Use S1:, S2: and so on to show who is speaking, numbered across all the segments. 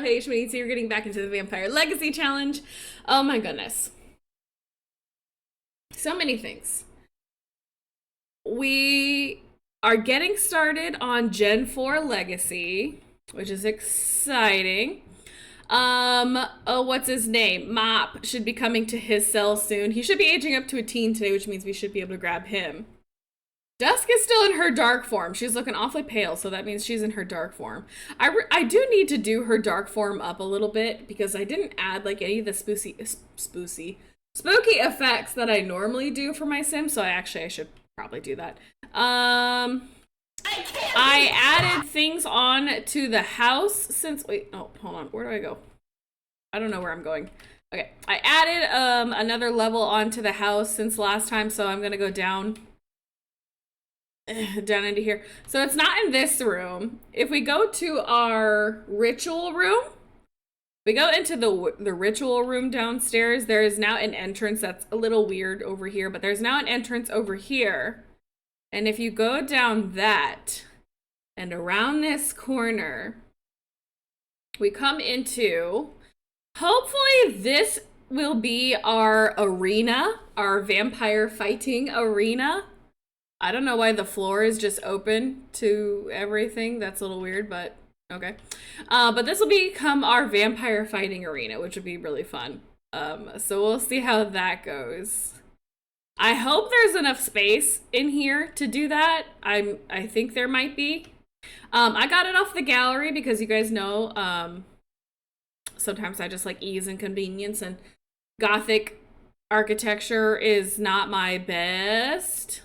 S1: hey Shmee, so you're getting back into the Vampire Legacy Challenge. Oh my goodness. So many things. We are getting started on Gen 4 Legacy, which is exciting. Oh, what's his name? Mop should be coming to his cell soon. He should be aging up to a teen today, which means we should be able to grab him. Dusk is still in her dark form. She's looking awfully pale, so that means she's in her dark form. I do need to do her dark form up a little bit because I didn't add like any of the spooky effects that I normally do for my Sims, so I should probably do that. I added things on to the house since, wait, oh, hold on, where do I go? I don't know where I'm going. Okay, I added another level onto the house since last time, so I'm gonna go down into here. So it's not in this room. If we go to our ritual room, we go into the ritual room downstairs, there is now an entrance that's a little weird over here, but there's now an entrance over here. And if you go down that and around this corner, we come into, hopefully this will be our arena, our vampire fighting arena. I don't know why the floor is just open to everything. That's a little weird, but okay. But this will become our vampire fighting arena, which would be really fun. So we'll see how that goes. I hope there's enough space in here to do that. I think there might be. I got it off the gallery because you guys know sometimes I just like ease and convenience, and Gothic architecture is not my best.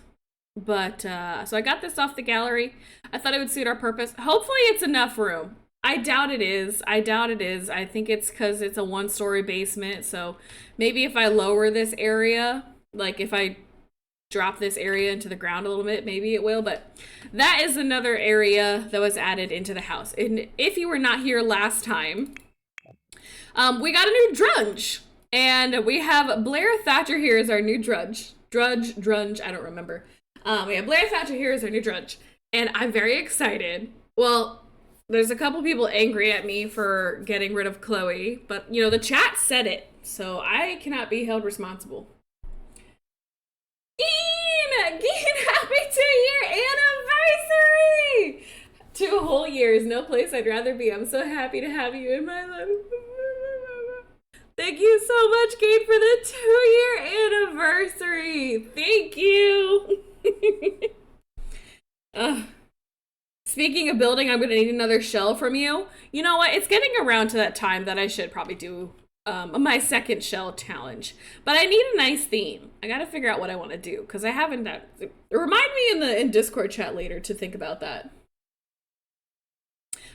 S1: But, so I got this off the gallery. I thought it would suit our purpose. Hopefully it's enough room. I doubt it is. I think it's because it's a 1-story basement. So maybe if I lower this area, like if I drop this area into the ground a little bit, maybe it will. But that is another area that was added into the house. And if you were not here last time, we got a new drudge. And we have Blair Thatcher here as our new drudge. Drudge, I don't remember. We have Blair Thatcher here as our new drudge, and I'm very excited. Well, there's a couple people angry at me for getting rid of Chloe, but, you know, the chat said it, so I cannot be held responsible. Geen, happy 2-year anniversary! 2 whole years, no place I'd rather be. I'm so happy to have you in my life. Thank you so much, Kate, for the 2-year anniversary. Thank you. Speaking of building, I'm gonna need another shell from you. You know what? It's getting around to that time that I should probably do my second shell challenge. But I need a nice theme. I gotta figure out what I want to do because I haven't done. Remind me in Discord chat later to think about that.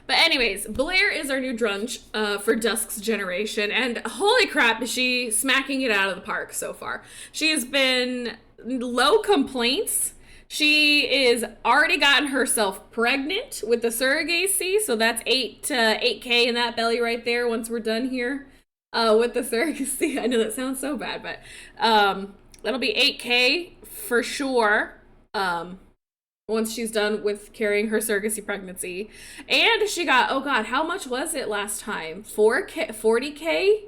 S1: But anyways, Blair is our new drudge for Dusk's generation, and holy crap, is she smacking it out of the park so far. She has been low complaints. She is already gotten herself pregnant with the surrogacy, so that's 8K in that belly right there once we're done here with the surrogacy. I know that sounds so bad, but that'll be 8K for sure. Once she's done with carrying her surrogacy pregnancy. And she got, oh god, how much was it last time? 4K, 40K?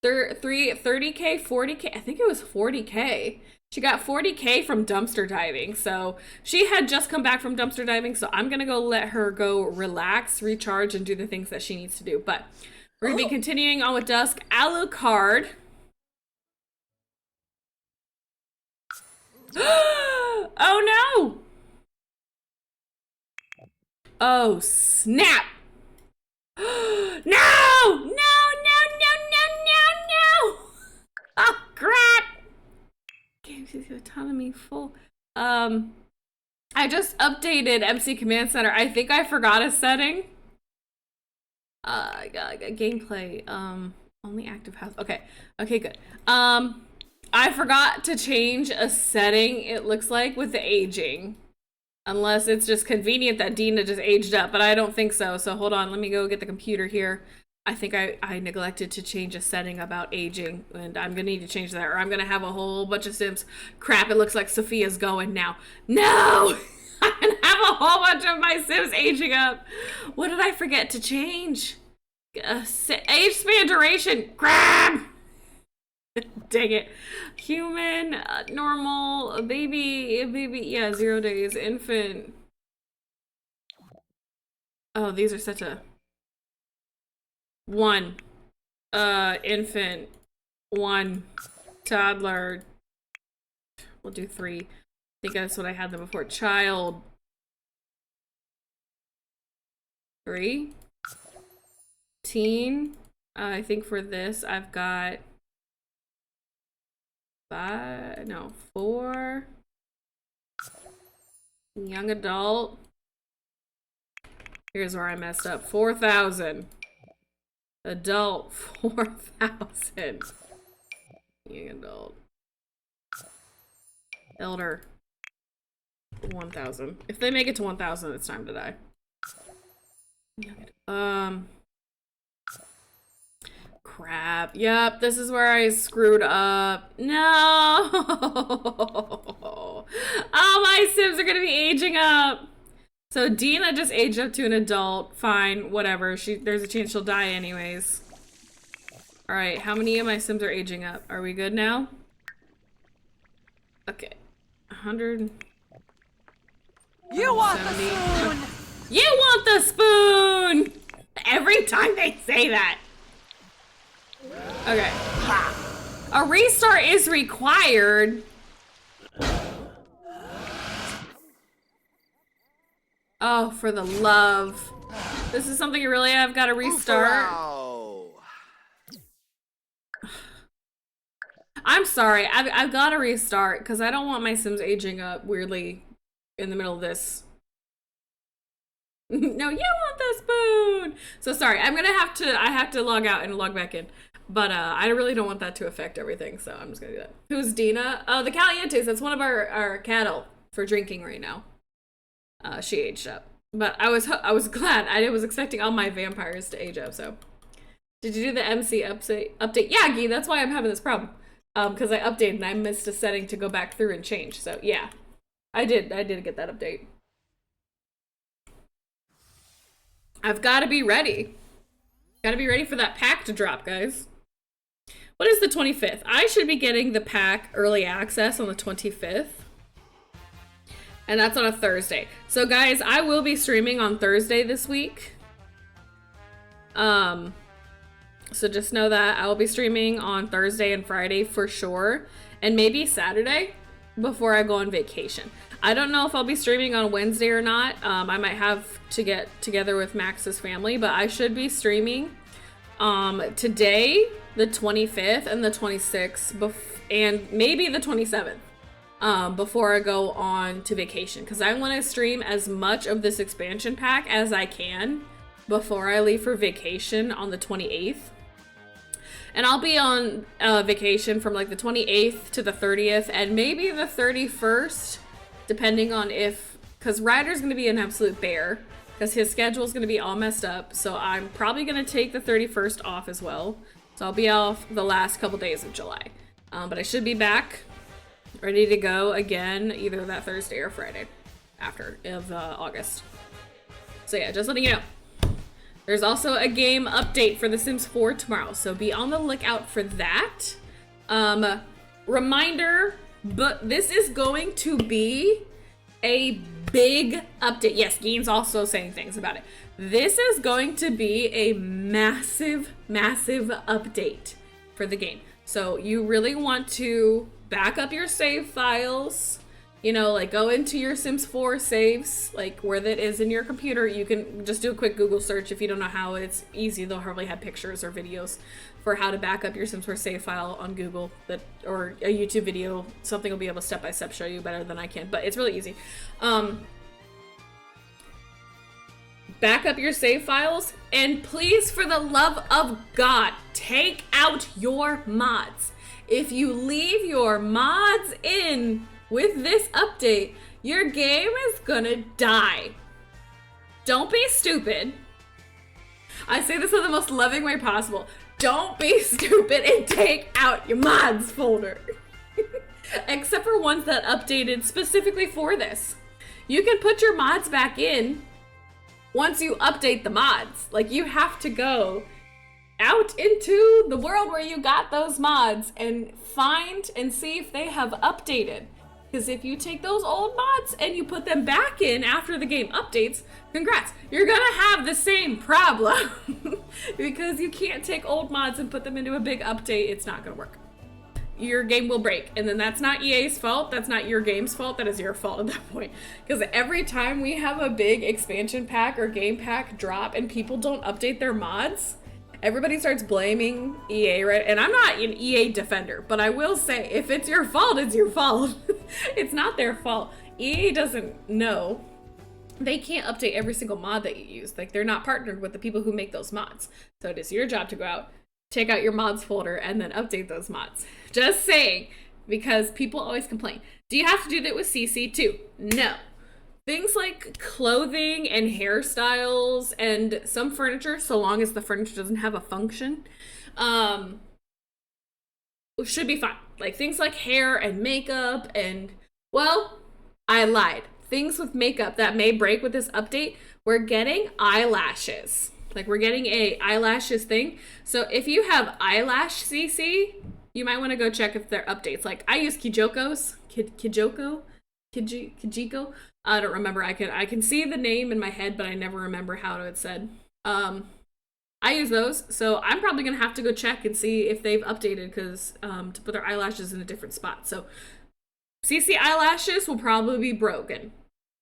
S1: 30K, 40K? I think it was 40K. She got 40K from dumpster diving. So she had just come back from dumpster diving, so I'm gonna go let her go relax, recharge, and do the things that she needs to do. But we're gonna be continuing on with Dusk. Alucard. Oh no! Oh snap! No! No! No! No! No! No! Oh crap! Games with autonomy full. I just updated MC Command Center. I think I forgot a setting. Gameplay. Only active house. Okay. Okay, good. I forgot to change a setting, it looks like, with the aging. Unless it's just convenient that Dina just aged up, but I don't think so. So hold on, let me go get the computer here. I think I neglected to change a setting about aging, and I'm gonna need to change that, or I'm gonna have a whole bunch of Sims. Crap, it looks like Sophia's going now. No! I'm gonna have a whole bunch of my Sims aging up. What did I forget to change? Age span duration. Grab. Dang it. Human, normal, baby, yeah, 0 days, infant. Oh, these are such a... 1. Infant. 1. Toddler. We'll do 3. I think that's what I had them before. Child. 3. Teen. I think for this, I've got... 5, no, 4. Young adult. Here's where I messed up. 4,000. Adult, 4,000. Young adult. Elder, 1,000. If they make it to 1,000, it's time to die. Crap. Yep, this is where I screwed up. No! Oh, my Sims are gonna be aging up. So Dina just aged up to an adult. Fine, whatever. There's a chance she'll die anyways. Alright, how many of my Sims are aging up? Are we good now? Okay. 100.
S2: You want the spoon!
S1: You want the spoon! Every time they say that. Okay. A restart is required. Oh, for the love. This is something you really have got to restart. I'm sorry. I've got to restart because I don't want my Sims aging up weirdly in the middle of this. No, you want the spoon. So sorry. I have to log out and log back in. But I really don't want that to affect everything, so I'm just gonna do that. Who's Dina? The Calientes. That's one of our cattle for drinking right now. She aged up, but I was glad. I was expecting all my vampires to age up. So, did you do the MC update? Yeah, Gee, that's why I'm having this problem. Because I updated and I missed a setting to go back through and change. So yeah, I did get that update. I've got to be ready. Got to be ready for that pack to drop, guys. What is the 25th? I should be getting the pack early access on the 25th. And that's on a Thursday. So guys, I will be streaming on Thursday this week. So just know that I will be streaming on Thursday and Friday for sure. And maybe Saturday before I go on vacation. I don't know if I'll be streaming on Wednesday or not. I might have to get together with Max's family, but I should be streaming today, the 25th, and the 26th, and maybe the 27th, before I go on to vacation. Because I want to stream as much of this expansion pack as I can before I leave for vacation on the 28th. And I'll be on vacation from like the 28th to the 30th, and maybe the 31st, depending on because Ryder's going to be an absolute bear. Because his schedule is going to be all messed up. So I'm probably going to take the 31st off as well. So I'll be off the last couple days of July. But I should be back, ready to go again, either that Thursday or Friday after of August. So yeah, just letting you know. There's also a game update for The Sims 4 tomorrow. So be on the lookout for that. Reminder, but this is going to be a big update. Yes, Gein's also saying things about it. This is going to be a massive, massive update for the game. So you really want to back up your save files. You know, like go into your Sims 4 saves, like where that is in your computer. You can just do a quick Google search if you don't know how. It's easy. They'll probably have pictures or videos for how to back up your Sims 4 save file on Google, or a YouTube video. Something will be able to step by step show you better than I can, but it's really easy. Back up your save files, and please, for the love of God, take out your mods. If you leave your mods in with this update, your game is gonna die. Don't be stupid. I say this in the most loving way possible. Don't be stupid and take out your mods folder. Except for ones that updated specifically for this. You can put your mods back in once you update the mods. Like, you have to go out into the world where you got those mods and find and see if they have updated. Because if you take those old mods and you put them back in after the game updates, congrats, you're gonna have the same problem. Because you can't take old mods and put them into a big update. It's not gonna work. Your game will break, and then that's not EA's fault. That's not your game's fault. That is your fault at that point. Because every time we have a big expansion pack or game pack drop and people don't update their mods, everybody starts blaming EA, right? And I'm not an EA defender, but I will say, if it's your fault, it's your fault. It's not their fault. EA doesn't know. They can't update every single mod that you use. Like, they're not partnered with the people who make those mods. So it is your job to go out, take out your mods folder, and then update those mods. Just saying, because people always complain. Do you have to do that with CC too? No. Things like clothing and hairstyles and some furniture, so long as the furniture doesn't have a function, should be fine. Like things like hair and makeup and, well, I lied. Things with makeup that may break with this update, we're getting eyelashes. Like we're getting a eyelashes thing. So if you have eyelash CC, you might want to go check if there are updates. Like I use Kijiko. I don't remember. I can see the name in my head, but I never remember how it's said. I use those, so I'm probably gonna have to go check and see if they've updated because to put their eyelashes in a different spot. So CC eyelashes will probably be broken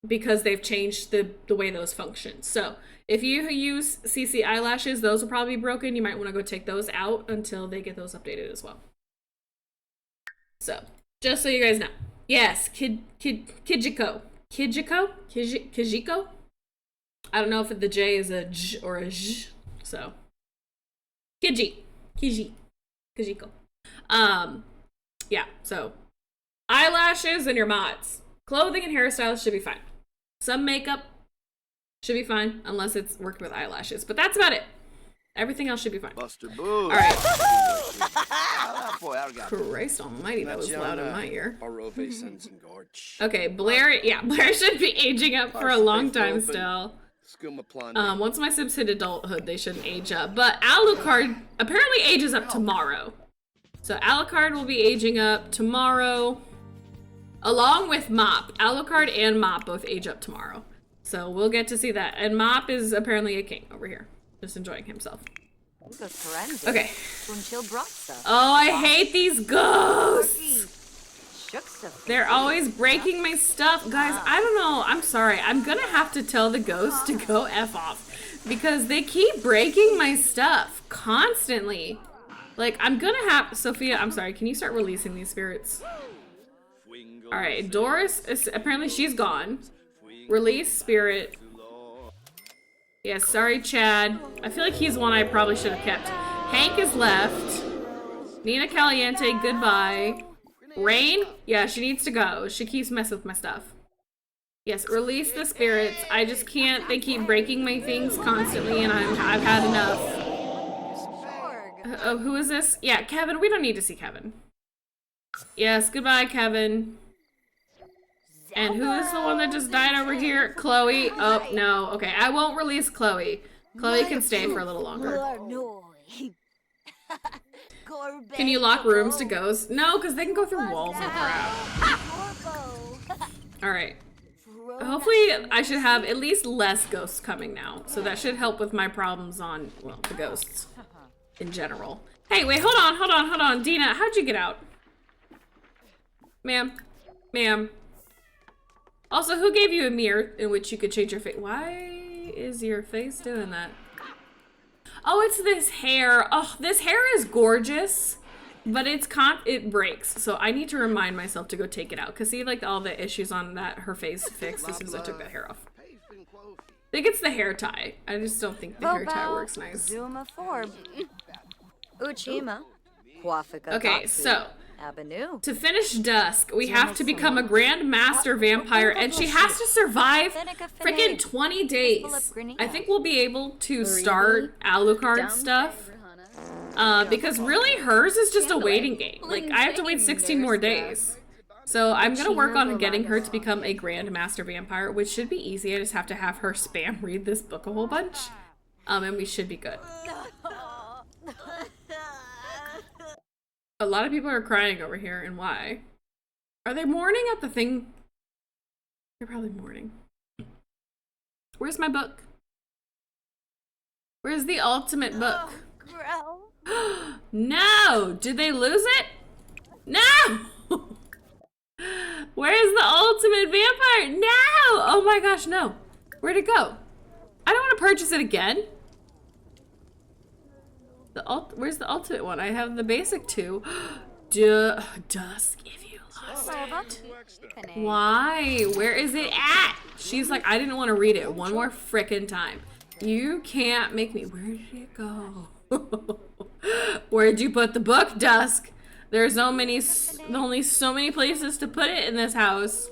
S1: because they've changed the way those function. So if you use CC eyelashes, those will probably be broken. You might want to go take those out until they get those updated as well. So just so you guys know, yes, Kijiko. Kijiko? I don't know if the J is a J or a J, so. Kijiko. Yeah, so. Eyelashes and your mods. Clothing and hairstyles should be fine. Some makeup should be fine, unless it's working with eyelashes, but that's about it. Everything else should be fine. Alright. Christ almighty, that was loud in my ear. Okay, Blair, yeah, Blair should be aging up for a long time still. Once my Sims hit adulthood, they shouldn't age up. But Alucard apparently ages up tomorrow. So Alucard will be aging up tomorrow, along with Mop. Alucard and Mop both age up tomorrow. So we'll get to see that. And Mop is apparently a king over here. Just enjoying himself. Okay. Oh, I hate these ghosts! They're always breaking my stuff. Guys, I don't know. I'm sorry. I'm gonna have to tell the ghosts to go F off. Because they keep breaking my stuff. Constantly. Like, I'm gonna have... Sophia, I'm sorry. Can you start releasing these spirits? Alright, Doris, apparently she's gone. Release spirit. Yes, sorry, Chad. I feel like he's one I probably should have kept. Hank is left. Nina Caliente, goodbye. Rain? Yeah, she needs to go. She keeps messing with my stuff. Yes, release the spirits. I just can't. They keep breaking my things constantly, and I've had enough. Oh, who is this? Yeah, Kevin. We don't need to see Kevin. Yes, goodbye, Kevin. And who is the one that just died over here? Chloe. Oh, no. Okay, I won't release Chloe. Chloe can stay for a little longer. Can you lock rooms to ghosts? No, because they can go through walls and crap. Alright. Hopefully, I should have at least less ghosts coming now. So that should help with my problems on, well, the ghosts in general. Hey, wait, hold on. Dina, how'd you get out? Ma'am. Also, who gave you a mirror in which you could change your face? Why is your face doing that? Oh, it's this hair. Oh, this hair is gorgeous, but it breaks. So I need to remind myself to go take it out. Cause see, like all the issues on that, her face fixed as soon as I took that hair off. I think it's the hair tie. I just don't think the hair tie works nice. Okay, so to finish Dusk, we have to become a Grand Master Vampire, and she has to survive freaking 20 days. I think we'll be able to start Alucard stuff, because really hers is just a waiting game. Like, I have to wait 16 more days. So I'm going to work on getting her to become a Grand Master Vampire, which should be easy. I just have to have her spam read this book a whole bunch, and we should be good. A lot of people are crying over here, and why? Are they mourning at the thing? They're probably mourning. Where's my book? Where's the ultimate book?
S2: Oh,
S1: No! Did they lose it? No! Where's the ultimate vampire? No! Oh my gosh, no. Where'd it go? I don't want to purchase it again. Where's the ultimate one? I have the basic two. Dusk if you lost it. Why? Where is it at? She's like, I didn't want to read it one more frickin' time. You can't make me. Where did it go? Where'd you put the book, Dusk? There's only so many places to put it in this house.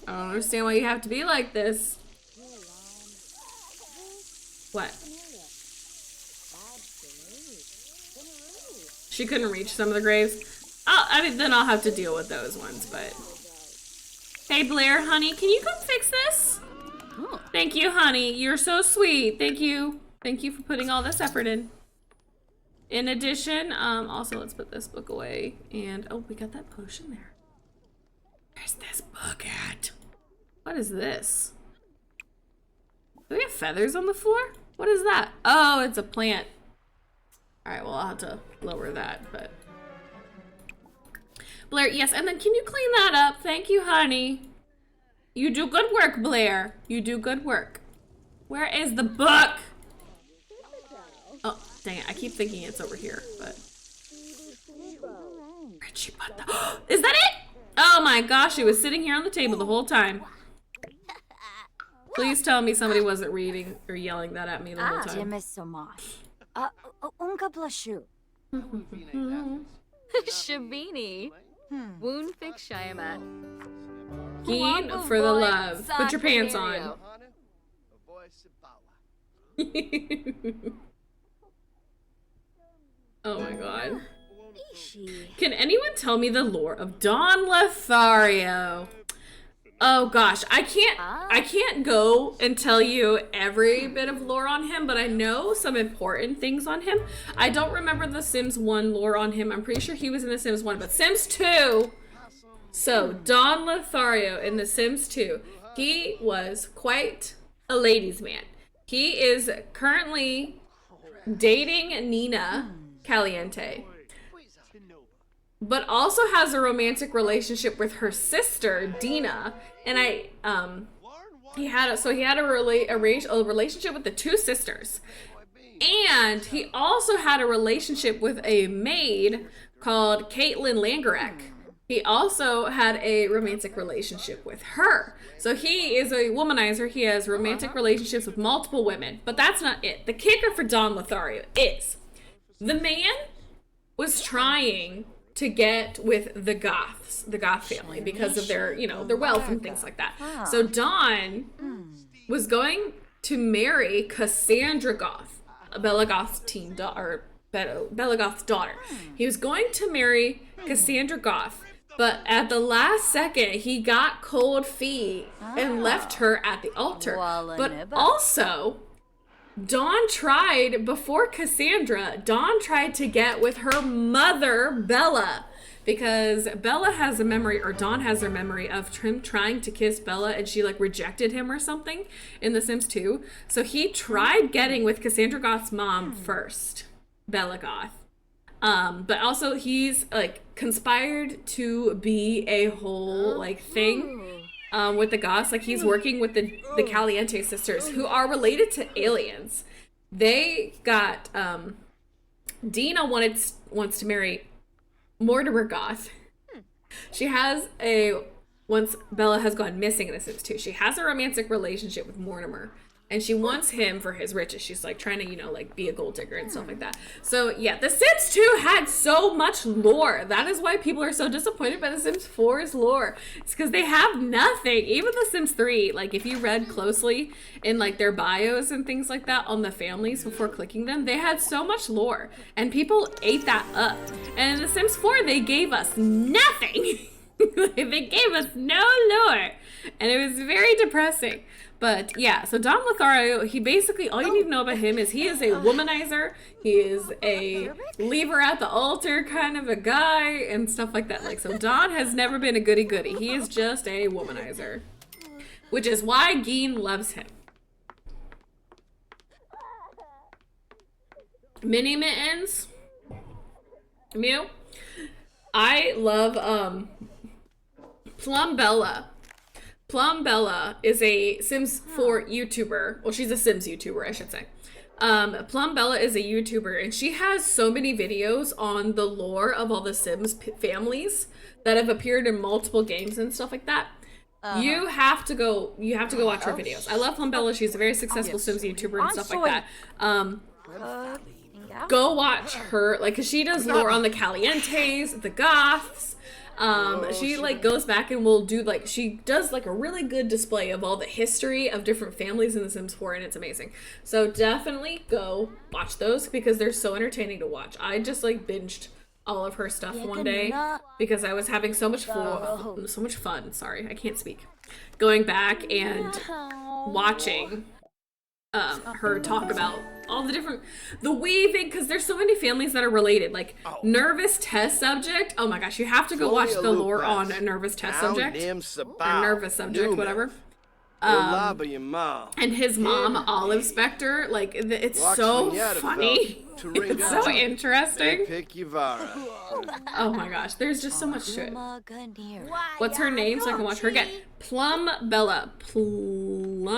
S1: I don't understand why you have to be like this. What? She couldn't reach some of the graves. I mean, then I'll have to deal with those ones, but... Hey, Blair, honey, can you come fix this?
S2: oh.
S1: Thank you, honey. You're so sweet. Thank you. Thank you for putting all this effort in. In addition, also, let's put this book away. And, oh, we got that potion there. Where's this book at? What is this? Do we have feathers on the floor? What is that? Oh, it's a plant. All right, well, I'll have to lower that, but... Blair, yes, and then can you clean that up? Thank you, honey. You do good work, Blair. You do good work. Where is the book? Oh, dang it. I keep thinking it's over here, but... Where'd she put the... Is that it? Oh my gosh, it was sitting here on the table the whole time. Please tell me somebody wasn't reading or yelling that at me the whole time.
S2: Unka blushu.
S3: Shabini. Woon fix Shayamat.
S1: Keen for the love. Put your pants on. Oh my god. Can anyone tell me the lore of Don Lothario? Oh gosh, I can't go and tell you every bit of lore on him, but I know some important things on him. I don't remember the Sims 1 lore on him. I'm pretty sure he was in the Sims 1, but Sims 2. So, Don Lothario in the Sims 2, he was quite a ladies' man. He is currently dating Nina Caliente, but also has a romantic relationship with her sister Dina, and he had a relationship with the two sisters, and he also had a relationship with a maid called Caitlin Langarek. He also had a romantic relationship with her. So he is a womanizer. He has romantic relationships with multiple women, but that's not it. The kicker for Don Lothario is the man was trying to get with the Goths, the Goth family, because of their, their wealth and things like that. So Don was going to marry Cassandra Goth, Bella Goth's Bella Goth's daughter. He was going to marry Cassandra Goth, but at the last second, he got cold feet and left her at the altar. But also, Dawn tried, before Cassandra, Dawn tried to get with her mother, Bella, because Bella has a memory, or Dawn has a memory of him trying to kiss Bella, and she rejected him or something in The Sims 2. So he tried getting with Cassandra Goth's mom first, Bella Goth. But also he's conspired to be a whole thing with the Goths. He's working with the Caliente sisters, who are related to aliens. They got Dina wants to marry Mortimer Goth. She has once Bella has gone missing in The Sims 2, she has a romantic relationship with Mortimer, and she wants him for his riches. She's trying to, be a gold digger and stuff like that. So yeah, The Sims 2 had so much lore. That is why people are so disappointed by The Sims 4's lore. It's because they have nothing. Even The Sims 3, if you read closely in their bios and things like that on the families before clicking them, they had so much lore, and people ate that up. And in The Sims 4, they gave us nothing. They gave us no lore. And it was very depressing. But yeah, so Don Lothario, he basically, all you need to know about him is he is a womanizer. He is a leave her at the altar kind of a guy and stuff like that. Like, so Don has never been a goody-goody. He is just a womanizer. Which is why Geen loves him. Mini Mittens. Mew. I love, Plum Bella. Plum Bella is a Sims 4 YouTuber. Well, she's a Sims YouTuber, I should say. Plum Bella is a YouTuber, and she has so many videos on the lore of all the Sims families that have appeared in multiple games and stuff like that. You have to go watch her videos. I love Plum Bella. She's a very successful Sims YouTuber and stuff like that. Go watch her, like, cause she does lore on the Calientes, the Goths. She like goes back and will do like, she does like a really good display of all the history of different families in The Sims 4, and it's amazing. So definitely go watch those because they're so entertaining to watch. I just like binged all of her stuff one day because I was having so much fun. Sorry, I can't speak. Going back and watching her talk about all the weaving, because there's so many families that are related, like nervous test subject. Oh my gosh, you have to go watch the lore on a nervous test subject, or nervous subject, whatever. And his mom, Olive Spectre, like, it's so funny. It's so interesting. Oh my gosh, there's just so much to it. What's her name so I can watch her again? Plum Bella. Plum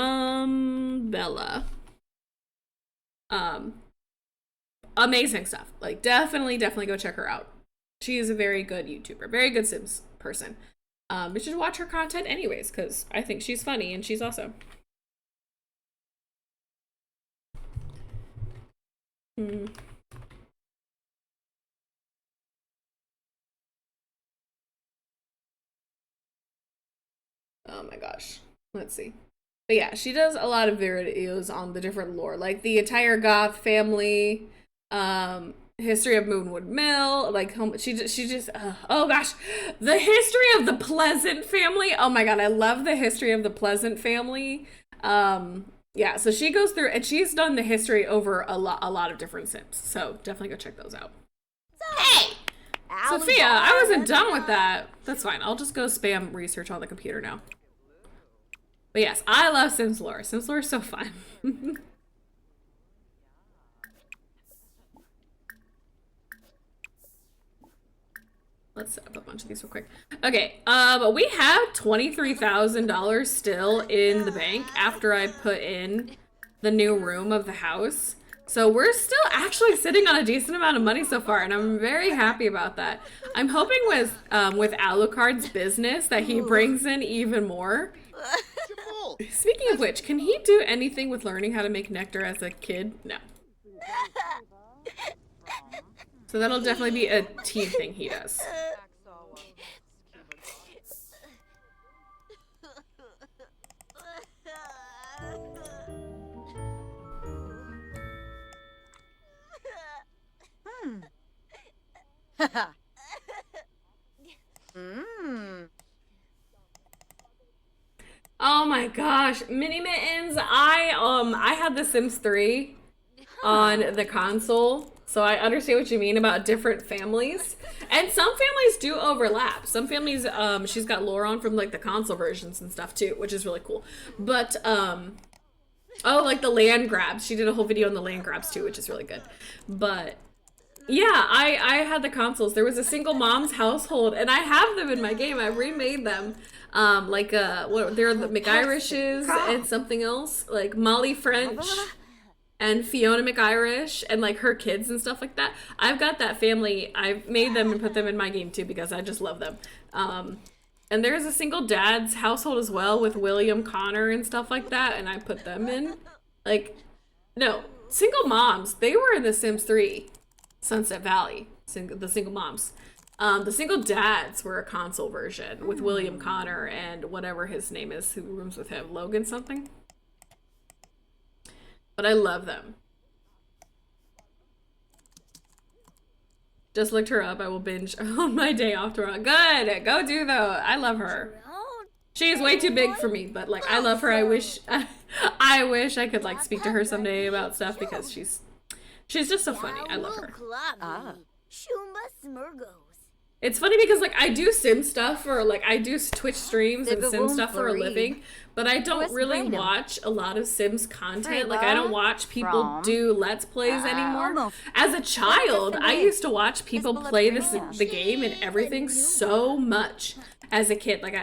S1: Bella. Amazing stuff. Like, definitely go check her out. She is a very good YouTuber, very good Sims person. You should watch her content anyways, because I think she's funny and she's awesome. Oh my gosh. Let's see. But yeah, she does a lot of videos on the different lore, like the entire Goth family, history of Moonwood Mill, like she just oh gosh, the history of the Pleasant family. Oh my god, I love the history of the Pleasant family. Yeah, so she goes through and she's done the history over a lot of different Sims. So definitely go check those out. Hey, Sophia, I wasn't done with that. That's fine. I'll just go spam research on the computer now. But yes, I love Sims lore. Sims lore is so fun. Let's set up a bunch of these real quick. Okay, we have $23,000 still in the bank after I put in the new room of the house. So we're still actually sitting on a decent amount of money so far, and I'm very happy about that. I'm hoping with Alucard's business that he brings in even more. Speaking of which, can he do anything with learning how to make nectar as a kid? No. So that'll definitely be a teen thing he does. Oh my gosh, Mini Mittens! I had The Sims 3 on the console, so I understand what you mean about different families. And some families do overlap. Some families, she's got lore on from like the console versions and stuff too, which is really cool. But oh, like the land grabs. She did a whole video on the land grabs too, which is really good. But yeah, I had the consoles. There was a single mom's household, and I have them in my game. I remade them. Like they're the McIrishes and something else, like Molly French and Fiona McIrish and like her kids and stuff like that. I've got that family. I've made them and put them in my game too because I just love them. And there's a single dad's household as well with William Connor and stuff like that, and I put them in. Like, no, single moms. They were in The Sims 3, Sunset Valley. The single moms. The single dads were a console version with William Connor and whatever his name is who rooms with him, Logan something. But I love them. Just looked her up. I will binge on my day off tomorrow. Good. Go do though. I love her. She is way too big for me, but like I love her. I wish I could like speak to her someday about stuff because she's just so funny. I love her. It's funny because like I do sim stuff or like I do Twitch streams and sim stuff for a living, but I don't really watch a lot of Sims content. Like I don't watch people do Let's Plays anymore. As a child, I used to watch people play the game and everything so much. As a kid, like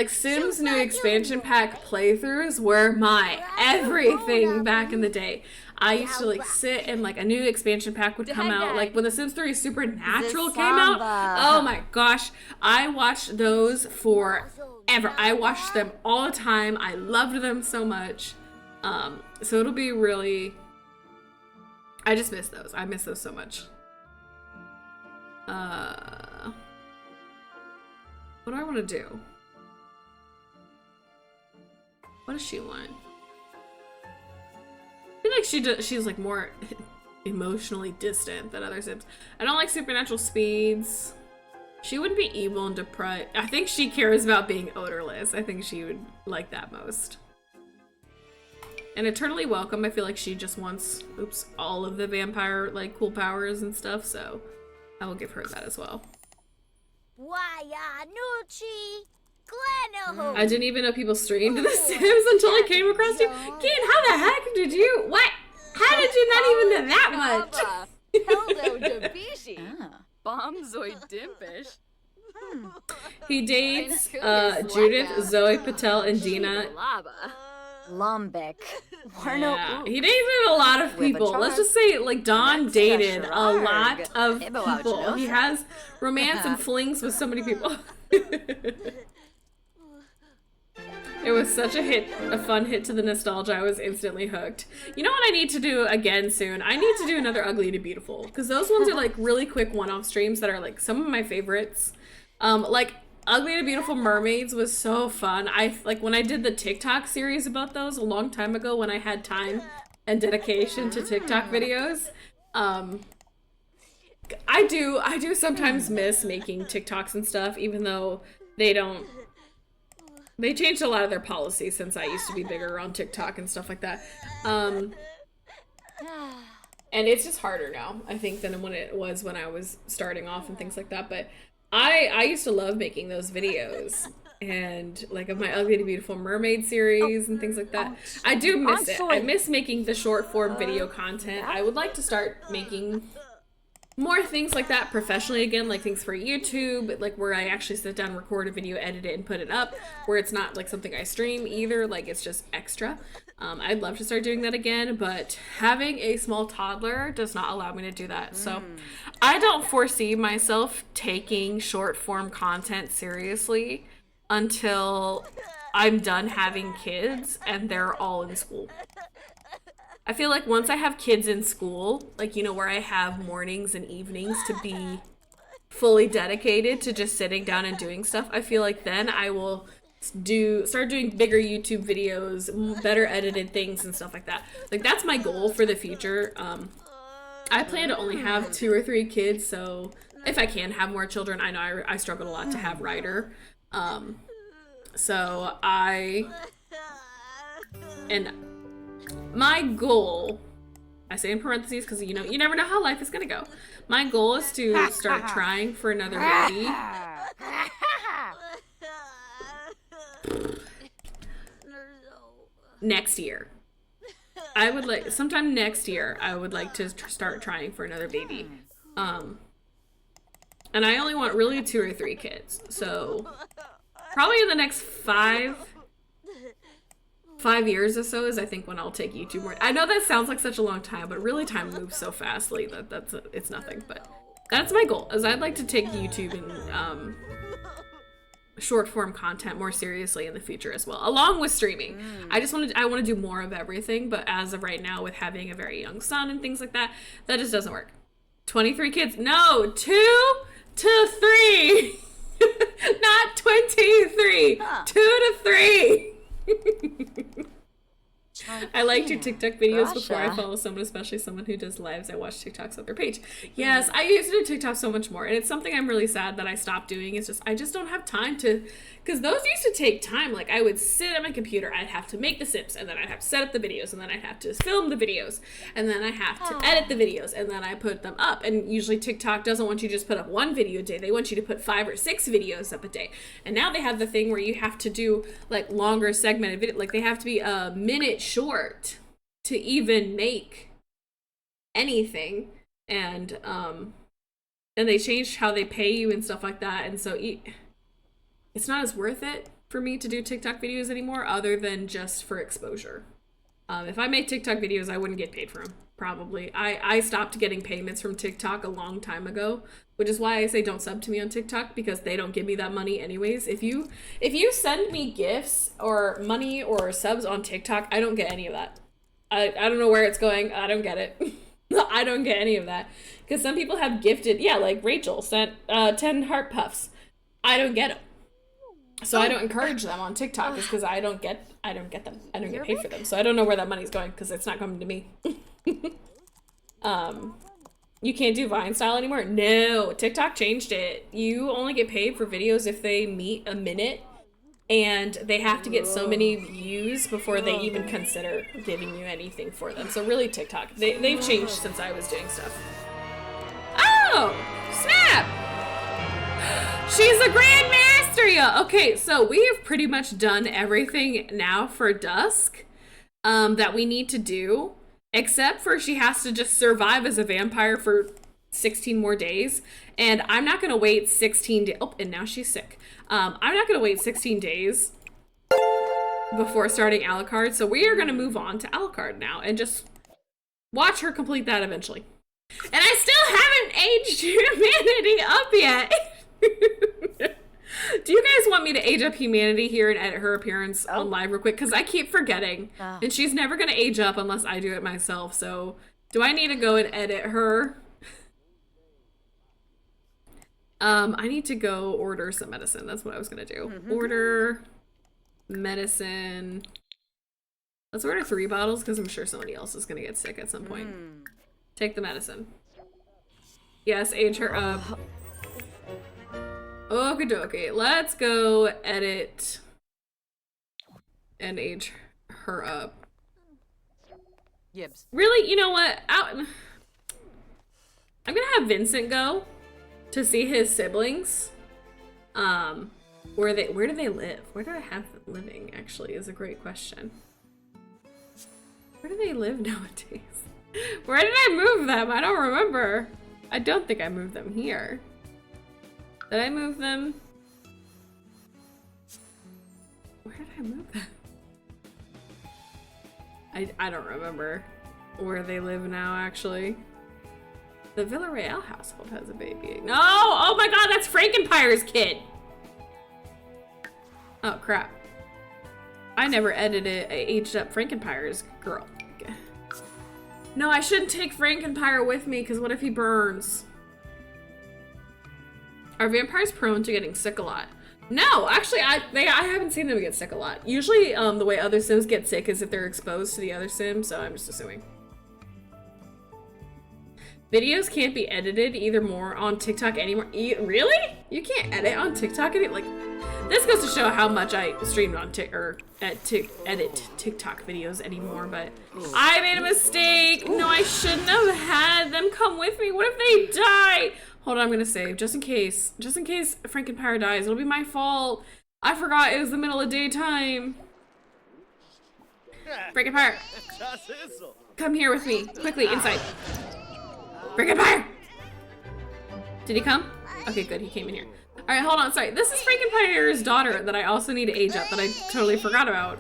S1: Sims new expansion pack playthroughs were my everything back in the day. I used to like sit and like a new expansion pack would come out, like when the Sims 3 Supernatural came out. Oh my gosh, I watched those forever. I watched them all the time. I loved them so much. So it'll be really. I just miss those. I miss those so much. What do I want to do? What does she want? I feel like she's like more emotionally distant than other Sims. I don't like supernatural speeds. She wouldn't be evil and deprived. I think she cares about being odorless. I think she would like that most. And eternally welcome. I feel like she just wants, all of the vampire like cool powers and stuff. So I will give her that as well. I didn't even know people streamed The Sims until I came across you. Kid, how the heck did you? What? How did you not even know that much? He dates Judith, Zoe Patel, and Dina.
S2: Lumbek.
S1: Yeah. He dated a lot of people. Let's just say, like, Don dated a lot of people. He has romance and flings with so many people. It was such a fun hit to the nostalgia. I was instantly hooked. You know what I need to do again soon? I need to do another Ugly to Beautiful, because those ones are like really quick one-off streams that are like some of my favorites. Like Ugly to Beautiful Mermaids was so fun. When I did the TikTok series about those a long time ago when I had time and dedication to TikTok videos. I do sometimes miss making TikToks and stuff, even though they changed a lot of their policies since I used to be bigger on TikTok and stuff like that. And it's just harder now, I think, than when it was when I was starting off and things like that. But I used to love making those videos and like of my Ugly to Beautiful Mermaid series and things like that. I do miss it. I miss making the short form video content. I would like to start making more things like that professionally again, like things for YouTube, like where I actually sit down, record a video, edit it, and put it up, where it's not like something I stream either, like it's just extra. I'd love to start doing that again, but having a small toddler does not allow me to do that. So I don't foresee myself taking short form content seriously until I'm done having kids and they're all in school. I feel like once I have kids in school, like, you know, where I have mornings and evenings to be fully dedicated to just sitting down and doing stuff, I feel like then I will start doing bigger YouTube videos, better edited things and stuff like that. Like, that's my goal for the future. I plan to only have 2 or 3 kids, so if I can have more children, I know I struggled a lot to have Ryder. My goal, I say in parentheses because, you know, you never know how life is going to go. My goal is to start trying for another baby. Next year. Sometime next year, I would like to start trying for another baby. And I only want really 2 or 3 kids. So probably in the next 5 years or so is I think when I'll take YouTube more. I know that sounds like such a long time, but really time moves so fastly that it's nothing. But that's my goal, is I'd like to take YouTube and short form content more seriously in the future as well, along with streaming. I want to do more of everything, but as of right now, with having a very young son and things like that, that just doesn't work. 23 kids? No, 2 to 3. Not 23. 2 to 3. I liked your TikTok videos before I
S2: Russia.
S1: follow someone, especially someone who does lives. I watch TikToks on their page. Yes, I used to do TikTok so much more, and it's something I'm really sad that I stopped doing. It's just I just don't have time to, because those used to take time. Like I would sit at my computer, I'd have to make the sips, and then I'd have to set up the videos, and then I'd have to film the videos, and then I have to edit the videos, and then I put them up. And usually TikTok doesn't want you to just put up one video a day. They want you to put 5 or 6 videos up a day. And now they have the thing where you have to do like longer segmented video, like they have to be a minute short to even make anything. And they changed how they pay you and stuff like that. And so it's not as worth it for me to do TikTok videos anymore, other than just for exposure. If I make TikTok videos, I wouldn't get paid for them. Probably. I stopped getting payments from TikTok a long time ago, which is why I say don't sub to me on TikTok, because they don't give me that money anyways. If you send me gifts or money or subs on TikTok, I don't get any of that. I don't know where it's going. I don't get it. I don't get any of that. Because some people have gifted, yeah, like Rachel sent 10 heart puffs. I don't get them. So I don't encourage them on TikTok, is because I don't get them. I don't get paid for them. So I don't know where that money's going, because it's not coming to me. You can't do Vine style anymore? No, TikTok changed it. You only get paid for videos if they meet a minute, and they have to get so many views before they even consider giving you anything for them. So really TikTok, they've changed since I was doing stuff. Oh, snap! She's a grandmaster, yeah. Okay, so we have pretty much done everything now for Dusk that we need to do. Except for she has to just survive as a vampire for 16 more days. And I'm not going to wait 16 days. Oh, and now she's sick. I'm not going to wait 16 days before starting Alucard. So we are going to move on to Alucard now and just watch her complete that eventually. And I still haven't aged humanity up yet. Do you guys want me to age up humanity here and edit her appearance on live real quick? Because I keep forgetting. And she's never going to age up unless I do it myself. So do I need to go and edit her? I need to go order some medicine. That's what I was going to do. Order medicine. Let's order 3 bottles because I'm sure somebody else is going to get sick at some point. Take the medicine. Yes, age her up. Okie dokie, let's go edit and age her up.
S4: Yibs.
S1: Really, you know what? I'm gonna have Vincent go to see his siblings. Where do they live? Where do I have them living, actually, is a great question. Where do they live nowadays? Where did I move them? I don't remember. I don't think I moved them here. Did I move them? Where did I move them? I don't remember where they live now, actually. The Villarreal household has a baby. No! Oh my god, that's Frankenpire's kid! Oh, crap. I never edited aged up Frankenpire's girl. No, I shouldn't take Frankenpire with me, because what if he burns? Are vampires prone to getting sick a lot? No, actually, I haven't seen them get sick a lot. Usually, the way other Sims get sick is if they're exposed to the other Sims, so I'm just assuming. Videos can't be edited either more on TikTok anymore. Really? You can't edit on TikTok like this goes to show how much I streamed on edit TikTok videos anymore, but I made a mistake. No, I shouldn't have had them come with me. What if they die? Hold on, I'm gonna save just in case Frankenpire dies. It'll be my fault. I forgot it was the middle of daytime. Frankenpire, come here with me quickly inside. Frankenpire! Did he come? Okay, good, he came in here. Alright, hold on, sorry. This is Frankenpire's daughter that I also need to age up that I totally forgot about.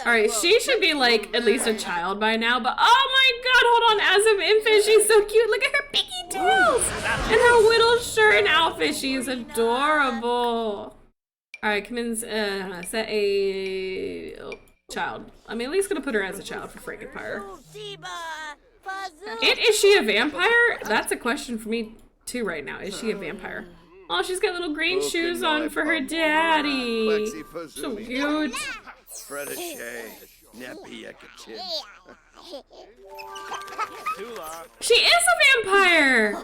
S1: Alright, she should be like at least a child by now, but oh my god, hold on, as an infant, she's so cute. Look at her piggy tails and her little shirt and outfit. She is adorable. Alright, come in, set a child. I'm at least gonna put her as a child for Frankenpire. Is she a vampire? That's a question for me too right now. Is she a vampire? Oh, she's got little green shoes on for her daddy. So cute. She is a vampire!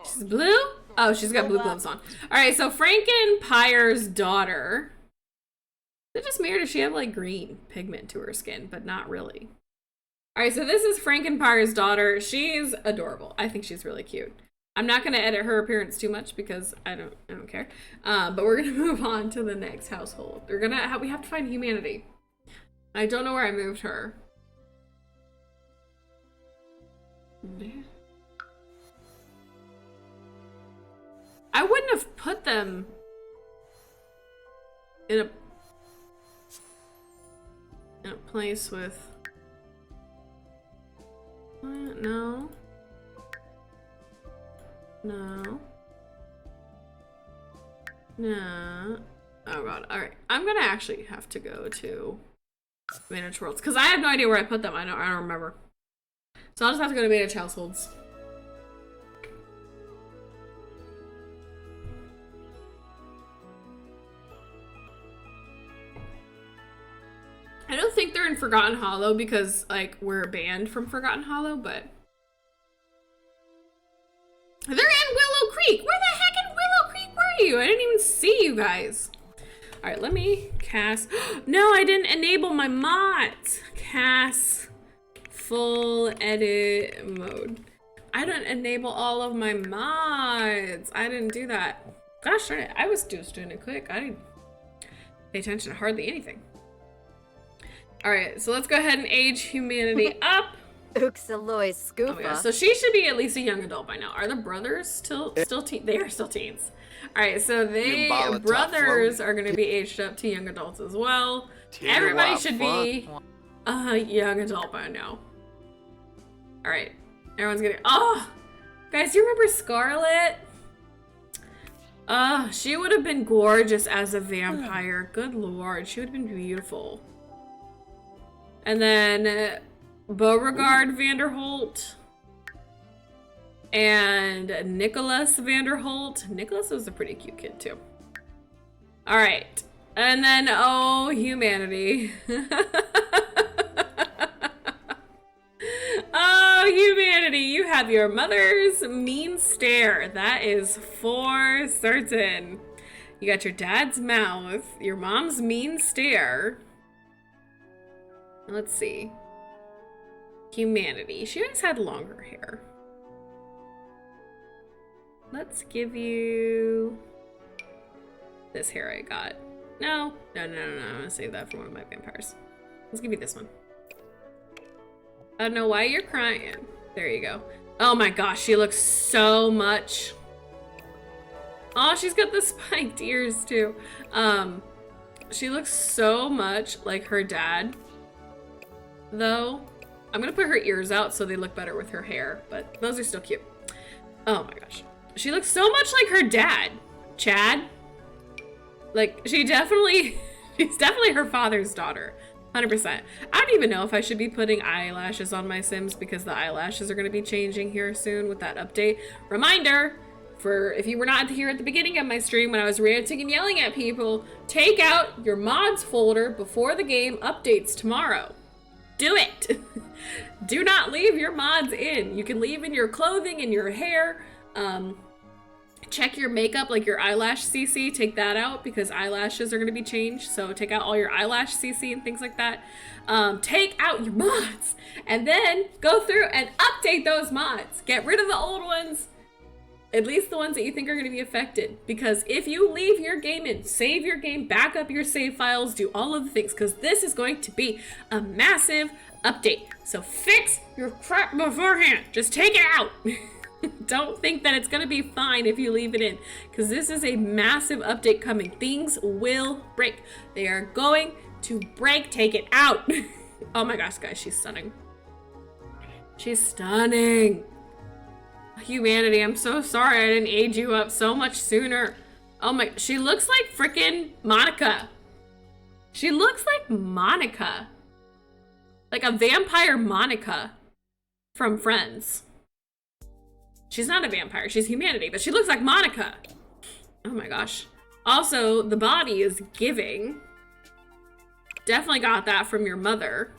S1: She's blue? Oh, she's got blue gloves on. Alright, so Frankenpire's daughter. Is it just me or does she have like green pigment to her skin? But not really. Alright, so this is Frankenpire's daughter. She's adorable. I think she's really cute. I'm not gonna edit her appearance too much because I don't care. But we're gonna move on to the next household. We have to find humanity. I don't know where I moved her. I wouldn't have put them in a place with no. Oh god. Alright, I'm gonna actually have to go to manage worlds because I have no idea where I put them. I don't remember. So I'll just have to go to manage households. I don't think they're in Forgotten Hollow because like we're banned from Forgotten Hollow, but they're in Willow Creek. Where the heck in Willow Creek were you? I didn't even see you guys. All right, let me cast. No, I didn't enable my mods. Cast full edit mode. I didn't enable all of my mods. I didn't do that. Gosh darn it, I was just doing it quick. I didn't pay attention to hardly anything. All right, so let's go ahead and age humanity up.
S2: Uxaloy Scoopa.
S1: Oh, yeah. So she should be at least a young adult by now. Are the brothers still teens? They are still teens. All right, so brothers are going to be aged up to young adults as well. Everybody should be a young adult by now. All right, everyone's getting. Oh, guys, you remember Scarlet? She would have been gorgeous as a vampire. Good lord, she would have been beautiful. And then Beauregard Vanderholt and Nicholas Vanderholt. Nicholas was a pretty cute kid too. All right, and then oh, humanity. Oh, humanity, you have your mother's mean stare. That is for certain. You got your dad's mouth, your mom's mean stare. Let's see. Humanity. She always had longer hair. Let's give you this hair I got. No. I'm gonna save that for one of my vampires. Let's give you this one. I don't know why you're crying. There you go. Oh my gosh, she looks so much. Oh, she's got the spiked ears too. She looks so much like her dad. Though, I'm gonna put her ears out so they look better with her hair, but those are still cute. Oh my gosh. She looks so much like her dad, Chad. Like, she's definitely her father's daughter, 100%. I don't even know if I should be putting eyelashes on my Sims because the eyelashes are gonna be changing here soon with that update. Reminder, for if you were not here at the beginning of my stream when I was ranting and yelling at people, take out your mods folder before the game updates tomorrow. Do it. Do not leave your mods in. You can leave in your clothing and your hair. Check your makeup, like your eyelash CC, take that out because eyelashes are going to be changed. So take out all your eyelash CC and things like that. Take out your mods and then go through and update those mods. Get rid of the old ones. At least the ones that you think are going to be affected. Because if you leave your game in, save your game, back up your save files, do all of the things. Because this is going to be a massive update. So fix your crap beforehand. Just take it out. Don't think that it's going to be fine if you leave it in. Because this is a massive update coming. Things will break. They are going to break. Take it out. Oh my gosh, guys. She's stunning. She's stunning. Humanity, I'm so sorry I didn't age you up so much sooner. Oh my, she looks like frickin' Monica. She looks like Monica. Like a vampire Monica from Friends. She's not a vampire, she's humanity, but she looks like Monica. Oh my gosh. Also, the body is giving. Definitely got that from your mother.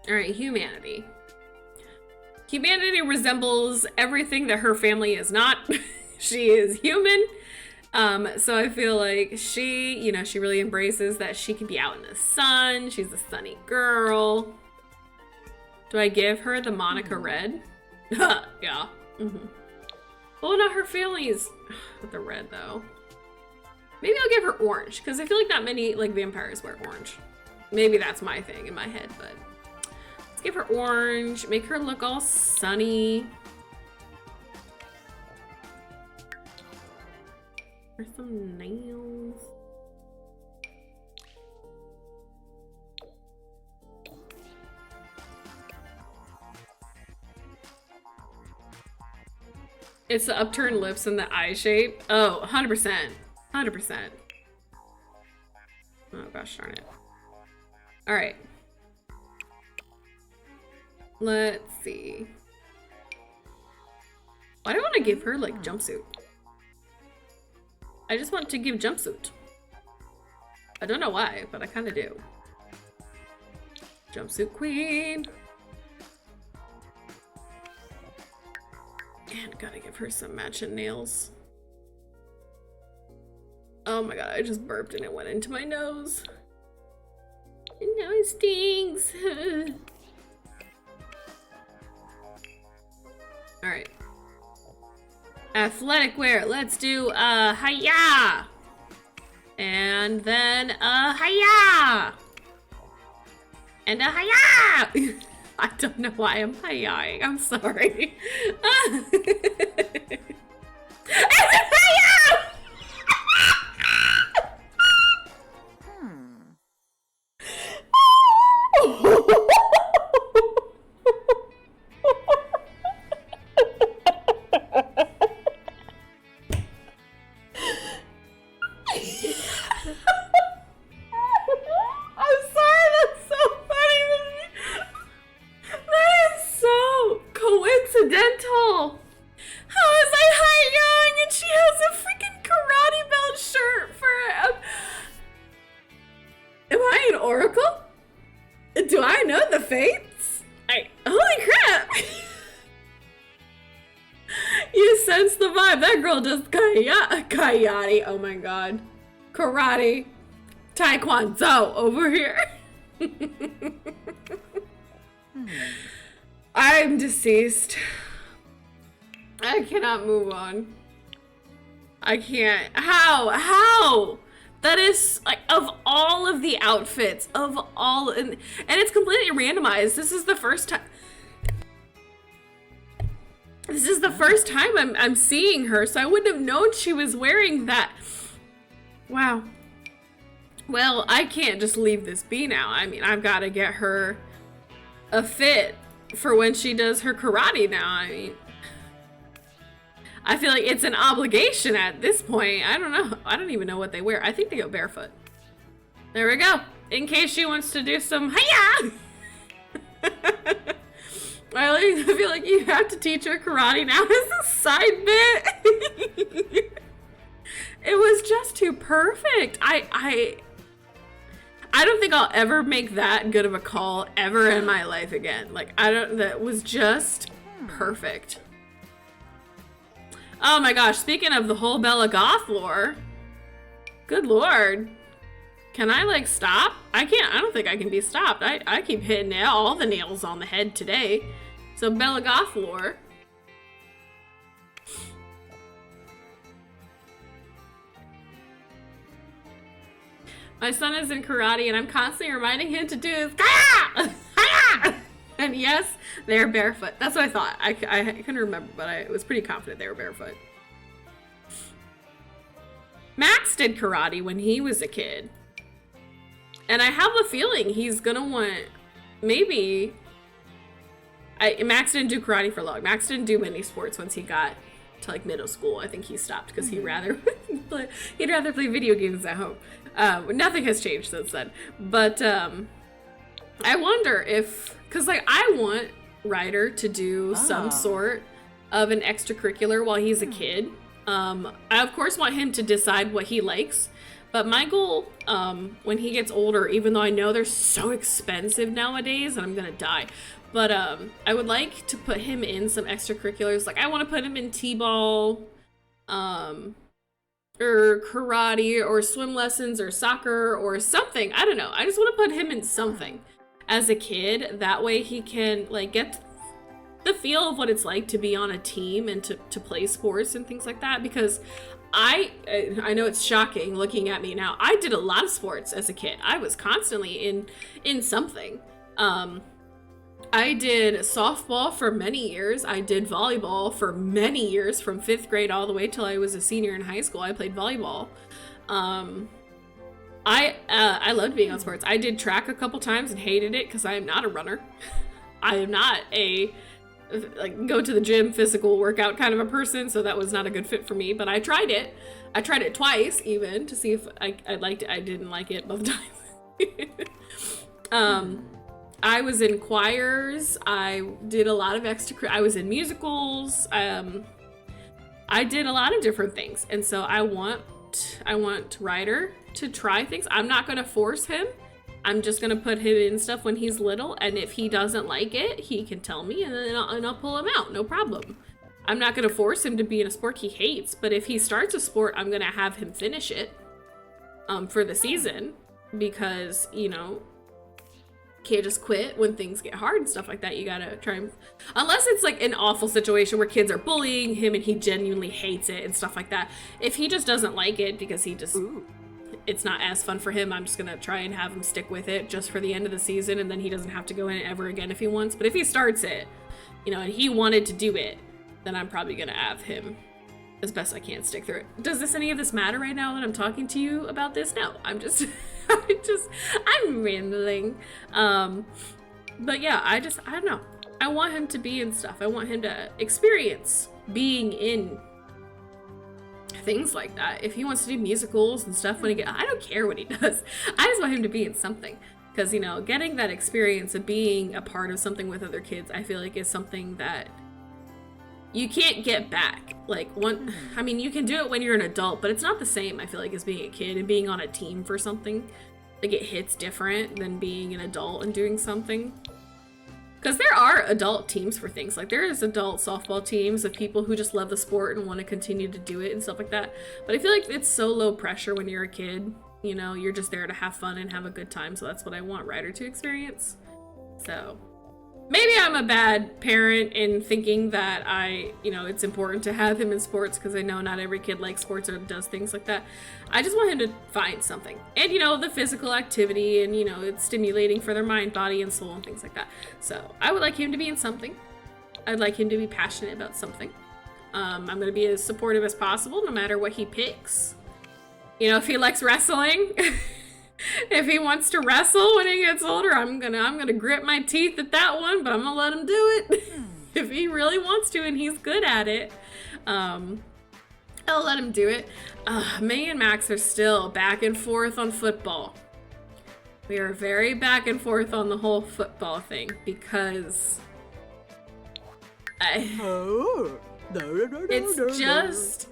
S1: All right, humanity. Humanity resembles everything that her family is not. She is human. So I feel like she, you know, she really embraces that she can be out in the sun. She's a sunny girl. Do I give her the Monica red? Yeah. Oh, no, her family's with the red though. Maybe I'll give her orange because I feel like not many like vampires wear orange. Maybe that's my thing in my head, but let's give her orange. Make her look all sunny. Or some nails. It's the upturned lips and the eye shape. Oh, 100%. 100%. Oh gosh darn it. All right. Let's see. Why do I want to give her like jumpsuit? I just want to give jumpsuit. I don't know why, but I kind of do. Jumpsuit queen. And gotta give her some matching nails. Oh my god, I just burped and it went into my nose. And now it stings. Alright. Athletic wear. Let's do hiya. And then hiya. And hiya. I don't know why I'm hiyaing. I'm sorry. Kayati, oh my god. Karate. Taekwondo over here. I'm deceased. I cannot move on. I can't. How? That is, like, of all of the outfits, of all, and it's completely randomized. This is the first time. This is the first time I'm seeing her, so I wouldn't have known she was wearing that. Wow. Well, I can't just leave this be now. I mean, I've got to get her a fit for when she does her karate now. I mean, I feel like it's an obligation at this point. I don't know. I don't even know what they wear. I think they go barefoot. There we go. In case she wants to do some hiya! I feel like you have to teach her karate now as a side bit. It was just too perfect. I don't think I'll ever make that good of a call ever in my life again. Like, that was just perfect. Oh my gosh, speaking of the whole Bella Goth lore, good lord. Can I, like, stop? I can't. I don't think I can be stopped. I keep hitting all the nails on the head today. So, Bella Goth lore. My son is in karate, and I'm constantly reminding him to do his kaya! Kaya! And yes, they're barefoot. That's what I thought. I couldn't remember, but I was pretty confident they were barefoot. Max did karate when he was a kid. And I have a feeling he's gonna want, maybe... Max didn't do karate for long. Max didn't do many sports once he got to like middle school. I think he stopped because he'd rather play video games at home. Nothing has changed since then. But I wonder if, because like I want Ryder to do some sort of an extracurricular while he's a kid. I of course want him to decide what he likes, but my goal when he gets older, even though I know they're so expensive nowadays and I'm gonna die, but I would like to put him in some extracurriculars. Like I want to put him in t-ball, or karate, or swim lessons, or soccer, or something. I don't know. I just want to put him in something as a kid. That way he can like get the feel of what it's like to be on a team and to play sports and things like that, because I know it's shocking looking at me now. I did a lot of sports as a kid. I was constantly in something. I did softball for many years. I did volleyball for many years, from 5th grade all the way till I was a senior in high school. I played volleyball. I loved being on sports. I did track a couple times and hated it because I am not a runner. I am not a like go to the gym physical workout kind of a person, so that was not a good fit for me, but I tried it. I tried it twice even to see if I liked it. I didn't like it both times. I was in choirs. I did a lot of I was in musicals. I did a lot of different things, and so I want Ryder to try things. I'm not going to force him. I'm just going to put him in stuff when he's little, and if he doesn't like it, he can tell me, and then I'll pull him out. No problem. I'm not going to force him to be in a sport he hates, but if he starts a sport, I'm going to have him finish it for the season, because, you know, can't just quit when things get hard and stuff like that. You gotta try and, unless it's like an awful situation where kids are bullying him and he genuinely hates it and stuff like that. If he just doesn't like it because he just it's not as fun for him, I'm just gonna try and have him stick with it just for the end of the season, and then he doesn't have to go in it ever again if he wants. But if he starts it, you know, and he wanted to do it, then I'm probably gonna have him as best I can stick through it. Does any of this matter right now that I'm talking to you about this? No, I'm just I'm rambling. But yeah, I don't know. I want him to be in stuff. I want him to experience being in things like that. If he wants to do musicals and stuff I don't care what he does. I just want him to be in something. Because, you know, getting that experience of being a part of something with other kids, I feel like is something that you can't get back. Like, I mean, you can do it when you're an adult, but it's not the same, I feel like, as being a kid and being on a team for something. Like, it hits different than being an adult and doing something. Because there are adult teams for things. Like, there is adult softball teams of people who just love the sport and want to continue to do it and stuff like that. But I feel like it's so low pressure when you're a kid. You know, you're just there to have fun and have a good time. So that's what I want Ryder to experience. So maybe I'm a bad parent in thinking that it's important to have him in sports, because I know not every kid likes sports or does things like that. I just want him to find something. And, you know, the physical activity and, you know, it's stimulating for their mind, body, and soul and things like that. So I would like him to be in something. I'd like him to be passionate about something. I'm going to be as supportive as possible no matter what he picks. You know, if he likes wrestling, if he wants to wrestle when he gets older, I'm gonna grit my teeth at that one, but I'm gonna let him do it. If he really wants to and he's good at it, I'll let him do it. Me and Max are still back and forth on football. We are very back and forth on the whole football thing, because it's just,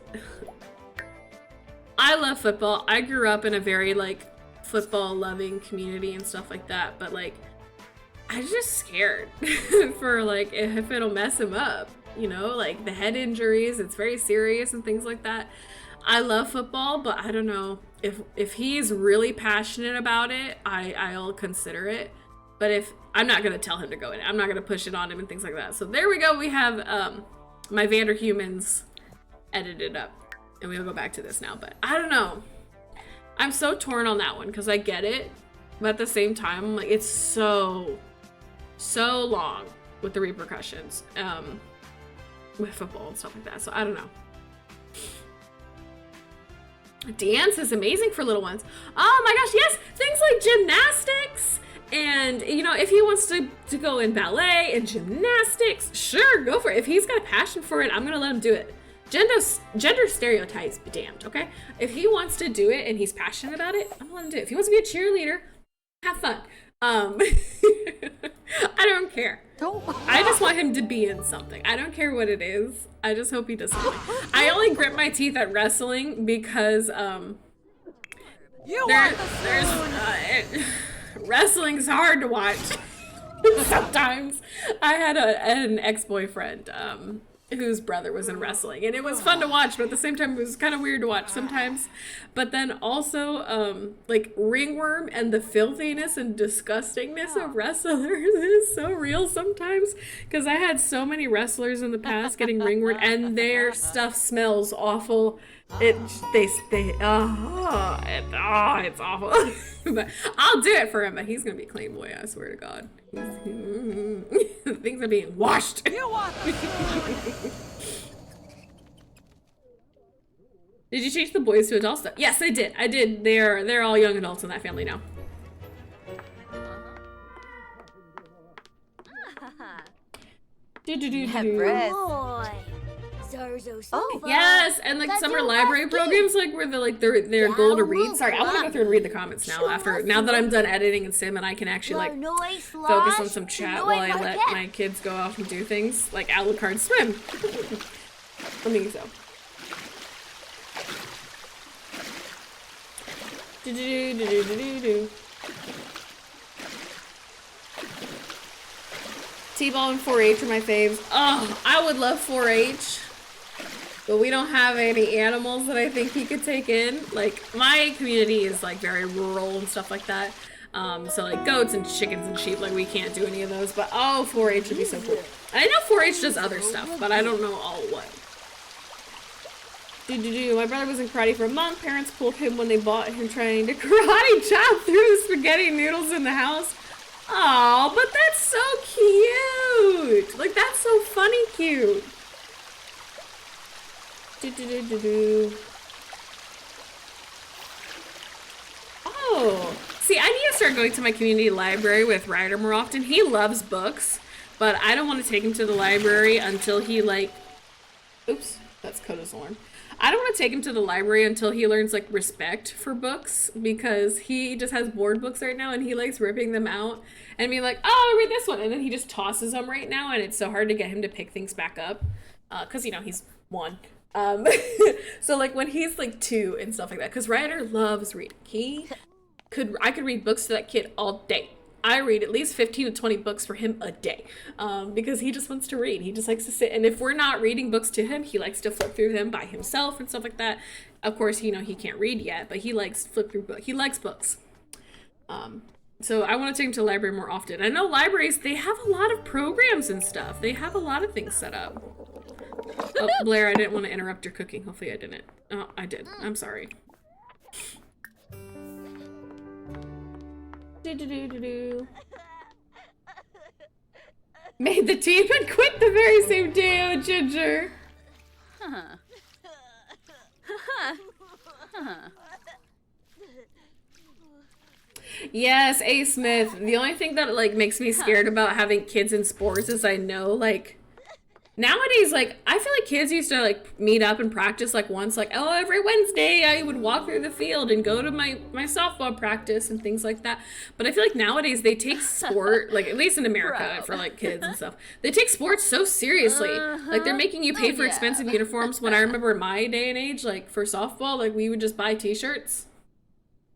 S1: I love football. I grew up in a very, like, football loving community and stuff like that, but, like, I'm just scared for, like, if it'll mess him up, you know, like the head injuries, it's very serious and things like that. I love football, but I don't know if he's really passionate about it, I'll consider it. But if I'm not gonna tell him to go in, I'm not gonna push it on him and things like that. So there we go. We have my Vanderhumans edited up. And we'll go back to this now, but I don't know. I'm so torn on that one, because I get it, but at the same time, like, it's so long with the repercussions with football and stuff like that. So I don't know. Dance is amazing for little ones. Oh my gosh, yes, things like gymnastics. And, you know, if he wants to go in ballet and gymnastics, sure, go for it. If he's got a passion for it, I'm gonna let him do it. gender stereotypes be damned, okay? If he wants to do it and he's passionate about it, I'm gonna let him do it. If he wants to be a cheerleader, have fun. I don't care. I just want him to be in something. I don't care what it is. I just hope he does something. I only grit my teeth at wrestling because wrestling's hard to watch. Sometimes I had an ex-boyfriend whose brother was in wrestling, and it was fun to watch, but at the same time it was kind of weird to watch sometimes. But then also like ringworm and the filthiness and disgustingness of wrestlers is so real sometimes, because I had so many wrestlers in the past getting ringworm and their stuff smells awful. It's awful. But I'll do it for him, but he's gonna be a clean boy, I swear to God. Things are being washed. Did you change the boys to adult stuff? Yes, I did. I did. They're all young adults in that family now.
S2: Oh,
S1: yes, and like summer library programs, like where their goal to read. Sorry, I want to go through and read the comments now. Now that I'm done editing and sim, and I can actually like focus on some chat while I let my kids go off and do things like Alucard swim. I think so. T-ball and 4-H are my faves. Oh, I would love 4-H. But we don't have any animals that I think he could take in. Like, my community is like very rural and stuff like that. So like goats and chickens and sheep, like we can't do any of those. But oh, 4-H would be so cool. And I know 4-H does other stuff, but I don't know all what. My brother was in karate for a month. Parents pulled him when they bought him trying to karate chop through spaghetti noodles in the house. Oh, but that's so cute. Like, that's so funny cute. Oh, see, I need to start going to my community library with Ryder more often. He loves books, but I don't want to take him to the library until he, like, oops, that's Coda's alarm. I don't want to take him to the library until he learns, like, respect for books, because he just has board books right now, and he likes ripping them out and being like, oh, I'll read this one, and then he just tosses them right now, and it's so hard to get him to pick things back up, because, you know, he's 1. So, like, when he's, like, 2 and stuff like that, because Ryder loves reading. I could read books to that kid all day. I read at least 15 to 20 books for him a day, because he just wants to read. He just likes to sit, and if we're not reading books to him, he likes to flip through them by himself and stuff like that. Of course, you know, he can't read yet, but he likes to flip through books. He likes books. So I want to take him to the library more often. I know libraries, they have a lot of programs and stuff. They have a lot of things set up. Oh, Blair, I didn't want to interrupt your cooking. Hopefully I didn't. Oh, I did. I'm sorry. Made the team and quit the very same day, oh Ginger. Yes, A. Smith. The only thing that like makes me scared about having kids in sports is I know like nowadays, like, I feel like kids used to, like, meet up and practice, like, once, like, oh, every Wednesday I would walk through the field and go to my softball practice and things like that. But I feel like nowadays they take sport, like, at least in America, for, like, kids and stuff, they take sports so seriously. Like, they're making you pay for expensive uniforms. When I remember in my day and age, like, for softball, like, we would just buy t-shirts.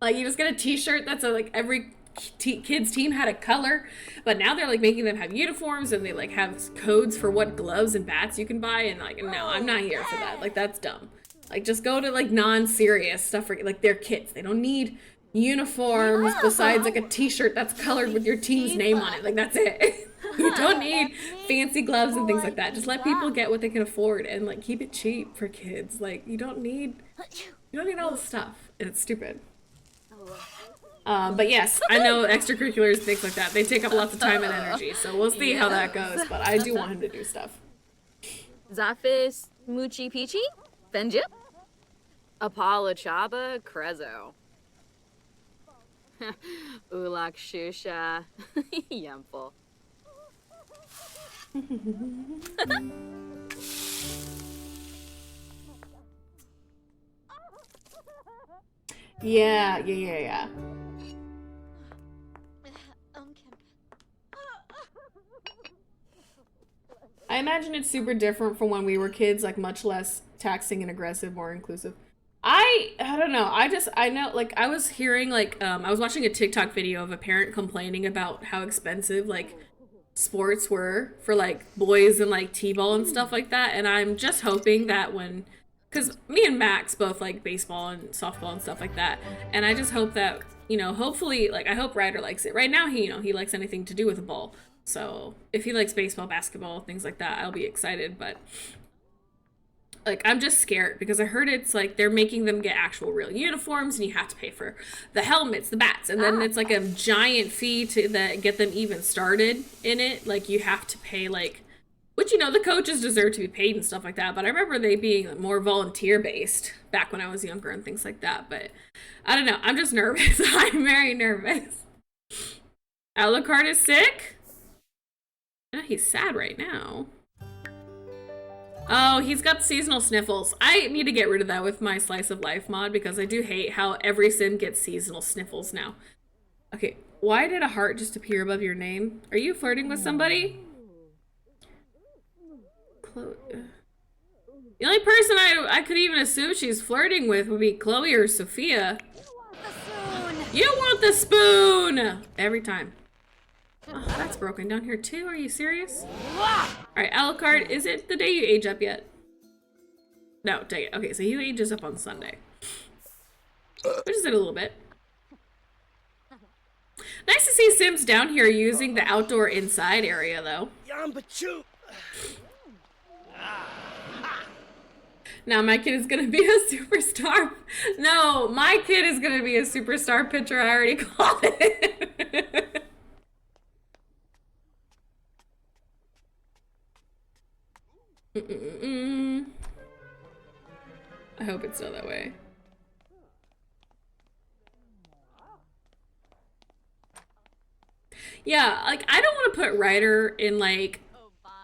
S1: Like, you just get a t-shirt that's, like, every kids team had a color, but now they're like making them have uniforms, and they like have codes for what gloves and bats you can buy, and like, no, I'm not here for that. Like, that's dumb. Like, just go to like non-serious stuff for like, they're kids. They don't need uniforms besides like a t-shirt that's colored with your team's name on it. Like, that's it. You don't need fancy gloves and things like that. Just let people get what they can afford, and like keep it cheap for kids. Like, you don't need all the stuff, and it's stupid. But yes, I know extracurriculars, things like that, they take up lots of time and energy, so we'll see how that goes, but I do want him to do stuff.
S3: Zafis Muchi Pichi? Benjip? Apala Chaba Krezo. Ulak Shusha. Yemful.
S1: Yeah. I imagine it's super different from when we were kids, like much less taxing and aggressive, more inclusive. I don't know. I know, like, I was hearing, like, I was watching a TikTok video of a parent complaining about how expensive, like, sports were for, like, boys and, like, t-ball and stuff like that. And I'm just hoping that when, because me and Max both like baseball and softball and stuff like that. And I just hope that, you know, hopefully, like, I hope Ryder likes it. Right now, he, you know, he likes anything to do with a ball. So if he likes baseball, basketball, things like that, I'll be excited. But like, I'm just scared because I heard it's like they're making them get actual real uniforms and you have to pay for the helmets, the bats, and then it's like a giant fee to get them even started in it. Like, you have to pay, like, which, you know, the coaches deserve to be paid and stuff like that. But I remember they being more volunteer based back when I was younger and things like that. But I don't know. I'm just nervous. I'm very nervous. Alucard is sick? Oh, he's sad right now. Oh, he's got seasonal sniffles. I need to get rid of that with my Slice of Life mod because I do hate how every sim gets seasonal sniffles now. Okay, why did a heart just appear above your name? Are you flirting with somebody? The only person I could even assume she's flirting with would be Chloe or Sophia. You want the spoon! Every time. Oh, that's broken down here too. Are you serious? Alright, Alucard, is it the day you age up yet? No, dang it. Okay, so he ages up on Sunday. Which is it a little bit. Nice to see Sims down here using the outdoor inside area, though. Now my kid is gonna be a superstar. No, my kid is gonna be a superstar pitcher. I already called it. I hope it's not that way. Yeah, like, I don't want to put Ryder in, like,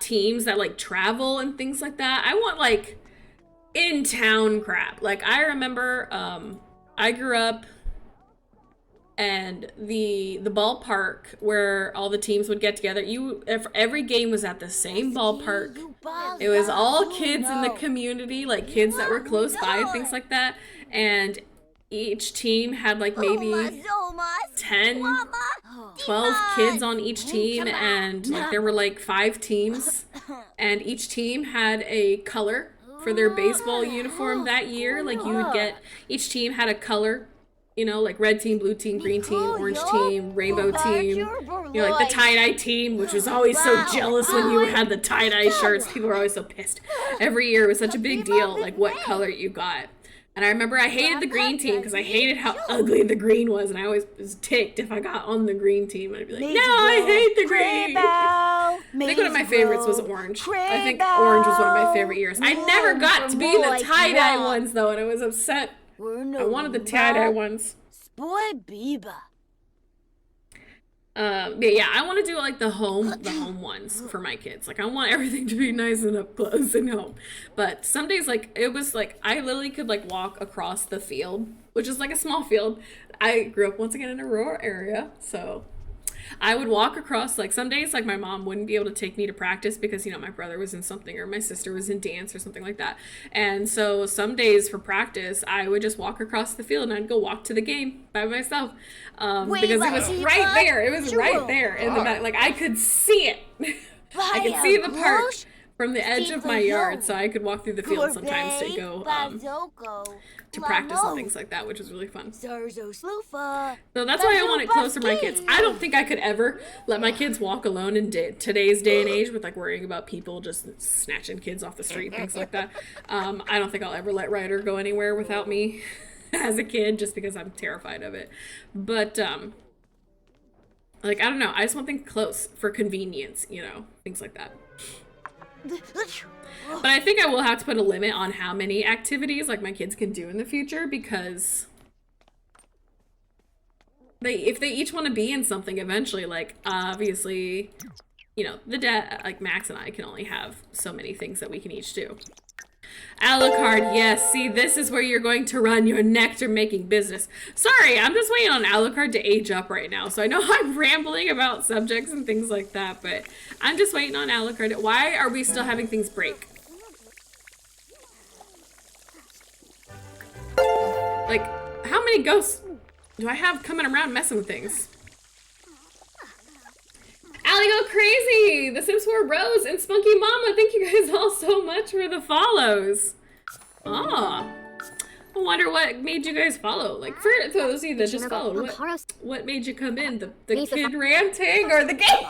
S1: teams that, like, travel and things like that. I want, like, in-town crap. Like, I remember, I grew up and the ballpark where all the teams would get together, every game was at the same ballpark. It was all kids in the community, like kids that were close by and things like that. And each team had like maybe 10, 12 kids on each team, and like there were like 5 teams, and each team had a color for their baseball uniform that year. Like, you would get, each team had a color, you know, like red team, blue team, green team, orange team, rainbow team, you know, like the tie-dye team, which was always so jealous when you had the tie-dye shirts. People were always so pissed. Every year it was such a big deal, like what color you got. And I remember I hated the green team because I hated how ugly the green was, and I always was ticked if I got on the green team. I'd be like, no, I hate the green. I think one of my favorites was orange. I think orange was one of my favorite years. I never got to be the tie-dye ones, though, and I was upset. I wanted the tie-dye ones. But yeah, I want to do like the home ones for my kids. Like, I want everything to be nice and up close and home. But some days, like, it was like I literally could like walk across the field, which is like a small field. I grew up once again in a rural area, so I would walk across, like, some days, like, my mom wouldn't be able to take me to practice because, you know, my brother was in something or my sister was in dance or something like that. And so some days for practice, I would just walk across the field and I'd go walk to the game by myself. Because it was right there. It was right there in the back. Like, I could see it. I could see the park from the edge of my yard, so I could walk through the field sometimes to go to practice and things like that, which was really fun. So that's why I want it closer to my kids. I don't think I could ever let my kids walk alone in today's day and age with like worrying about people just snatching kids off the street, things like that. I don't think I'll ever let Ryder go anywhere without me as a kid, just because I'm terrified of it. But like, I don't know, I just want things close for convenience, you know, things like that. But I think I will have to put a limit on how many activities like my kids can do in the future, because if they each want to be in something eventually, like, obviously, you know, the dad, like Max and I can only have so many things that we can each do. Alucard, yes. See, this is where you're going to run your nectar-making business. Sorry, I'm just waiting on Alucard to age up right now. So I know I'm rambling about subjects and things like that, but I'm just waiting on Alucard. Why are we still having things break? Like, how many ghosts do I have coming around messing with things? Allie go crazy! The Sims 4 Rose and Spunky Mama, thank you guys all so much for the follows. Ah, I wonder what made you guys follow. Like, for those of you that just followed, what made you come in? The kid ranting or the game?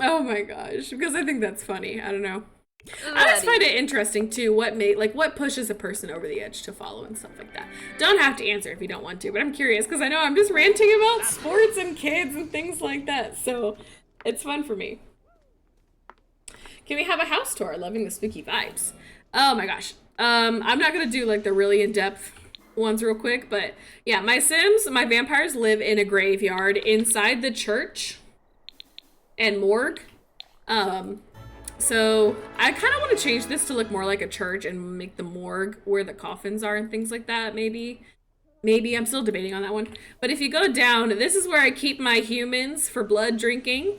S1: Oh my gosh, because I think that's funny. I don't know. I just find it interesting too what pushes a person over the edge to follow and stuff like that. Don't have to answer if you don't want to, but I'm curious because I know I'm just ranting about sports and kids and things like that, so it's fun for me. Can we have a house tour? Loving the spooky vibes. Oh my gosh. I'm not gonna do like the really in-depth ones real quick, but yeah, my Sims, my vampires live in a graveyard inside the church and morgue. So I kind of want to change this to look more like a church and make the morgue where the coffins are and things like that. Maybe I'm still debating on that one. But if you go down, this is where I keep my humans for blood drinking.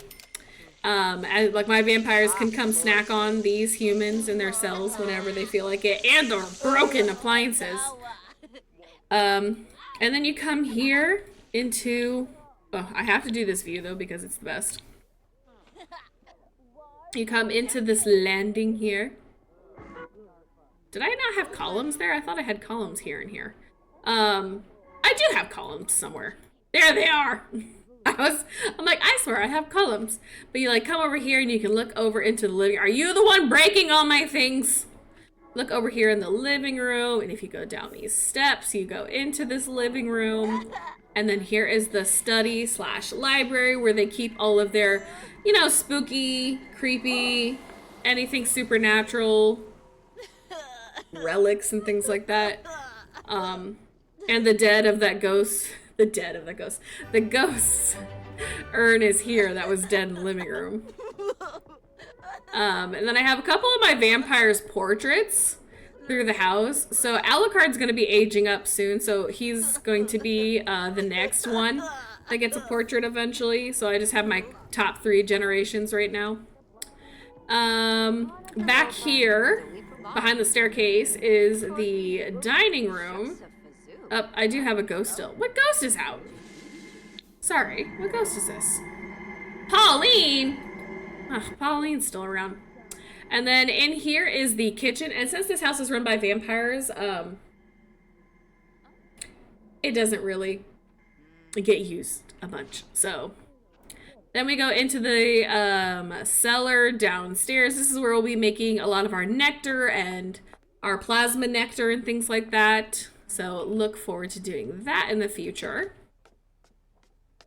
S1: And like my vampires can come snack on these humans in their cells whenever they feel like it, and or broken appliances. And then you come here into, oh, I have to do this view though because it's the best. You come into this landing here. Did I not have columns there? I thought I had columns here and here. I do have columns somewhere. There they are. I'm like, I swear I have columns. But you like come over here and you can look over into the living. Are you the one breaking all my things? Look over here in the living room. And if you go down these steps, you go into this living room. And then here is the study / library where they keep all of their, you know, spooky, creepy, anything supernatural, relics and things like that. And the dead of that ghost, the ghost urn is here that was dead in the living room. And then I have a couple of my vampires' portraits through the house. So Alucard's going to be aging up soon, so he's going to be the next one that gets a portrait eventually. So I just have my top 3 generations right now. Back here, behind the staircase, is the dining room. I do have a ghost still. What ghost is out? Sorry, what ghost is this? Pauline! Oh, Pauline's still around. And then in here is the kitchen. And since this house is run by vampires, it doesn't really get used a bunch. So then we go into the cellar downstairs. This is where we'll be making a lot of our nectar and our plasma nectar and things like that. So look forward to doing that in the future.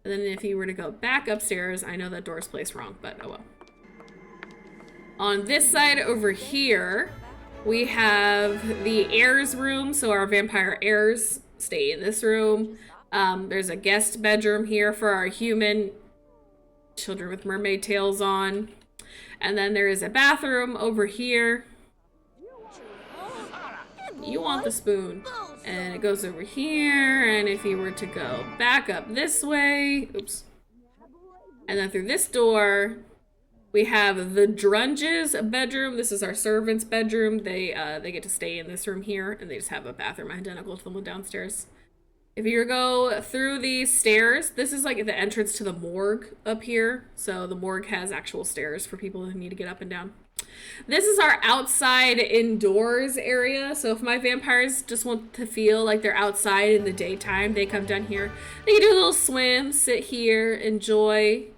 S1: And then if you were to go back upstairs, I know that door's placed wrong, but oh well. On this side over here, we have the heirs room. So our vampire heirs stay in this room. There's a guest bedroom here for our human children with mermaid tails on. And then there is a bathroom over here. You want the spoon. And it goes over here. And if you were to go back up this way, oops. And then through this door, we have the Drunges bedroom. This is our servants' bedroom. They get to stay in this room here, and they just have a bathroom identical to the one downstairs. If you go through these stairs, this is like the entrance to the morgue up here. So the morgue has actual stairs for people who need to get up and down. This is our outside indoors area. So if my vampires just want to feel like they're outside in the daytime, they come down here. They can do a little swim, sit here, enjoy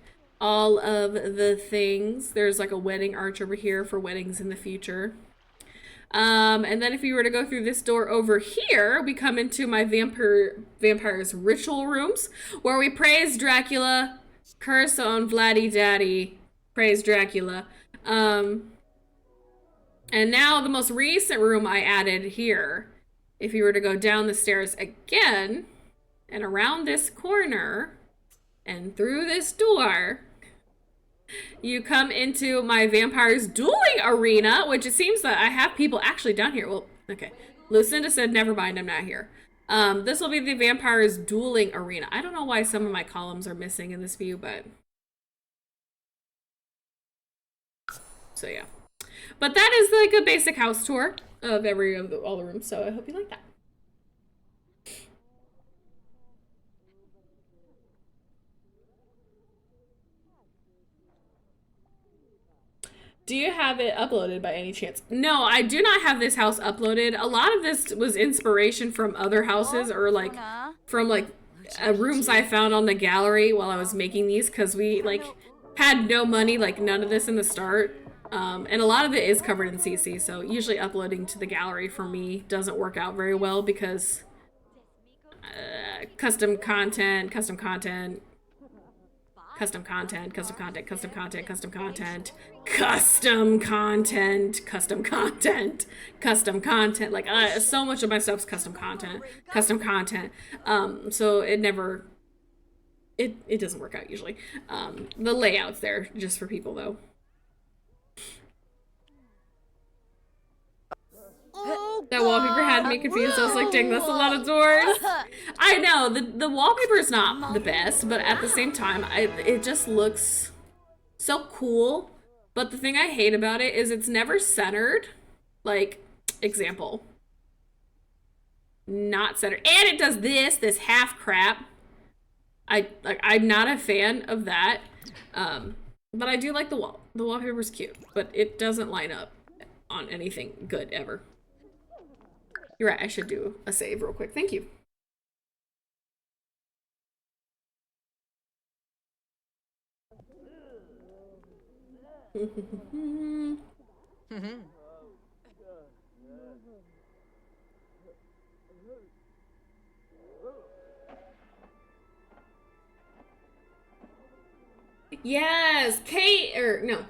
S1: all of the things. There's like a wedding arch over here for weddings in the future. And then if you were to go through this door over here, we come into my vampires ritual rooms where we praise Dracula, curse on Vladdy Daddy, praise Dracula. And now the most recent room I added here, if you were to go down the stairs again and around this corner and through this door, You come into my vampires dueling arena, which it seems that I have people actually down here. Well, okay. Lucinda said, never mind, I'm not here. This will be the vampires dueling arena. I don't know why some of my columns are missing in this view, but... So, yeah. But that is like a basic house tour of all the rooms, so I hope you like that. Do you have it uploaded by any chance? No, I do not have this house uploaded. A lot of this was inspiration from other houses or like from like rooms I found on the gallery while I was making these, because we like had no money, like none of this in the start. And a lot of it is covered in CC, so usually uploading to the gallery for me doesn't work out very well because custom content, custom content, custom content, custom content, custom content, custom content, custom content, custom content, custom content. Like so much of my stuff's custom content, custom content. So it never, it doesn't work out usually. The layout's there just for people though. That wallpaper had me confused. I was like, dang, that's a lot of doors. I know, the wallpaper is not the best, but at the same time, it just looks so cool. But the thing I hate about it is it's never centered. Like, example. Not centered. And it does this half crap. I'm not a fan of that. But I do like the wall. The wallpaper's cute, but it doesn't line up on anything good ever. You're right, I should do a save real quick. Thank you. Yes, Kaylin.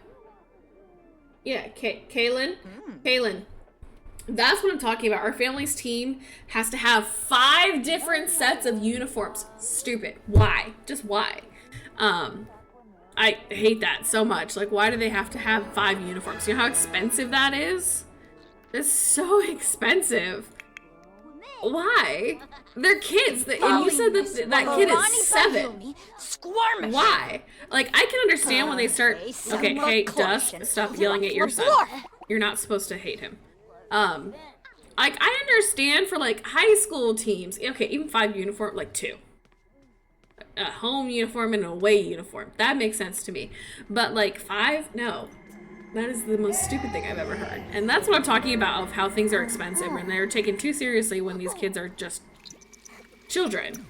S1: That's what I'm talking about. Our family's team has to have 5 different sets of uniforms. Stupid. Why? Just why? I hate that so much. Like, why do they have to have 5 uniforms? You know how expensive that is? It's so expensive. Why? They're kids. And you said that kid is 7. Why? Like, I can understand when they start... Okay, hey, Dusk, stop yelling at your son. You're not supposed to hate him. Like, I understand for, like, high school teams. Okay, even 5 uniform, like 2. A home uniform and an away uniform. That makes sense to me. But, like, 5? No. That is the most stupid thing I've ever heard. And that's what I'm talking about, of how things are expensive and they're taken too seriously when these kids are just children.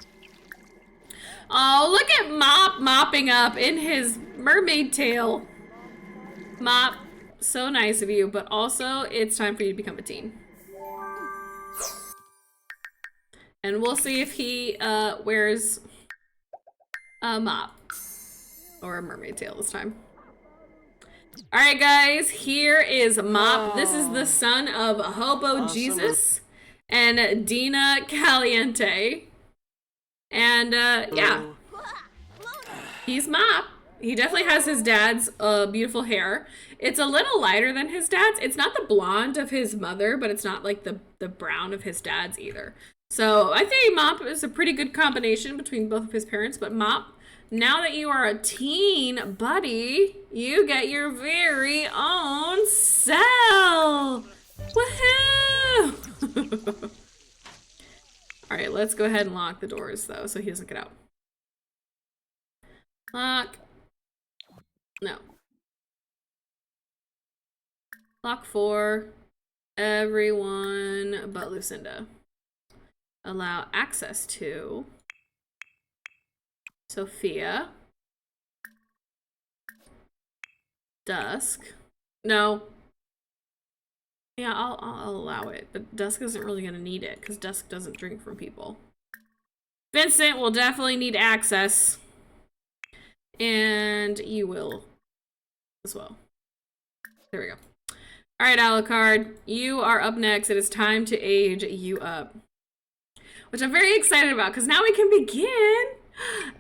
S1: Oh, look at Mop mopping up in his mermaid tail. Mop, so nice of you, but also it's time for you to become a teen. And we'll see if he wears a mop or a mermaid tail this time. Alright guys, here is Mop. This is the son of Hobo Jesus and Dina Caliente. And yeah, he's Mop. He definitely has his dad's beautiful hair. It's a little lighter than his dad's. It's not the blonde of his mother, but it's not like the brown of his dad's either. So I think Mop is a pretty good combination between both of his parents. But Mop, now that you are a teen, buddy, you get your very own cell. Woohoo! All right, let's go ahead and lock the doors though, so he doesn't get out. Lock. No. Lock 4. Everyone but Lucinda. Allow access to Sophia. Dusk. No. Yeah, I'll allow it, but Dusk isn't really gonna need it because Dusk doesn't drink from people. Vincent will definitely need access. And you will as well. There we go. All right, Alucard, you are up next. It is time to age you up. Which I'm very excited about because now we can begin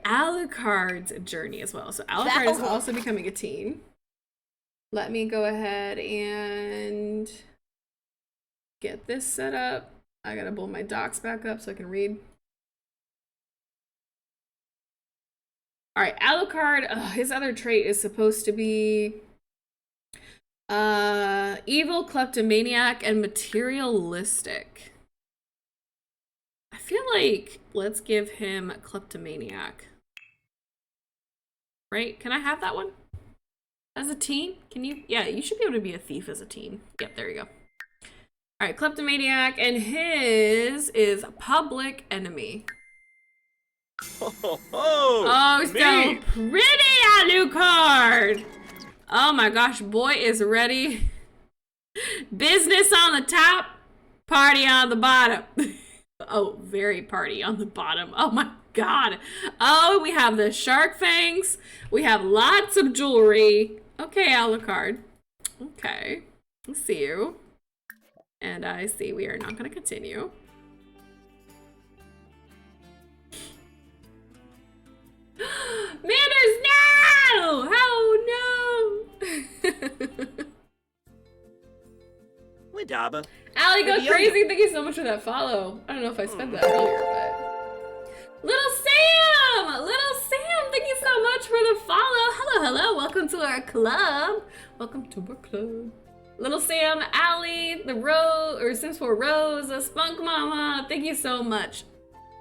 S1: Alucard's journey as well. So Alucard is also becoming a teen. Let me go ahead and get this set up. I gotta pull my docs back up so I can read. All right, Alucard, his other trait is supposed to be evil, kleptomaniac, and materialistic. I feel like let's give him kleptomaniac. Right? Can I have that one? As a teen? Can you? Yeah, you should be able to be a thief as a teen. Yep, there you go. All right, kleptomaniac, and his is public enemy. Oh, so pretty, Alucard! Oh my gosh, boy is ready. Business on the top, party on the bottom. Oh, very party on the bottom. Oh my god. Oh, we have the shark fangs. We have lots of jewelry. Okay, Alucard. Okay, I see you. And I see we are not going to continue. Manners, no! Oh no!
S5: Widaba.
S1: Allie, go crazy. Thank you so much for that follow. I don't know if I spent that earlier, but... Little Sam! Little Sam, thank you so much for the follow. Hello, hello. Welcome to our club. Welcome to our club. Little Sam, Allie, the Rose, or Sims 4 Rose, a Spunk Mama. Thank you so much.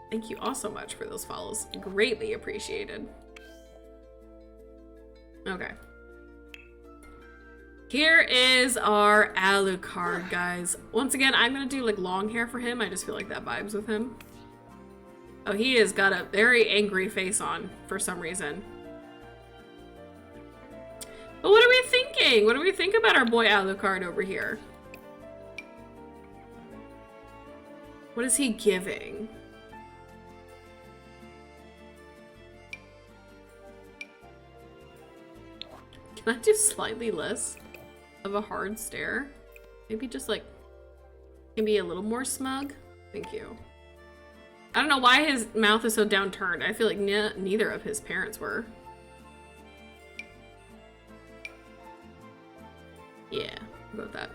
S1: Thank you all so much for those follows. Greatly appreciated. Okay. Here is our Alucard, guys. Once again, I'm gonna do like long hair for him. I just feel like that vibes with him. Oh, he has got a very angry face on for some reason. But what are we thinking? What do we think about our boy Alucard over here? What is he giving? Can I do slightly less of a hard stare? Maybe just like, can be a little more smug? Thank you. I don't know why his mouth is so downturned. I feel like neither of his parents were. Yeah, how about that?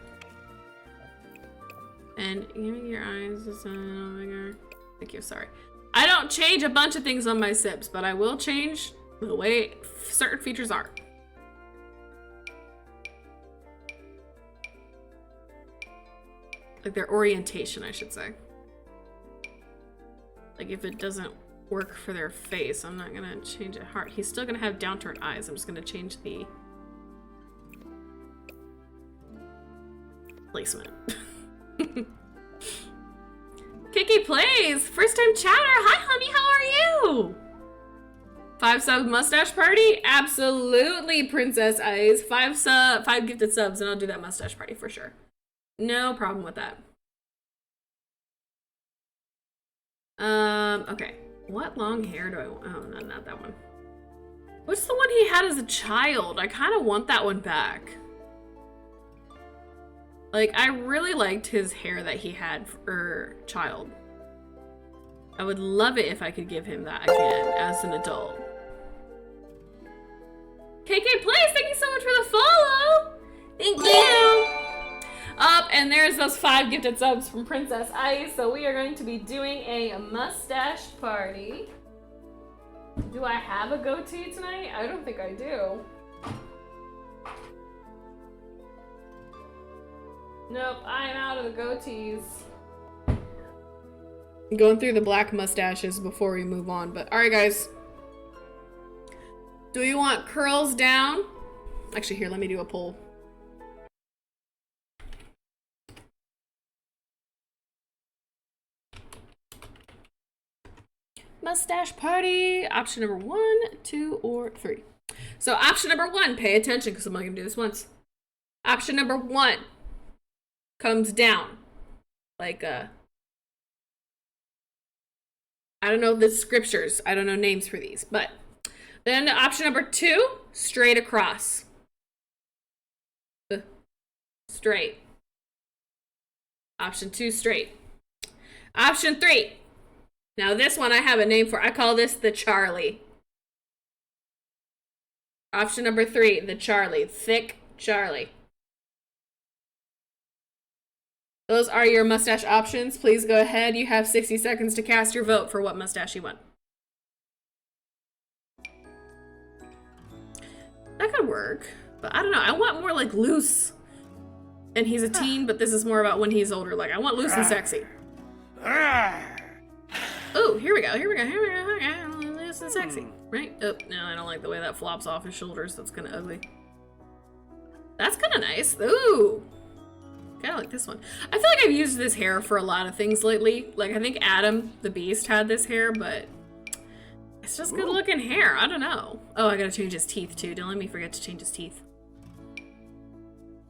S1: And your eyes is bigger. Thank you, sorry. I don't change a bunch of things on my sips, but I will change the way certain features are. Like their orientation, I should say. Like if it doesn't work for their face, I'm not gonna change it hard. He's still gonna have downturned eyes. I'm just gonna change the placement. Kiki plays! First time chatter! Hi honey, how are you? 5 sub mustache party? Absolutely, Princess Eyes. 5 gifted subs and I'll do that mustache party for sure. No problem with that. Okay. What long hair do I want? Oh, no, not that one. What's the one he had as a child? I kind of want that one back. Like, I really liked his hair that he had for child. I would love it if I could give him that again as an adult. KK Plays, thank you so much for the follow! Thank you! Up, and there's those 5 gifted subs from Princess Ice. So we are going to be doing a mustache party. Do I have a goatee tonight? I don't think I do. Nope, I'm out of the goatees. I'm going through the black mustaches before we move on, but alright guys. Do you want curls down? Actually, here, let me do a poll. Mustache party. Option number 1, 2, or 3. So option number 1, pay attention because I'm only gonna do this once. Option number 1 comes down like I don't know the scriptures. I don't know names for these, but then option number 2, straight across. Straight. Option 2, straight. Option 3, Now this one I have a name for. I call this the Charlie. Option number 3, the Charlie. Thick Charlie. Those are your mustache options. Please go ahead. You have 60 seconds to cast your vote for what mustache you want. That could work, but I don't know. I want more like loose. And he's a teen, but this is more about when he's older. Like, I want loose and sexy. Oh, here we go. Loose and sexy. Right? Oh, no, I don't like the way that flops off his shoulders. That's kind of ugly. That's kind of nice. Ooh. Kind of like this one. I feel like I've used this hair for a lot of things lately. Like, I think Adam the Beast had this hair, but it's just good looking hair. I don't know. Oh, I gotta change his teeth too. Don't let me forget to change his teeth.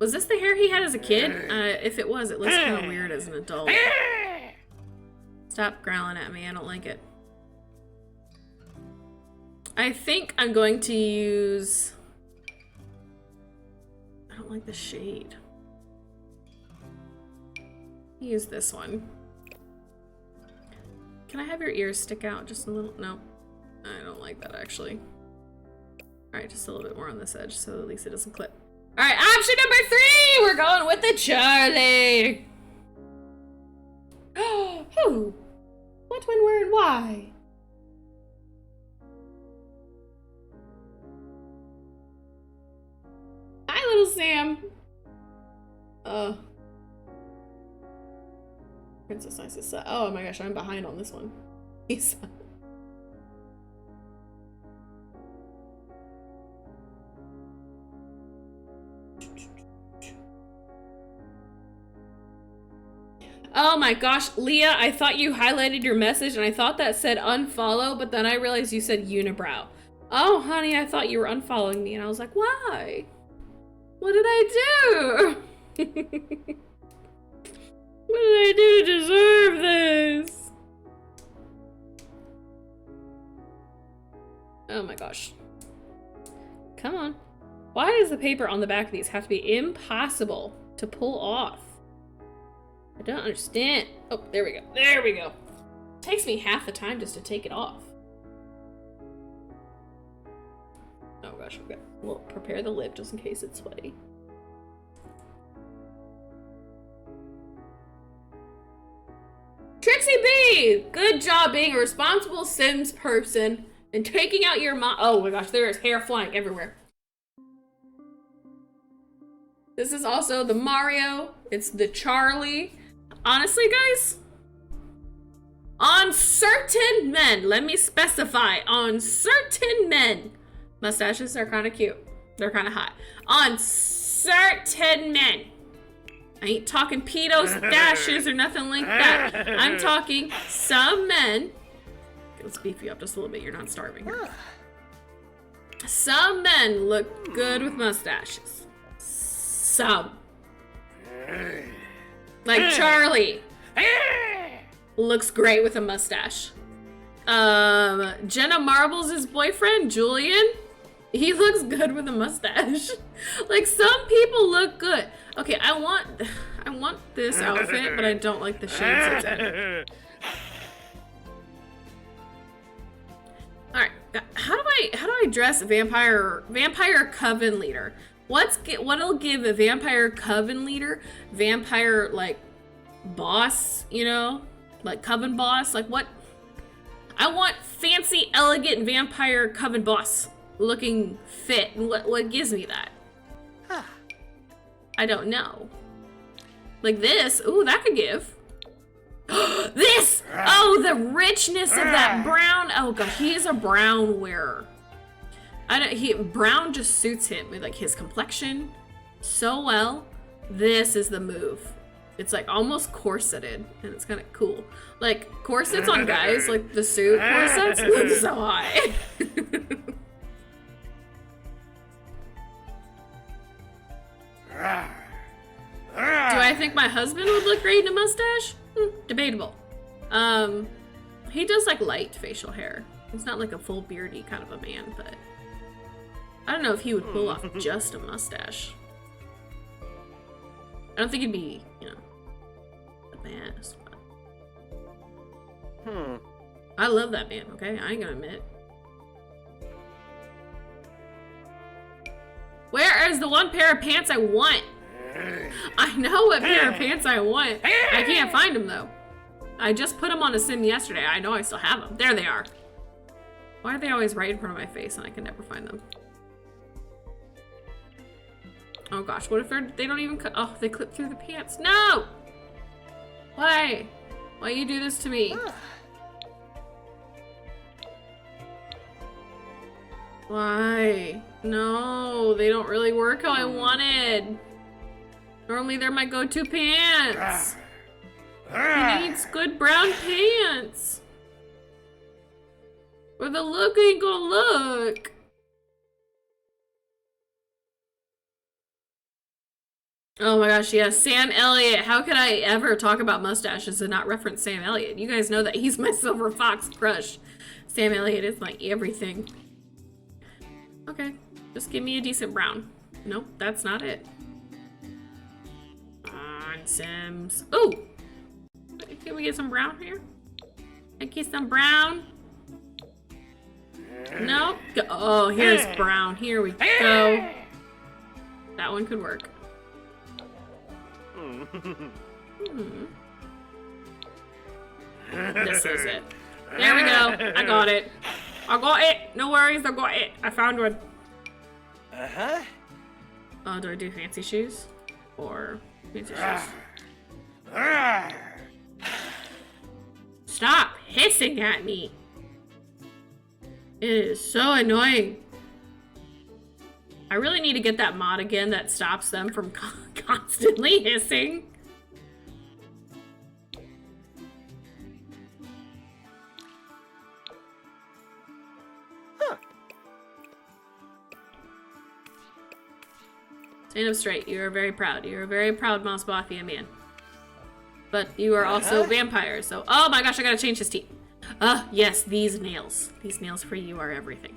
S1: Was this the hair he had as a kid? If it was, it looks kind of weird as an adult. Stop growling at me. I don't like it. I think I'm going to use... I don't like the shade. Use this one. Can I have your ears stick out just a little? No. I don't like that, actually. Alright, just a little bit more on this edge so at least it doesn't clip. Alright, option number 3! We're going with the Charlie! Who? What, when, where, and why? Hi, little Sam. Princess Isis. Oh my gosh, I'm behind on this one. He's... Oh my gosh, Leah, I thought you highlighted your message and I thought that said unfollow, but then I realized you said unibrow. Oh, honey, I thought you were unfollowing me and I was like, why? What did I do? What did I do to deserve this? Oh my gosh. Come on. Why does the paper on the back of these have to be impossible to pull off? I don't understand. Oh, there we go. There we go. It takes me half the time just to take it off. Oh gosh, okay. We'll prepare the lip just in case it's sweaty. Trixie B! Good job being a responsible Sims person and taking out your mom. Oh my gosh, there is hair flying everywhere. This is also the Mario. It's the Charlie. Honestly, guys, on certain men, let me specify, on certain men, mustaches are kind of cute. They're kind of hot. On certain men. I ain't talking pedo stashes or nothing like that. I'm talking some men. Let's beef you up just a little bit. You're not starving. Some men look good with mustaches. Some. Like Charlie. Looks great with a mustache. Jenna Marbles' boyfriend, Julian. He looks good with a mustache. Like, some people look good. Okay, I want this outfit, but I don't like the shades it's in. Alright, how do I dress Vampire Coven Leader? What'll give a Vampire Coven Leader, Vampire, like, boss, you know? Like, Coven boss? Like, what? I want fancy, elegant Vampire Coven boss looking fit. What gives me that? I don't know. Like this. Ooh, that could give. This! Oh, the richness of that brown. Oh gosh, he is a brown wearer. Brown just suits him with like his complexion so well. This is the move. It's like almost corseted and it's kind of cool. Like corsets on guys, like the suit corsets look so high. Do I think my husband would look great in a mustache? Debatable. He does like light facial hair. He's not like a full beardy kind of a man, but I don't know if he would pull off just a mustache. I don't think he'd be, you know, the best. But... I love that man, okay? I ain't gonna admit. Where is the one pair of pants I want? I know what pair of pants I want. I can't find them though. I just put them on a sim yesterday. I know I still have them. There they are. Why are they always right in front of my face and I can never find them? Oh gosh, what if they don't even cut? Oh, they clip through the pants. No! Why? Why you do this to me? Why? No, they don't really work how I wanted. Normally they're my go-to pants. He needs good brown pants. Or the look ain't gonna look. Oh my gosh, yes, Sam Elliott. How could I ever talk about mustaches and not reference Sam Elliott? You guys know that he's my silver fox crush. Sam Elliott is my everything. Okay, just give me a decent brown. Nope, that's not it. On Sims. Oh! Can we get some brown here? Can I get some brown? Nope. Oh, here's brown. Here we go. That one could work. This is it. There we go. I got it. I got it. No worries. I got it. I found one. Oh, do I do fancy shoes? Or fancy shoes? Stop hissing at me. It is so annoying. I really need to get that mod again that stops them from constantly hissing. Stand up straight. You are very proud. You are a very proud Mouse Mafia man. But you are also vampires, so... Oh my gosh, I gotta change his teeth. Yes, these nails. These nails for you are everything.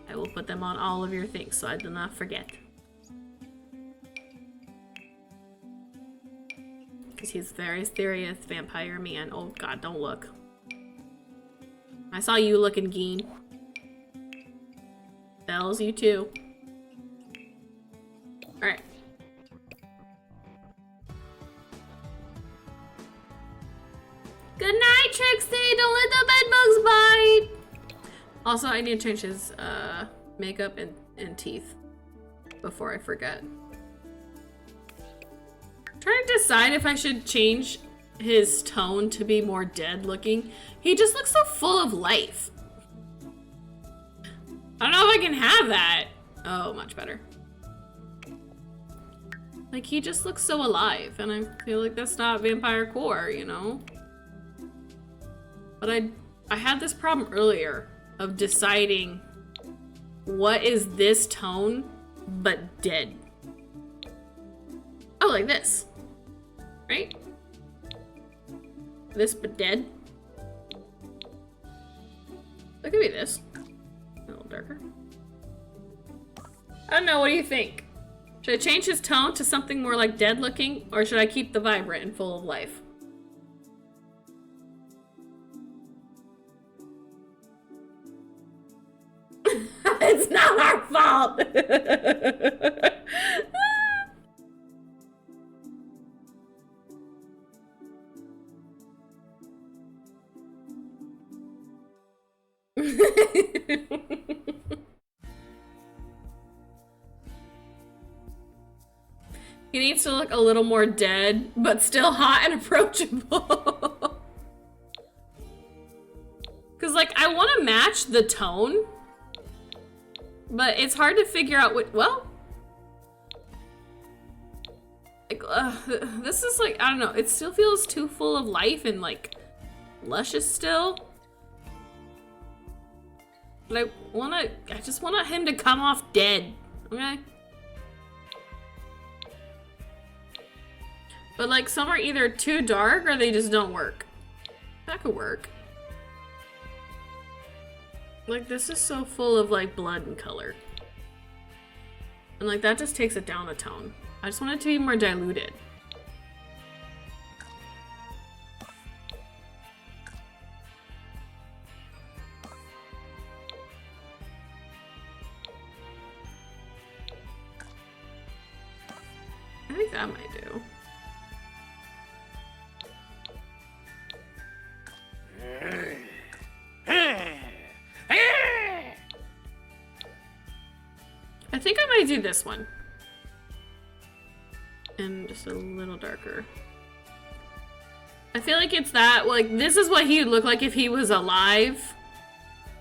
S1: I will put them on all of your things so I do not forget. Because he's a very serious vampire man. Oh god, don't look. I saw you looking, Geen. Bells, you too. Alright. Good night, Trixie! Don't let the bedbugs bite! Also, I need to change his makeup and teeth before I forget. I'm trying to decide if I should change his tone to be more dead looking. He just looks so full of life. I don't know if I can have that. Oh, much better. Like, he just looks so alive, and I feel like that's not vampire core, you know? But I had this problem earlier of deciding what is this tone, but dead. Oh, like this. Right? This, but dead. That could be this. A little darker. I don't know, what do you think? Should I change his tone to something more like dead looking, or should I keep the vibrant and full of life? It's not our fault! He needs to look a little more dead, but still hot and approachable. Cause like, I want to match the tone, but it's hard to figure out what, well, like, this is like, I don't know, it still feels too full of life and like luscious still. But I just want him to come off dead, okay? But like, some are either too dark or they just don't work. That could work. Like, this is so full of like blood and color. And like, that just takes it down a tone. I just want it to be more diluted. that might do. I think I might do this one. And just a little darker. I feel like it's that, like, this is what he would look like if he was alive.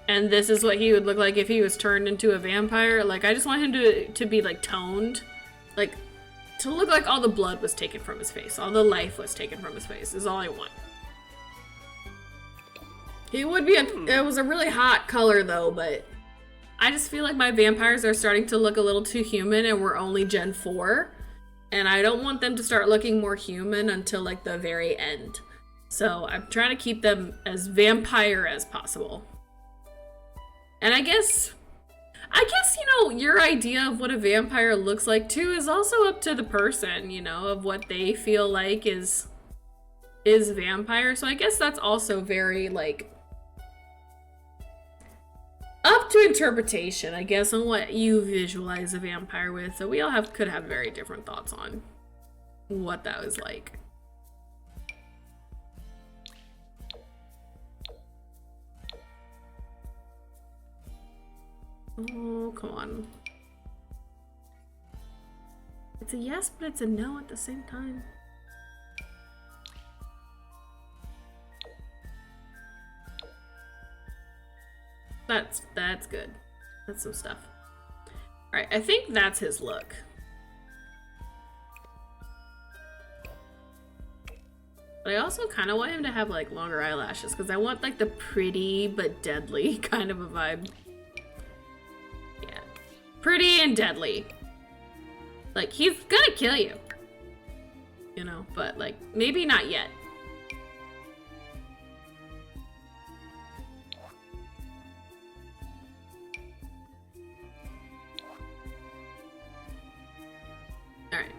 S1: And this is what he would look like if he was turned into a vampire. Like, I just want him to be, like, toned. Like, to look like all the blood was taken from his face. All the life was taken from his face is all I want. He would be it was a really hot color, though, but I just feel like my vampires are starting to look a little too human, and we're only Gen 4. And I don't want them to start looking more human until, like, the very end. So I'm trying to keep them as vampire as possible. And I guess, you know, your idea of what a vampire looks like, too, is also up to the person, you know, of what they feel like is vampire. So I guess that's also very, like, up to interpretation, I guess, on what you visualize a vampire with. So we all could have very different thoughts on what that was like. Oh, come on. It's a yes, but it's a no at the same time. That's good. That's some stuff. Alright, I think that's his look. But I also kind of want him to have, like, longer eyelashes, because I want, like, the pretty but deadly kind of a vibe. Yeah. Pretty and deadly. Like, he's gonna kill you. You know, but, like, maybe not yet. Alright.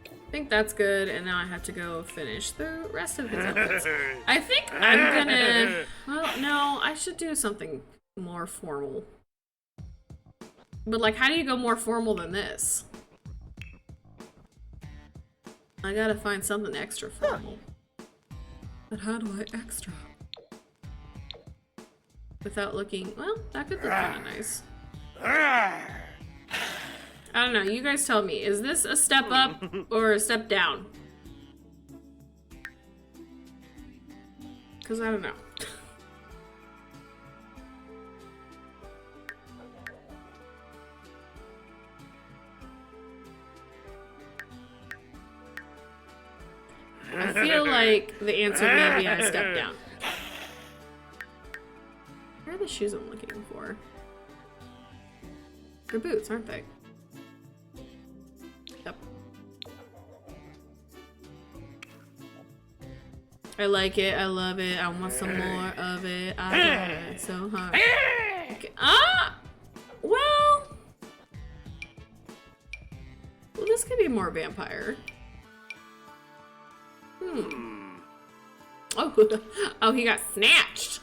S1: I think that's good, and now I have to go finish the rest of his outfits. I think I'm gonna... Well, no, I should do something more formal. But, like, how do you go more formal than this? I gotta find something extra formal. But how do I extra? Without looking... Well, that could look kind of nice. I don't know, you guys tell me. Is this a step up or a step down? Because I don't know. I feel like the answer may be I step down. Where are the shoes I'm looking for? They're boots, aren't they? Yep. I like it. I love it. I want some more of it. I want it so hard. Okay. Well, this could be more vampire. Oh, he got snatched.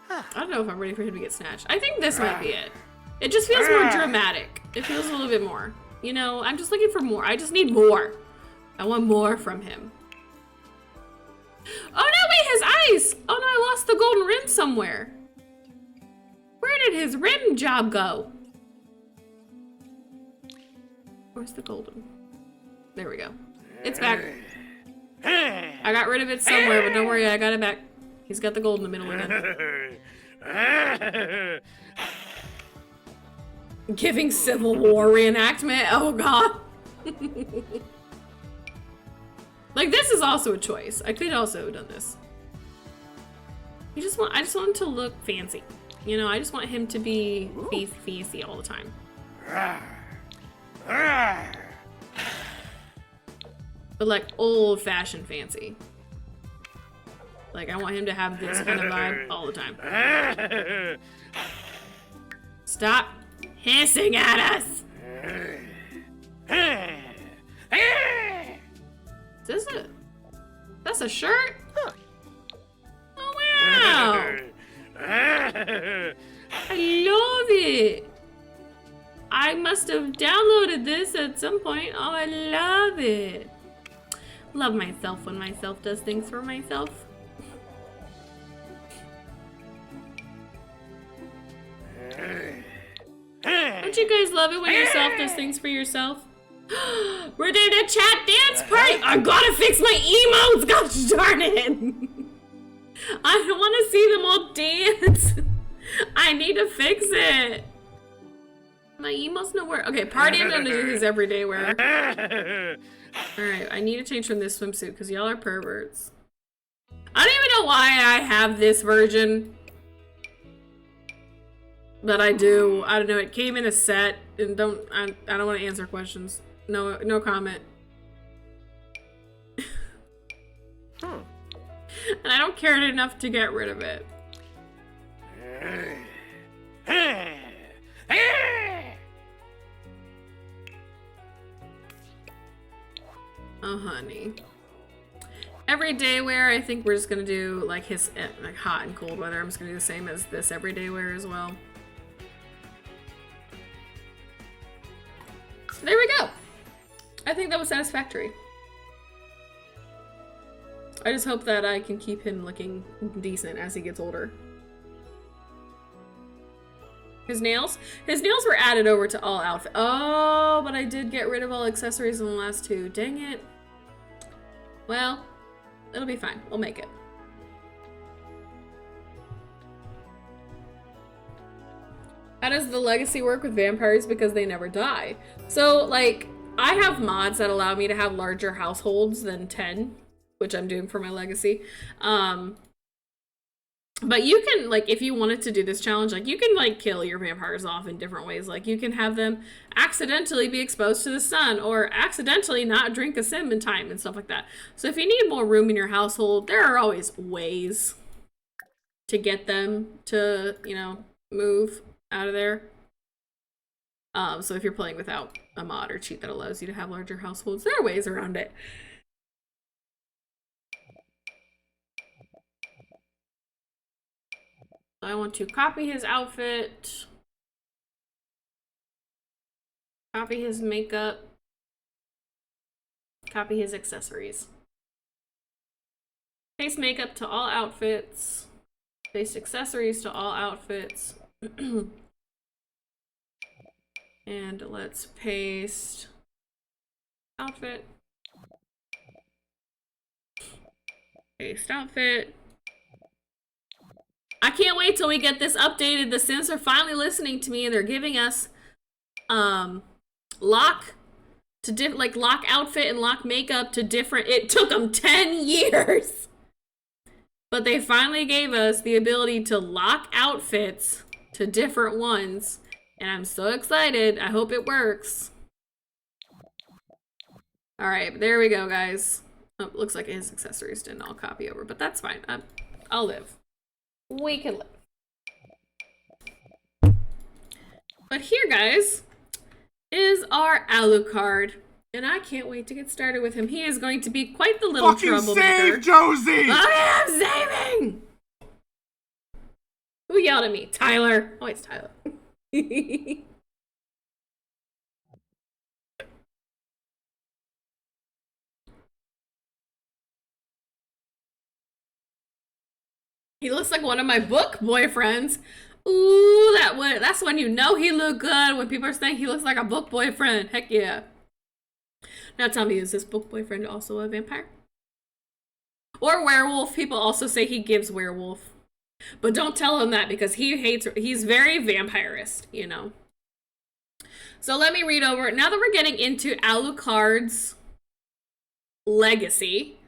S1: I don't know if I'm ready for him to get snatched. I think this might be it. It just feels more dramatic. It feels a little bit more. You know, I'm just looking for more. I just need more. I want more from him. Oh no, wait, his eyes! Oh no, I lost the golden rim somewhere. Where did his rim job go? Where's the golden? There we go. It's back. I got rid of it somewhere, but don't worry, I got it back. He's got the gold in the middle again. Giving Civil War reenactment. Oh god. Like, this is also a choice. I could also have done this. I just want him to look fancy. You know, I just want him to be fancy all the time. But like old-fashioned fancy. Like, I want him to have this kind of vibe all the time. Stop hissing at us! Is this a... That's a shirt? Oh, wow! I love it! I'm must have downloaded this at some point. Oh, I love it. Love myself when myself does things for myself. Don't you guys love it when yourself does things for yourself? We're doing a chat dance party. I gotta fix my emotes. Gosh darn it. I don't want to see them all dance. I need to fix it. My emotes no work. Okay, party. I'm gonna do his everyday wear. All right, I need to change from this swimsuit because y'all are perverts. I don't even know why I have this version. But I do. I don't know. It came in a set, and I don't want to answer questions. No comment. And I don't care enough to get rid of it. Oh, honey. Everyday wear, I think we're just gonna do like his like hot and cold weather. I'm just gonna do the same as this everyday wear as well. There we go. I think that was satisfactory. I just hope that I can keep him looking decent as he gets older. His nails? His nails were added over to all outfits. Oh, but I did get rid of all accessories in the last two. Dang it. Well, it'll be fine. We'll make it. How does the legacy work with vampires? Because they never die. So, like, I have mods that allow me to have larger households than 10, which I'm doing for my legacy. But you can, like, if you wanted to do this challenge, like, you can, like, kill your vampires off in different ways. Like, you can have them accidentally be exposed to the sun or accidentally not drink a sim in time and stuff like that. So if you need more room in your household, there are always ways to get them to, you know, move out of there. So if you're playing without a mod or cheat that allows you to have larger households, there are ways around it. I want to copy his outfit, copy his makeup, copy his accessories. Paste makeup to all outfits, paste accessories to all outfits. And let's paste outfit, paste outfit. I can't wait till we get this updated. The Sims are finally listening to me and they're giving us lock outfit and lock makeup to different. It took them 10 years. But they finally gave us the ability to lock outfits to different ones. And I'm so excited. I hope it works. All right, there we go, guys. Oh, looks like his accessories didn't all copy over, but that's fine. I'll live. We can live. But here, guys, is our Alucard. And I can't wait to get started with him. He is going to be quite the little troublemaker.
S5: Save Josie!
S1: I am saving! Who yelled at me? Tyler. Oh, it's Tyler. He looks like one of my book boyfriends. Ooh, that's when you know he look good, when people are saying he looks like a book boyfriend. Heck yeah. Now tell me, is this book boyfriend also a vampire? Or werewolf? People also say he gives werewolf. But don't tell him that because he's very vampirist, you know. So let me read over. Now that we're getting into Alucard's legacy,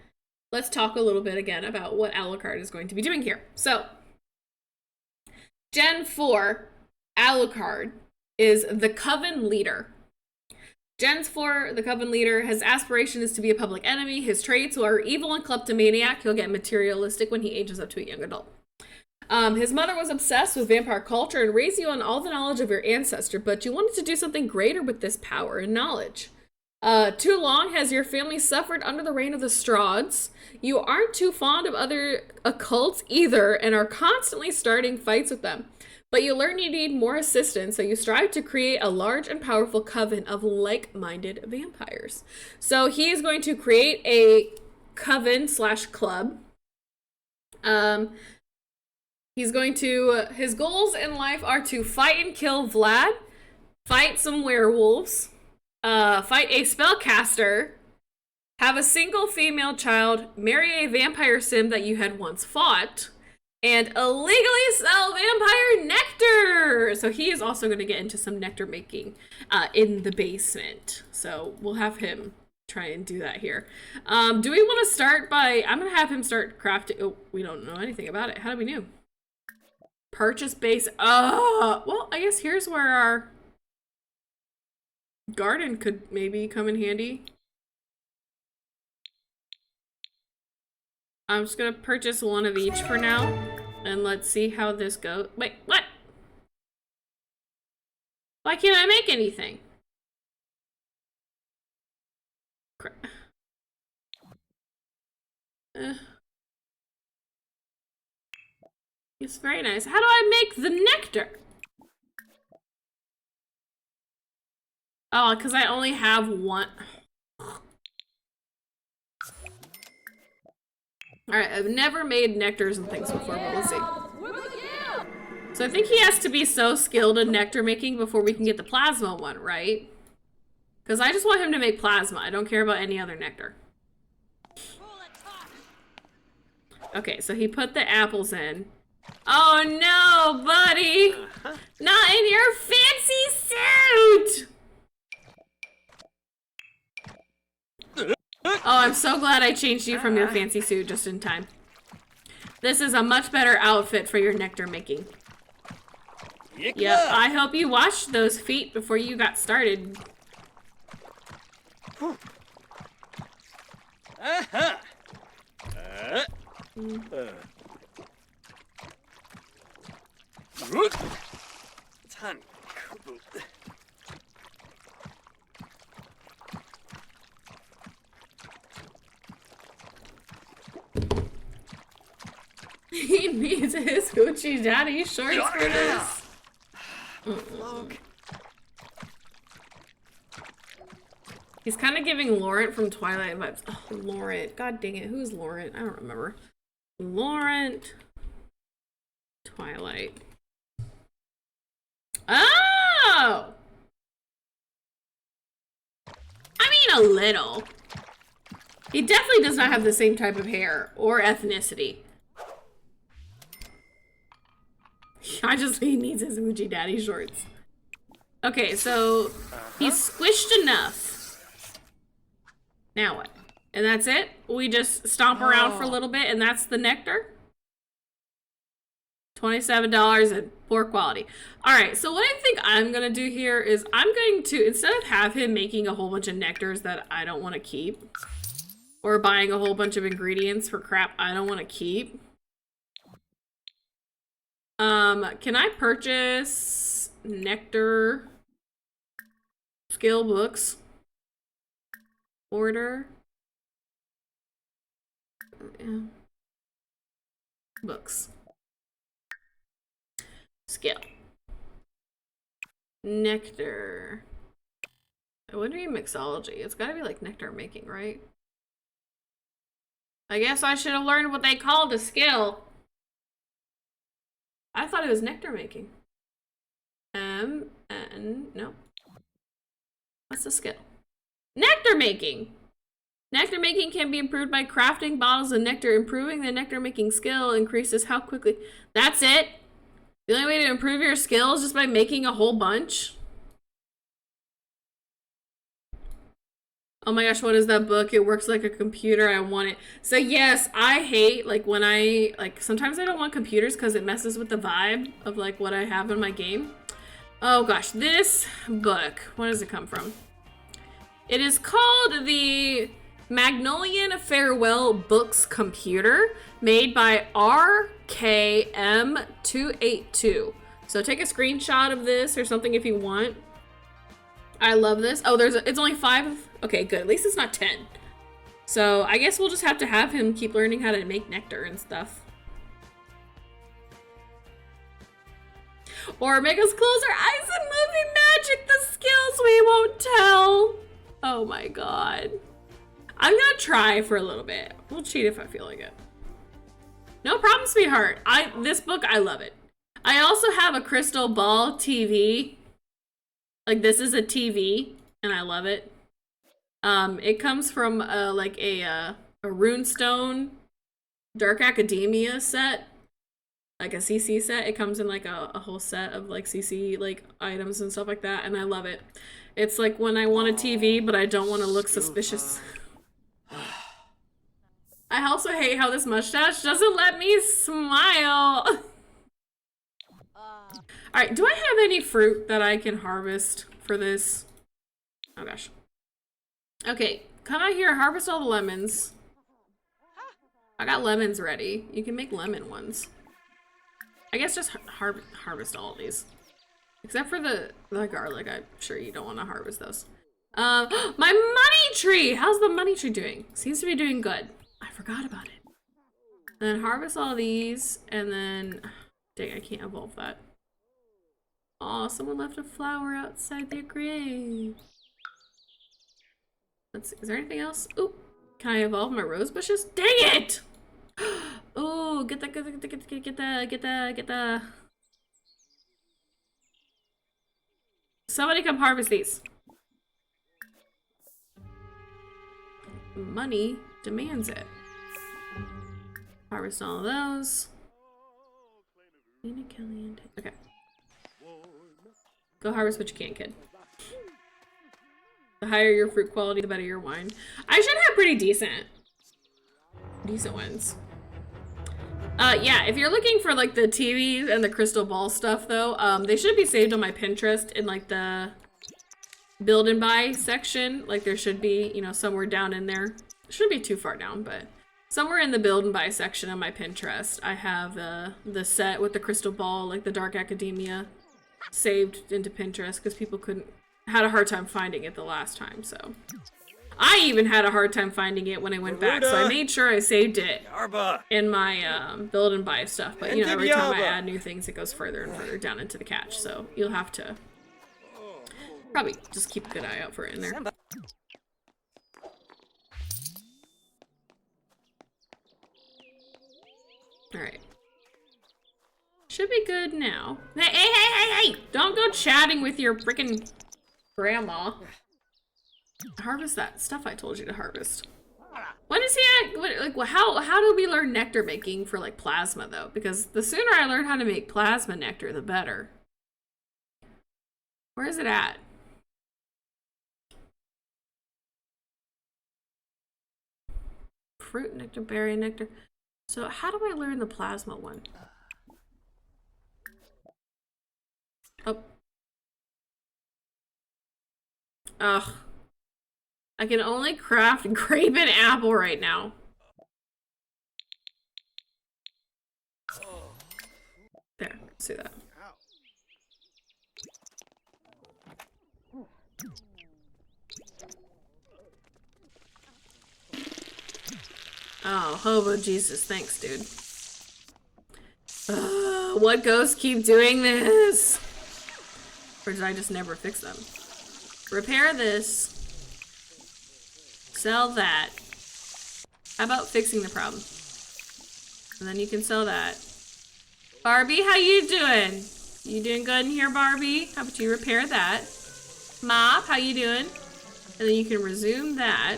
S1: let's talk a little bit again about what Alucard is going to be doing here. So, Gen 4, Alucard is the Coven leader. Gen 4, the Coven leader, his aspiration is to be a public enemy. His traits are evil and kleptomaniac. He'll get materialistic when he ages up to a young adult. His mother was obsessed with vampire culture and raised you on all the knowledge of your ancestor, but you wanted to do something greater with this power and knowledge. Too long has your family suffered under the reign of the Strauds. You aren't too fond of other occults either and are constantly starting fights with them. but you learn you need more assistance, so you strive to create a large and powerful coven of like-minded vampires. So he is going to create a coven / club. He's going to, his goals in life are to fight and kill Vlad, fight some werewolves, fight a spellcaster, have a single female child, marry a vampire sim that you had once fought, and illegally sell vampire nectar. So he is also going to get into some nectar making in the basement. So we'll have him try and do that here. Do we want to start by, I'm going to have him start crafting. Oh, we don't know anything about it. How do we know? Purchase base. Well, I guess here's where our garden could maybe come in handy. I'm just gonna purchase one of each for now, and let's see how this goes. Wait, what? Why can't I make anything? Crap. It's very nice. How do I make the nectar? Oh, because I only have one. Alright, I've never made nectars and things before, but let's see. So I think he has to be so skilled in nectar making before we can get the plasma one, right? Because I just want him to make plasma. I don't care about any other nectar. Okay, so he put the apples in. Oh no, buddy! Not in your fancy suit! Oh, I'm so glad I changed you from your fancy suit just in time. This is a much better outfit for your nectar making. Yep, I hope you washed those feet before you got started. He needs his hoochie daddy shorts for this. He's kind of giving Laurent from Twilight vibes. Oh, Laurent. God dang it. Who's Laurent? I don't remember. Laurent. Twilight. Oh! I mean, a little. He definitely does not have the same type of hair or ethnicity. He needs his Ouija daddy shorts. Okay, so he's squished enough. Now what? And that's it? We just stomp around for a little bit and that's the nectar? $27 and poor quality. Alright, so what I think I'm gonna do here is I'm going to, instead of have him making a whole bunch of nectars that I don't want to keep, or buying a whole bunch of ingredients for crap I don't want to keep, can I purchase nectar skill books? Order. Yeah. Books. Skill. Nectar. I wonder in mixology. It's gotta be like nectar making, right? I guess I should have learned what they called a skill. I thought it was nectar making. No. What's the skill? Nectar making! Nectar making can be improved by crafting bottles of nectar. Improving the nectar making skill increases how quickly. That's it? The only way to improve your skill is just by making a whole bunch? Oh my gosh, what is that book? It works like a computer. I want it. So yes, I hate like when sometimes I don't want computers because it messes with the vibe of like what I have in my game. Oh gosh, this book, what does it come from? It is called the Magnolian Farewell Books Computer, made by RKM282. So take a screenshot of this or something if you want. I love this. Oh, it's only 5. Okay, good. At least it's not 10. So I guess we'll just have to have him keep learning how to make nectar and stuff. Or make us close our eyes and movie magic the skills we won't tell. Oh my god. I'm gonna try for a little bit. We'll cheat if I feel like it. No problem, sweetheart. This book, I love it. I also have a crystal ball TV. Like, this is a TV, and I love it. It comes from like a runestone Dark Academia set, like a CC set. It comes in like a whole set of like CC like items and stuff like that, and I love it. It's like when I want a TV, but I don't want to look suspicious. I also hate how this mustache doesn't let me smile. Alright, do I have any fruit that I can harvest for this? Oh gosh. Okay, come out here, harvest all the lemons. I got lemons ready. You can make lemon ones. I guess just harvest all of these. Except for the garlic, I'm sure you don't want to harvest those. My money tree! How's the money tree doing? Seems to be doing good. I forgot about it. And then harvest all these, and then... Dang, I can't evolve that. Aw, someone left a flower outside their grave. Let's see, is there anything else? Ooh, can I evolve my rose bushes? Dang it! Oh, get the. Somebody come harvest these. Money demands it. Harvest all of those. Okay. Go harvest what you can, kid. The higher your fruit quality, the better your wine. I should have pretty decent ones. Yeah, if you're looking for like the TV and the crystal ball stuff though, they should be saved on my Pinterest in like the build and buy section. Like there should be, you know, somewhere down in there. It shouldn't be too far down, but somewhere in the build and buy section of my Pinterest, I have the set with the crystal ball, like the Dark Academia, saved into Pinterest because people had a hard time finding it the last time, so. I even had a hard time finding it when I went back, so I made sure I saved it in my build and buy stuff. But you know, every time I add new things, it goes further and further down into the cache, so you'll have to probably just keep a good eye out for it in there. Alright. Should be good now. Hey! Don't go chatting with your freaking grandma. Harvest that stuff I told you to harvest. When is he at? How do we learn nectar making for like plasma though? Because the sooner I learn how to make plasma nectar, the better. Where is it at? Fruit nectar, berry nectar. So how do I learn the plasma one? Oh. Ugh. I can only craft grape and apple right now. There, let's do that. Oh, hobo Jesus, thanks, dude. What ghosts keep doing this? Or did I just never fix them? Repair this. Sell that. How about fixing the problem? And then you can sell that. Barbie, how you doing? You doing good in here, Barbie? How about you repair that? Mop, how you doing? And then you can resume that.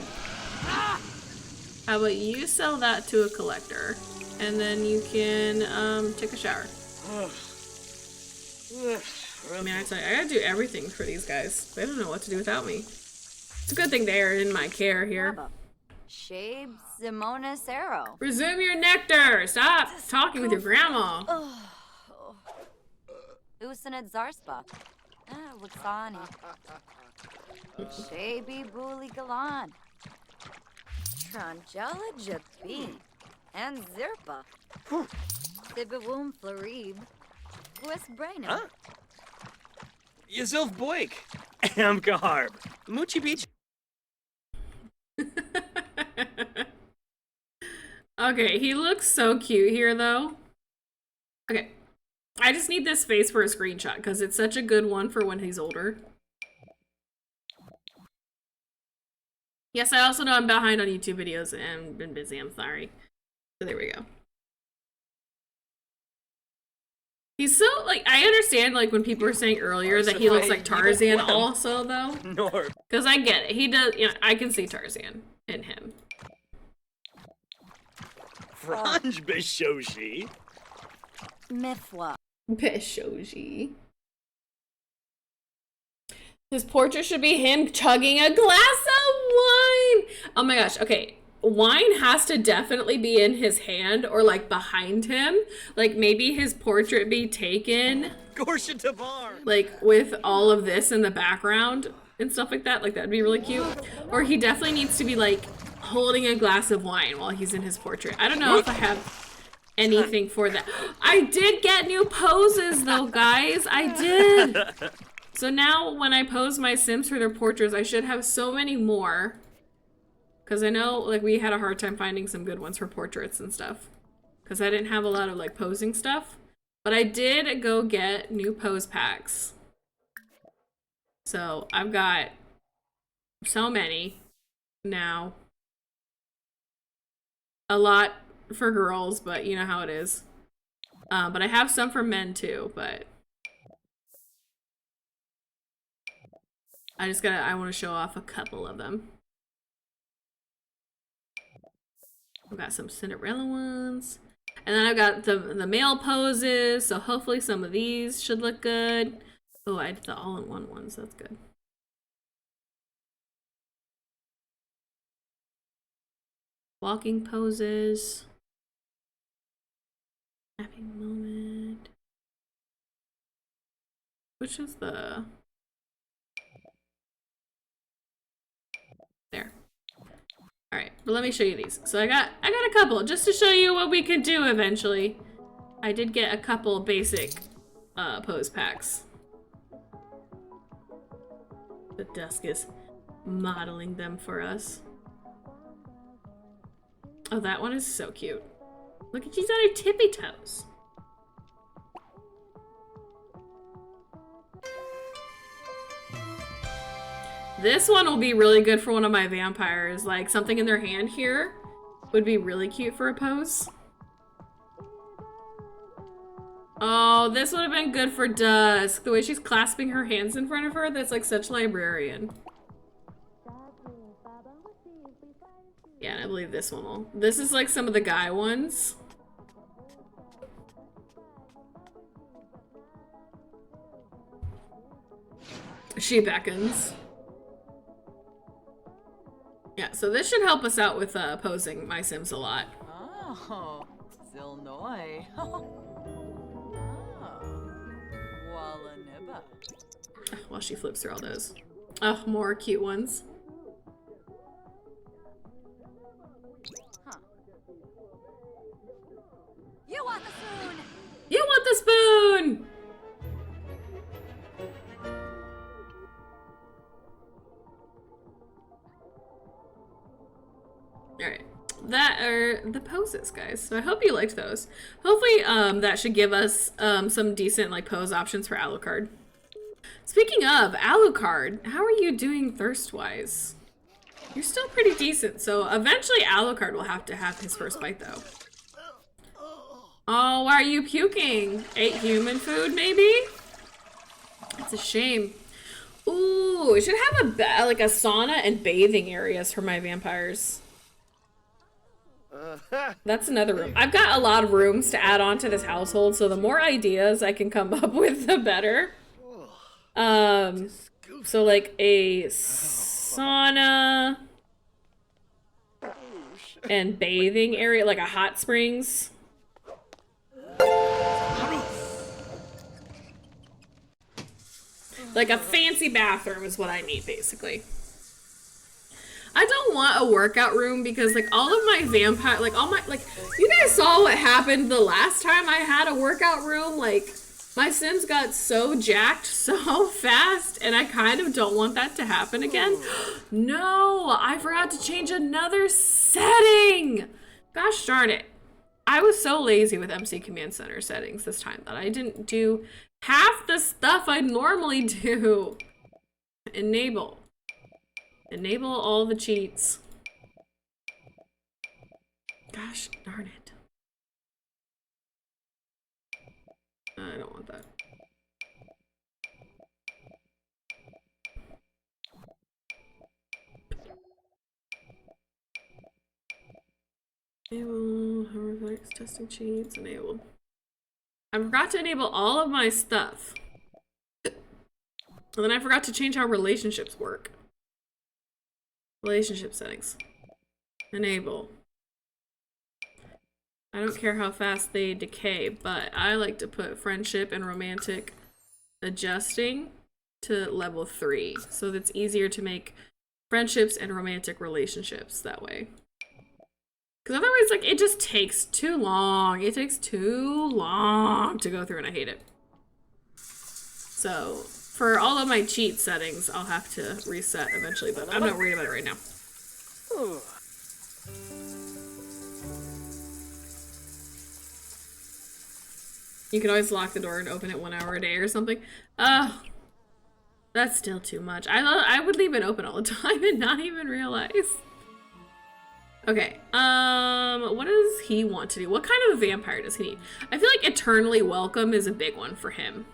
S1: How about you sell that to a collector? And then you can take a shower. I mean, I gotta do everything for these guys. They don't know what to do without me. It's a good thing they are in my care here.
S2: Shabe Simona Sero.
S1: Resume your nectar! Stop talking with your grandma.
S2: Usanet Zarspa. Luxani. Shabi Buli Galan. Trangela Jabi. And Zirpa. Sibawum Florib. West Brainer.
S5: Yazilf Boik. Amgarb. Moochie Beach.
S1: Okay, he looks so cute here, though. Okay, I just need this face for a screenshot because it's such a good one for when he's older. Yes, I also know I'm behind on YouTube videos and been busy. I'm sorry. So there we go. He's so, like, I understand, like, when people were saying earlier that he looks like Tarzan also, though. Because I get it. He does, you know, I can see Tarzan in him.
S5: Franj Bishoshi.
S2: Mifwa.
S1: Bishoji. His portrait should be him chugging a glass of wine. Oh my gosh. Okay. Wine has to definitely be in his hand or like behind him. Like maybe his portrait be taken like with all of this in the background and stuff like that. Like that'd be really cute. Or he definitely needs to be like holding a glass of wine while he's in his portrait. I don't know if I have anything for that. I did get new poses though, guys. I did. So now when I pose my Sims for their portraits, I should have so many more. Because I know, like, we had a hard time finding some good ones for portraits and stuff. Because I didn't have a lot of, like, posing stuff. But I did go get new pose packs. So I've got so many now. A lot for girls, but you know how it is. But I have some for men too, but I want to show off a couple of them. I've got some Cinderella ones. And then I've got the male poses, so hopefully some of these should look good. Oh, I did the all-in-one ones, that's good. Walking poses. Happy moment. Which is the... There. Alright, but let me show you these. So I got a couple, just to show you what we could do eventually. I did get a couple basic pose packs. The Dusk is modeling them for us. Oh, that one is so cute. Look at, she's on her tippy toes. This one will be really good for one of my vampires. Like, something in their hand here would be really cute for a pose. Oh, this would have been good for Dusk. The way she's clasping her hands in front of her, that's like such librarian. Yeah, and I believe this one will. This is like some of the guy ones. She beckons. Yeah, so this should help us out with posing my Sims a lot.
S4: Oh, Zilnoy. Walaniba.
S1: While she flips through all those. Oh, more cute ones.
S2: Huh. You want the spoon?
S1: You want the spoon! Alright, that are the poses, guys. So I hope you liked those. Hopefully that should give us some decent like pose options for Alucard. Speaking of Alucard, how are you doing thirst-wise? You're still pretty decent, so eventually Alucard will have to have his first bite though. Oh, why are you puking? Ate human food, maybe? It's a shame. Ooh, we should have like a sauna and bathing areas for my vampires. That's another room. I've got a lot of rooms to add on to this household, so the more ideas I can come up with, the better. So like a sauna and bathing area, like a hot springs. Like a fancy bathroom is what I need, basically. I don't want a workout room because like all of my vampire, like all my, like you guys saw what happened the last time I had a workout room. Like my Sims got so jacked so fast and I kind of don't want that to happen again. No, I forgot to change another setting. Gosh darn it. I was so lazy with MC Command Center settings this time that I didn't do half the stuff I normally do. Enable. Enable all the cheats. Gosh darn it. I don't want that. Enable, reflex testing cheats, enable. I forgot to enable all of my stuff. And then I forgot to change how relationships work. Relationship settings. Enable. I don't care how fast they decay, but I like to put friendship and romantic adjusting to level 3. So that's easier to make friendships and romantic relationships that way. Because otherwise, like, it just takes too long. It takes too long to go through, and I hate it. So, for all of my cheat settings, I'll have to reset eventually, but I'm not worried about it right now. You can always lock the door and open it 1 hour a day or something. That's still too much. I would leave it open all the time and not even realize. Okay, what does he want to do? What kind of a vampire does he need? I feel like Eternally Welcome is a big one for him.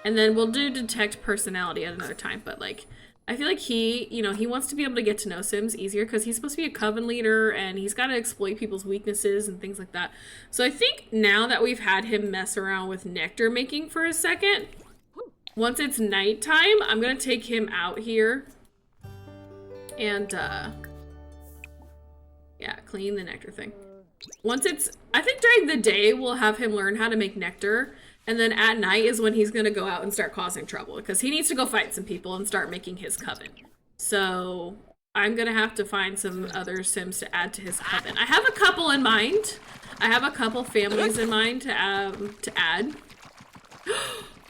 S1: And then we'll do Detect Personality at another time, but like, I feel like he, you know, he wants to be able to get to know Sims easier because he's supposed to be a coven leader and he's got to exploit people's weaknesses and things like that. So I think now that we've had him mess around with nectar making for a second, once it's nighttime, I'm going to take him out here and, yeah, clean the nectar thing. Once it's, I think during the day, we'll have him learn how to make nectar. And then at night is when he's going to go out and start causing trouble. Because he needs to go fight some people and start making his coven. So I'm going to have to find some other Sims to add to his coven. I have a couple in mind. I have a couple families in mind to add.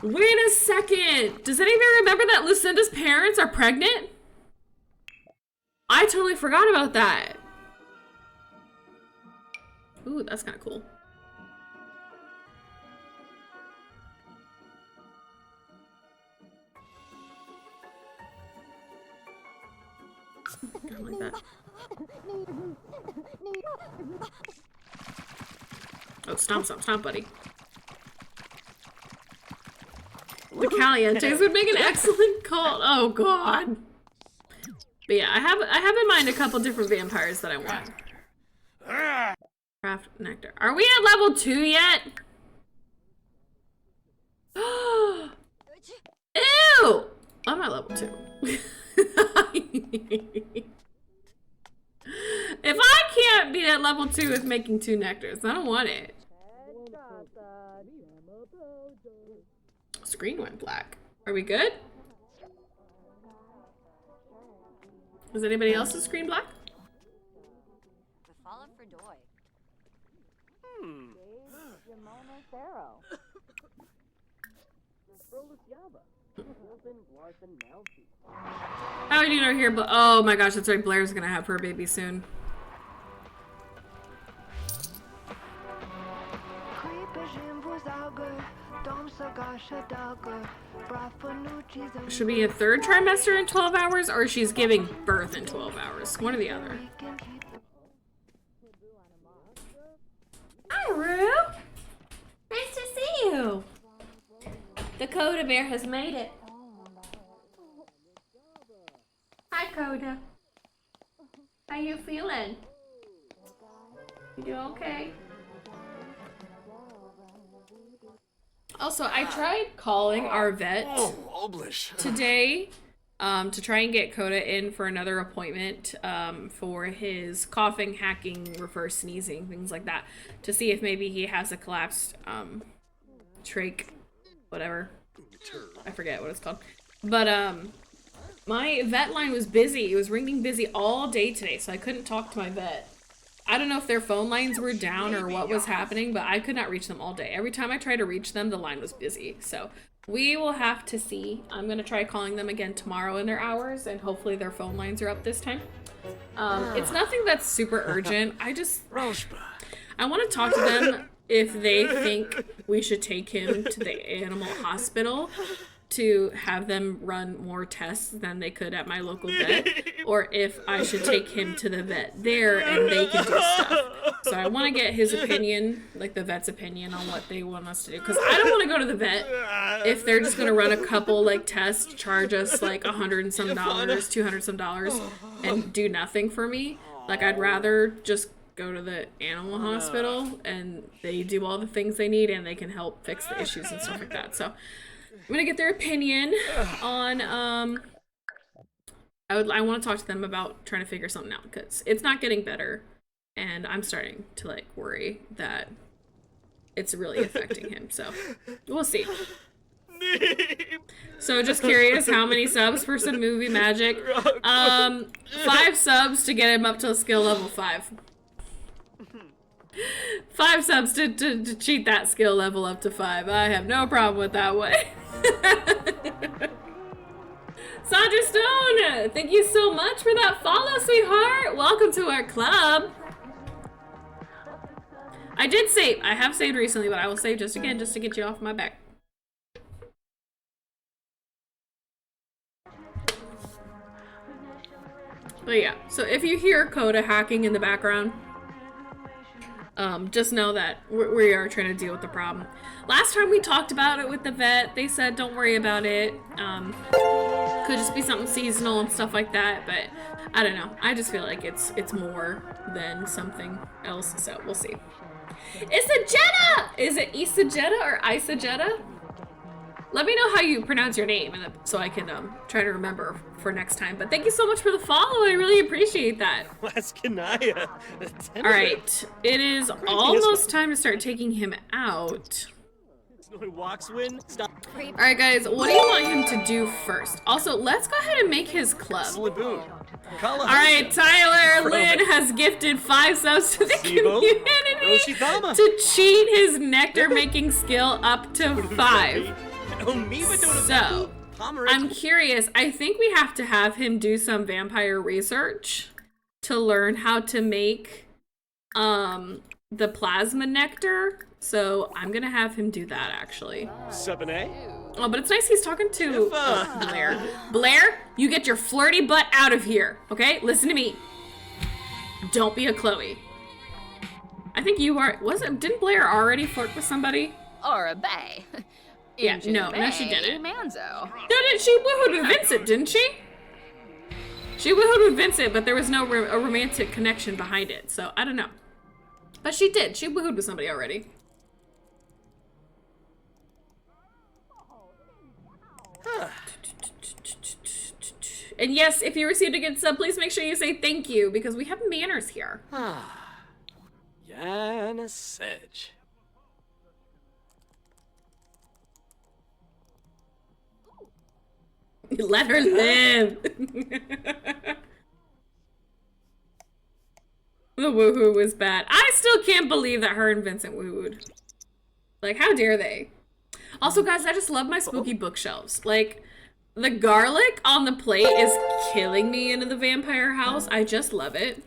S1: Wait a second. Does anybody remember that Lucinda's parents are pregnant? I totally forgot about that. Ooh, that's kind of cool. I don't like that. Oh, stomp, buddy. The Calientes would make an excellent cult. Oh god. But yeah, I have in mind a couple different vampires that I want. Craft nectar. Are we at level 2 yet? Ew! I'm at level 2. If I can't be at level 2 with making 2 nectars, I don't want it. Screen went black. Are we good? Is anybody else's screen black? How are you doing over here? But oh my gosh, that's right. Blair's gonna have her baby soon. Should be a 3rd trimester in 12 hours, or she's giving birth in 12 hours. One or the other. Hi, Rue. Nice to see you. The Coda Bear has made it. Hi, Coda. How you feeling? You doing okay? Also, I tried calling our vet today to try and get Coda in for another appointment for his coughing, hacking, reverse sneezing, things like that, to see if maybe he has a collapsed trach, whatever. I forget what it's called. But my vet line was busy. It was ringing busy all day today, so I couldn't talk to my vet. I don't know if their phone lines were down or what was happening, but I could not reach them all day. Every time I tried to reach them, the line was busy. So we will have to see. I'm going to try calling them again tomorrow in their hours, and hopefully their phone lines are up this time. It's nothing that's super urgent. I want to talk to them if they think we should take him to the animal hospital to have them run more tests than they could at my local vet, or if I should take him to the vet there and they can do stuff. So I want to get his opinion, like the vet's opinion on what they want us to do, because I don't want to go to the vet if they're just going to run a couple like tests, charge us like $100 and some dollars, $200 and some dollars, and do nothing for me. Like, I'd rather just go to the animal hospital and they do all the things they need and they can help fix the issues and stuff like that. So I'm gonna get their opinion on I want to talk to them about trying to figure something out, because it's not getting better and I'm starting to like worry that it's really affecting him. So we'll see. So just curious, how many subs for some movie magic? 5 subs to get him up to skill level 5. 5 subs to cheat that skill level up to 5. I have no problem with that way. Sandra Stone, thank you so much for that follow, sweetheart. Welcome to our club. I did save. I have saved recently, but I will save just again, just to get you off my back. But yeah, so if you hear Coda hacking in the background, just know that we are trying to deal with the problem. Last time we talked about it with the vet, they said don't worry about it. Could just be something seasonal and stuff like that, but I don't know. I just feel like it's more than something else, so we'll see. Isagetta! Is it Isagetta or Isagetta? Let me know how you pronounce your name so I can try to remember for next time. But thank you so much for the follow. I really appreciate that. All right. It is almost time to start taking him out. All right, guys. What do you want him to do first? Also, let's go ahead and make his club. All right, Tyler Lynn has gifted 5 subs to the community to cheat his nectar making skill up to 5. So, I'm curious. I think we have to have him do some vampire research to learn how to make the plasma nectar. So, I'm gonna have him do that, actually. Oh, but it's nice he's talking to Blair. Blair, you get your flirty butt out of here, okay? Listen to me. Don't be a Chloe. I think you are. Didn't Blair already flirt with somebody?
S3: Or a bay.
S1: Yeah, no, she didn't.
S3: Manzo.
S1: No, she woohooed with Vincent, didn't she? She woohooed with Vincent, but there was no a romantic connection behind it, so I don't know. But she did. She woohooed with somebody already. And yes, if you received a good sub, please make sure you say thank you, because we have manners here.
S5: Yana Sedge.
S1: Let her live. The woohoo was bad. I still can't believe that her and Vincent woohooed. Like, how dare they? Also, guys, I just love my spooky bookshelves. Like, the garlic on the plate is killing me into the vampire house. I just love it.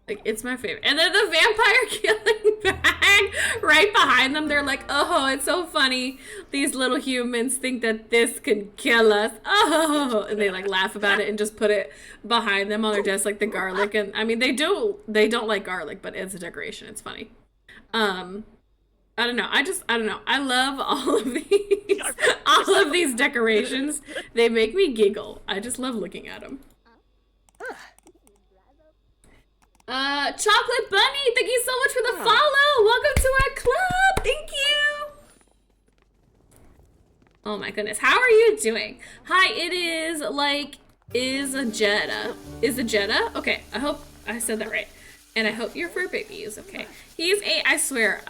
S1: Like, it's my favorite. And then the vampire killing bag right behind them. They're like, oh, it's so funny. These little humans think that this can kill us. Oh, and they like laugh about it and just put it behind them on their desk, like the garlic. And I mean, they don't like garlic, but it's a decoration. It's funny. I don't know. I don't know. I love all of these decorations. They make me giggle. I just love looking at them. Chocolate Bunny, thank you so much for the follow. Welcome to our club. Thank you. Oh my goodness. How are you doing? Hi, it is like Isagetta. Okay, I hope I said that right. And I hope your fur baby is okay. He's 8, I swear.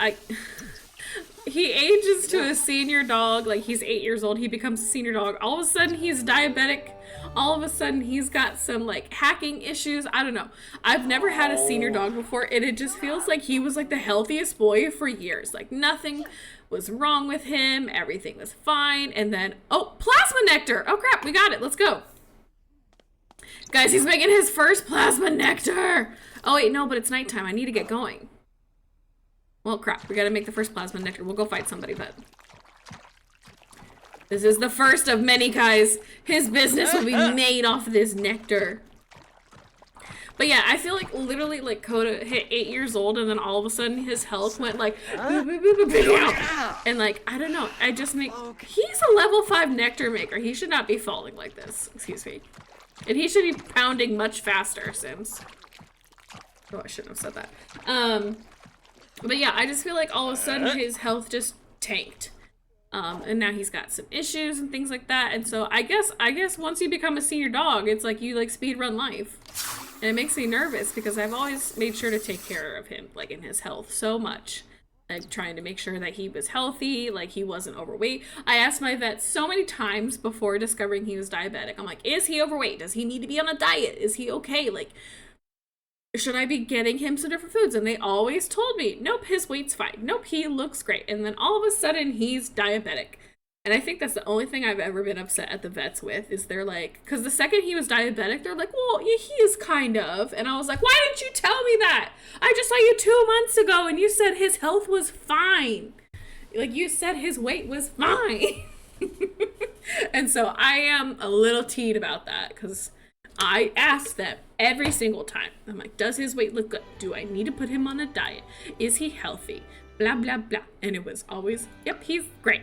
S1: He ages to a senior dog, like he's 8 years old, he becomes a senior dog. All of a sudden he's diabetic. All of a sudden he's got some like hacking issues. I don't know. I've never had a senior dog before, and it just feels like he was like the healthiest boy for years. Like nothing was wrong with him. Everything was fine. And then, oh, plasma nectar. Oh crap, we got it. Let's go. Guys, he's making his first plasma nectar. Oh wait, no, but it's nighttime. I need to get going. Well, crap. We gotta make the first plasma nectar. We'll go fight somebody, but... This is the first of many, guys. His business will be made off of this nectar. But yeah, I feel like literally like Coda hit 8 years old and then all of a sudden his health went like and like I don't know, I just make he's a level 5 nectar maker. He should not be falling like this. Excuse me. And he should be pounding much faster, Sims. Oh, I shouldn't have said that. But yeah, I just feel like all of a sudden his health just tanked. And now he's got some issues and things like that. And so I guess once you become a senior dog, it's like you like speed run life. And it makes me nervous because I've always made sure to take care of him, like in his health so much. Like trying to make sure that he was healthy, like he wasn't overweight. I asked my vet so many times before discovering he was diabetic. I'm like, is he overweight? Does he need to be on a diet? Is he okay? Like, should I be getting him some different foods? And they always told me, nope, his weight's fine. Nope, he looks great. And then all of a sudden he's diabetic. And I think that's the only thing I've ever been upset at the vets with is they're like, because the second he was diabetic, they're like, well, yeah, he is kind of. And I was like, why didn't you tell me that? I just saw you 2 months ago and you said his health was fine. Like you said his weight was fine. And so I am a little teed about that because I asked them every single time. I'm like, does his weight look good? Do I need to put him on a diet? Is he healthy? Blah, blah, blah. And it was always, yep, he's great.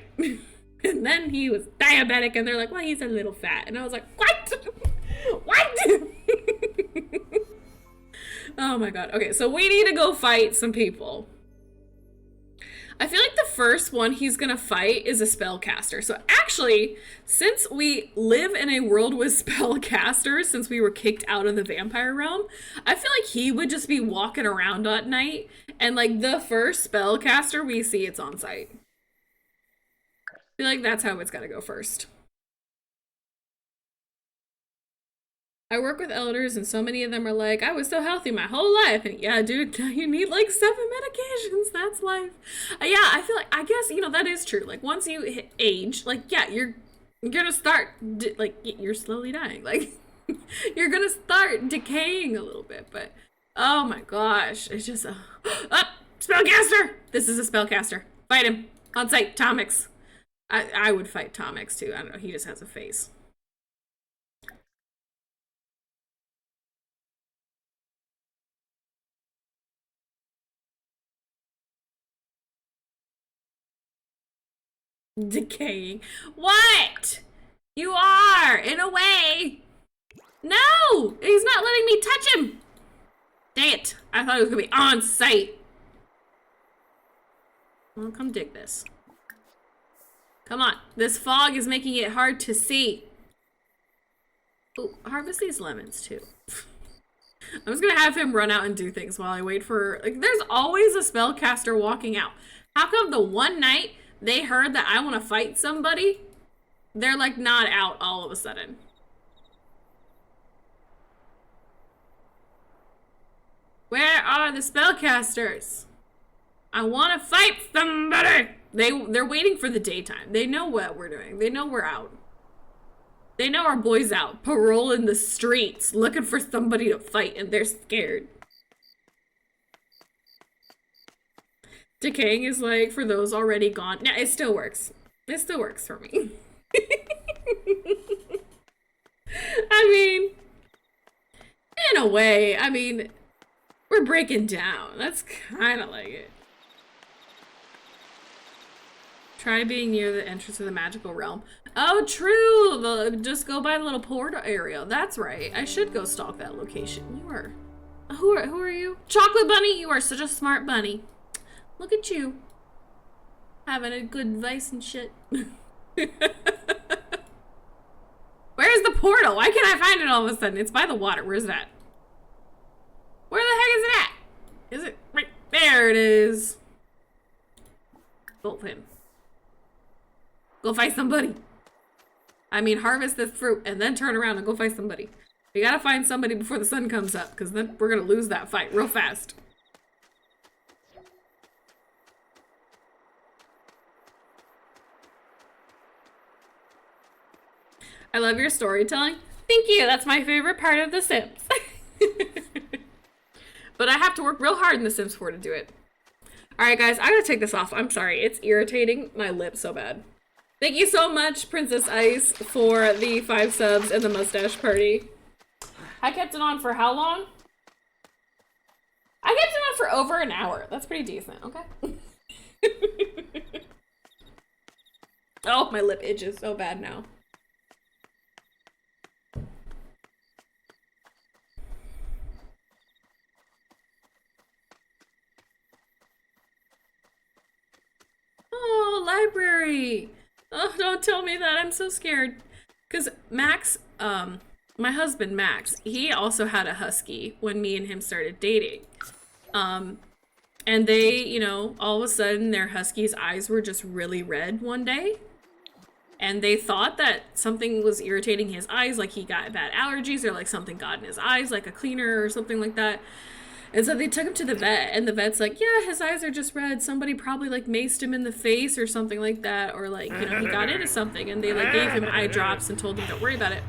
S1: And then he was diabetic, and they're like, well, he's a little fat. And I was like, what? What? Oh my god. Okay, so we need to go fight some people. I feel like the first one he's gonna fight is a spellcaster. So actually, since we live in a world with spellcasters, since we were kicked out of the vampire realm, I feel like he would just be walking around at night, and like the first spellcaster we see, it's on site. I feel like that's how it's gotta go first. I work with elders and so many of them are like, I was so healthy my whole life. And yeah, dude, you need like 7 medications. That's life. Yeah, I feel like, I guess, you know, that is true. Like once you hit age, like, yeah, you're gonna start, like, you're slowly dying. Like, you're gonna start decaying a little bit. But, oh my gosh, it's just, spellcaster! This is a spellcaster. Fight him. On site, Tomix. I would fight Tomix too. I don't know, he just has a face. Decaying. What? You are, in a way. No! He's not letting me touch him! Dang it. I thought it was gonna be on site. Well, come dig this. Come on. This fog is making it hard to see. Ooh, harvest these lemons too. I'm just gonna have him run out and do things while I wait for, like, there's always a spellcaster walking out. How come the one night they heard that I want to fight somebody, they're like not out all of a sudden? Where are the spellcasters? I want to fight somebody. They're waiting for the daytime. They know what we're doing. They know we're out. They know our boys out, paroling the streets, looking for somebody to fight, and they're scared. Decaying is like for those already gone. Yeah, it still works. It still works for me. I mean, in a way, I mean, we're breaking down. That's kind of like it. Try being near the entrance of the magical realm. Oh, true. Just go by the little portal area. That's right. I should go stalk that location. You are. Who are you? Chocolate Bunny. You are such a smart bunny. Look at you. Having a good advice and shit. Where's the portal? Why can't I find it all of a sudden? It's by the water. Where's that? Where the heck is it at? Is it right there? It is. Bolt him. Go fight somebody. I mean, harvest this fruit and then turn around and go fight somebody. We gotta find somebody before the sun comes up, because then we're gonna lose that fight real fast. I love your storytelling. Thank you. That's my favorite part of The Sims. But I have to work real hard in The Sims 4 to do it. Alright guys, I gotta take this off. I'm sorry, it's irritating my lip so bad. Thank you so much, Princess Ice, for the 5 subs and the mustache party. I kept it on for how long? I kept it on for over an hour. That's pretty decent, okay? Oh, my lip itches so bad now. Oh, library. Oh, don't tell me that. I'm so scared. Because Max, my husband Max, he also had a husky when me and him started dating. And they, you know, all of a sudden their husky's eyes were just really red one day. And they thought that something was irritating his eyes, like he got bad allergies or like something got in his eyes, like a cleaner or something like that. And so they took him to the vet, and the vet's like, yeah, his eyes are just red. Somebody probably like maced him in the face or something like that, or like, you know, he got into something, and they like gave him eye drops and told him don't worry about it.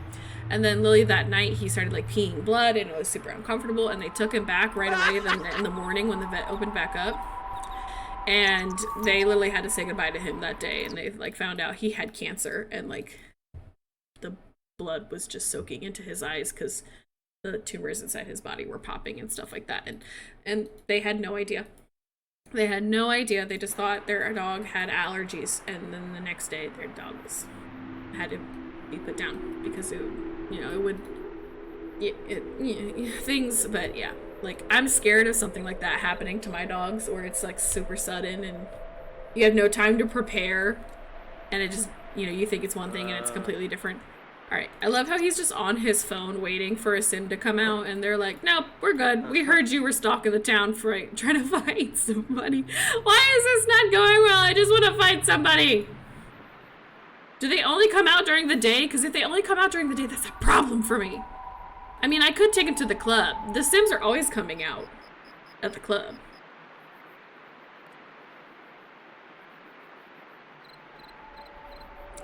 S1: And then literally that night he started like peeing blood, and it was super uncomfortable, and they took him back right away in the morning when the vet opened back up. And they literally had to say goodbye to him that day, and they like found out he had cancer, and like the blood was just soaking into his eyes because the tumors inside his body were popping and stuff like that. And they had no idea. They had no idea. They just thought their dog had allergies, and then the next day their dog had to be put down because it, you know, it would things. But yeah, like I'm scared of something like that happening to my dogs, where it's like super sudden and you have no time to prepare, and it just, you know, you think it's one thing and it's completely different. Alright, I love how he's just on his phone waiting for a sim to come out, and they're like, nope, we're good. We heard you were stalking the town for trying to fight somebody. Why is this not going well? I just want to fight somebody. Do they only come out during the day? Because if they only come out during the day, that's a problem for me. I mean, I could take him to the club. The Sims are always coming out at the club.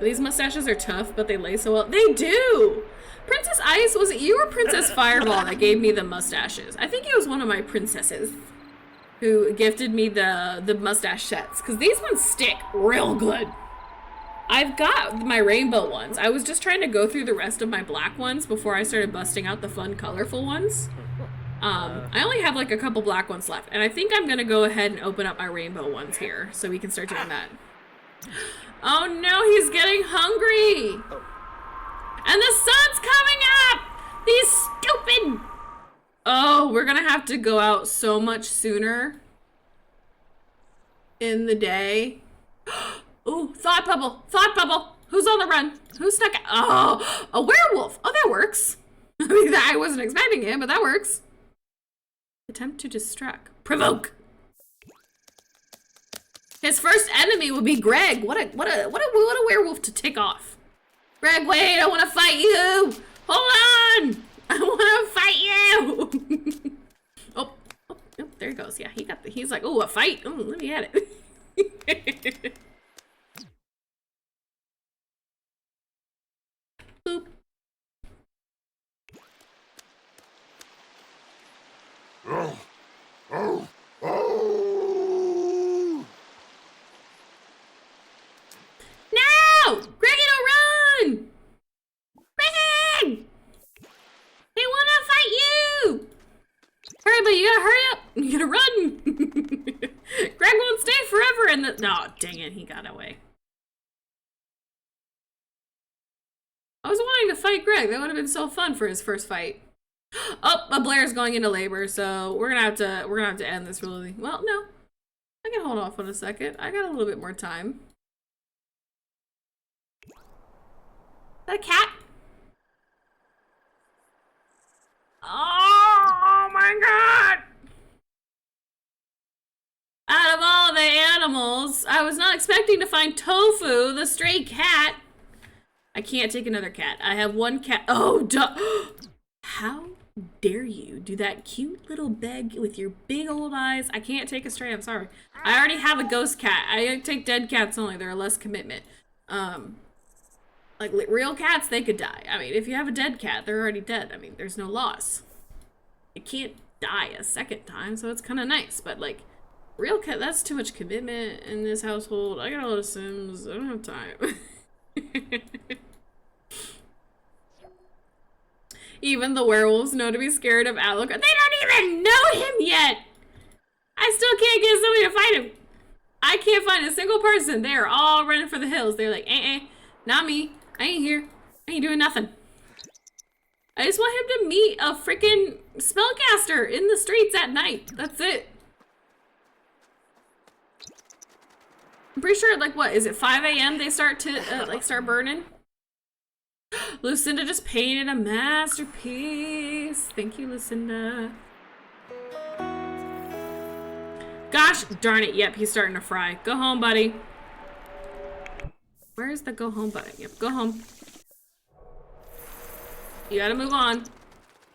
S1: These mustaches are tough, but they lay so well. They do! Princess Ice, was it you or Princess Fireball that gave me the mustaches? I think it was one of my princesses who gifted me the mustache sets, because these ones stick real good. I've got my rainbow ones. I was just trying to go through the rest of my black ones before I started busting out the fun, colorful ones. I only have like a couple black ones left, and I think I'm gonna go ahead and open up my rainbow ones here so we can start doing that. Oh no, he's getting hungry! And the sun's coming up! These stupid... Oh, we're gonna have to go out so much sooner in the day. Ooh, thought bubble! Thought bubble! Who's on the run? Who's stuck? Oh, a werewolf! Oh, that works. I mean, I wasn't expecting it, but that works. Attempt to distract. Provoke! His first enemy would be Greg. What a werewolf to tick off. Greg, wait, I want to fight you. Hold on. I want to fight you. oh, there he goes. Yeah, he's like, oh, a fight. Oh, let me at it. Boop. No! Greggy, don't run! Greg! They wanna fight you! Hurry, but you gotta hurry up! You gotta run! Greg won't stay forever in the... Oh, dang it, he got away. I was wanting to fight Greg. That would have been so fun for his first fight. Oh, Blair's going into labor, so we're gonna have to end this really... Well, no. I can hold off on a second. I got a little bit more time. Is that a cat? Oh my god! Out of all the animals, I was not expecting to find Tofu, the stray cat. I can't take another cat. I have one cat. Oh, how dare you do that cute little beg with your big old eyes? I can't take a stray, I'm sorry. I already have a ghost cat. I take dead cats only. They're less commitment. Like real cats, they could die. I mean, if you have a dead cat, they're already dead. I mean, there's no loss. You can't die a second time, so it's kind of nice. But like, that's too much commitment in this household. I got a lot of Sims. I don't have time. Even the werewolves know to be scared of Alucard. They don't even know him yet! I still can't get somebody to fight him. I can't find a single person. They are all running for the hills. They're like, not me. I ain't here. I ain't doing nothing. I just want him to meet a freaking spellcaster in the streets at night. That's it. I'm pretty sure, like, what, is it 5 a.m. they start to, start burning? Lucinda just painted a masterpiece. Thank you, Lucinda. Gosh darn it. Yep, he's starting to fry. Go home, buddy. Where's the go home button? Yep, go home. You gotta move on.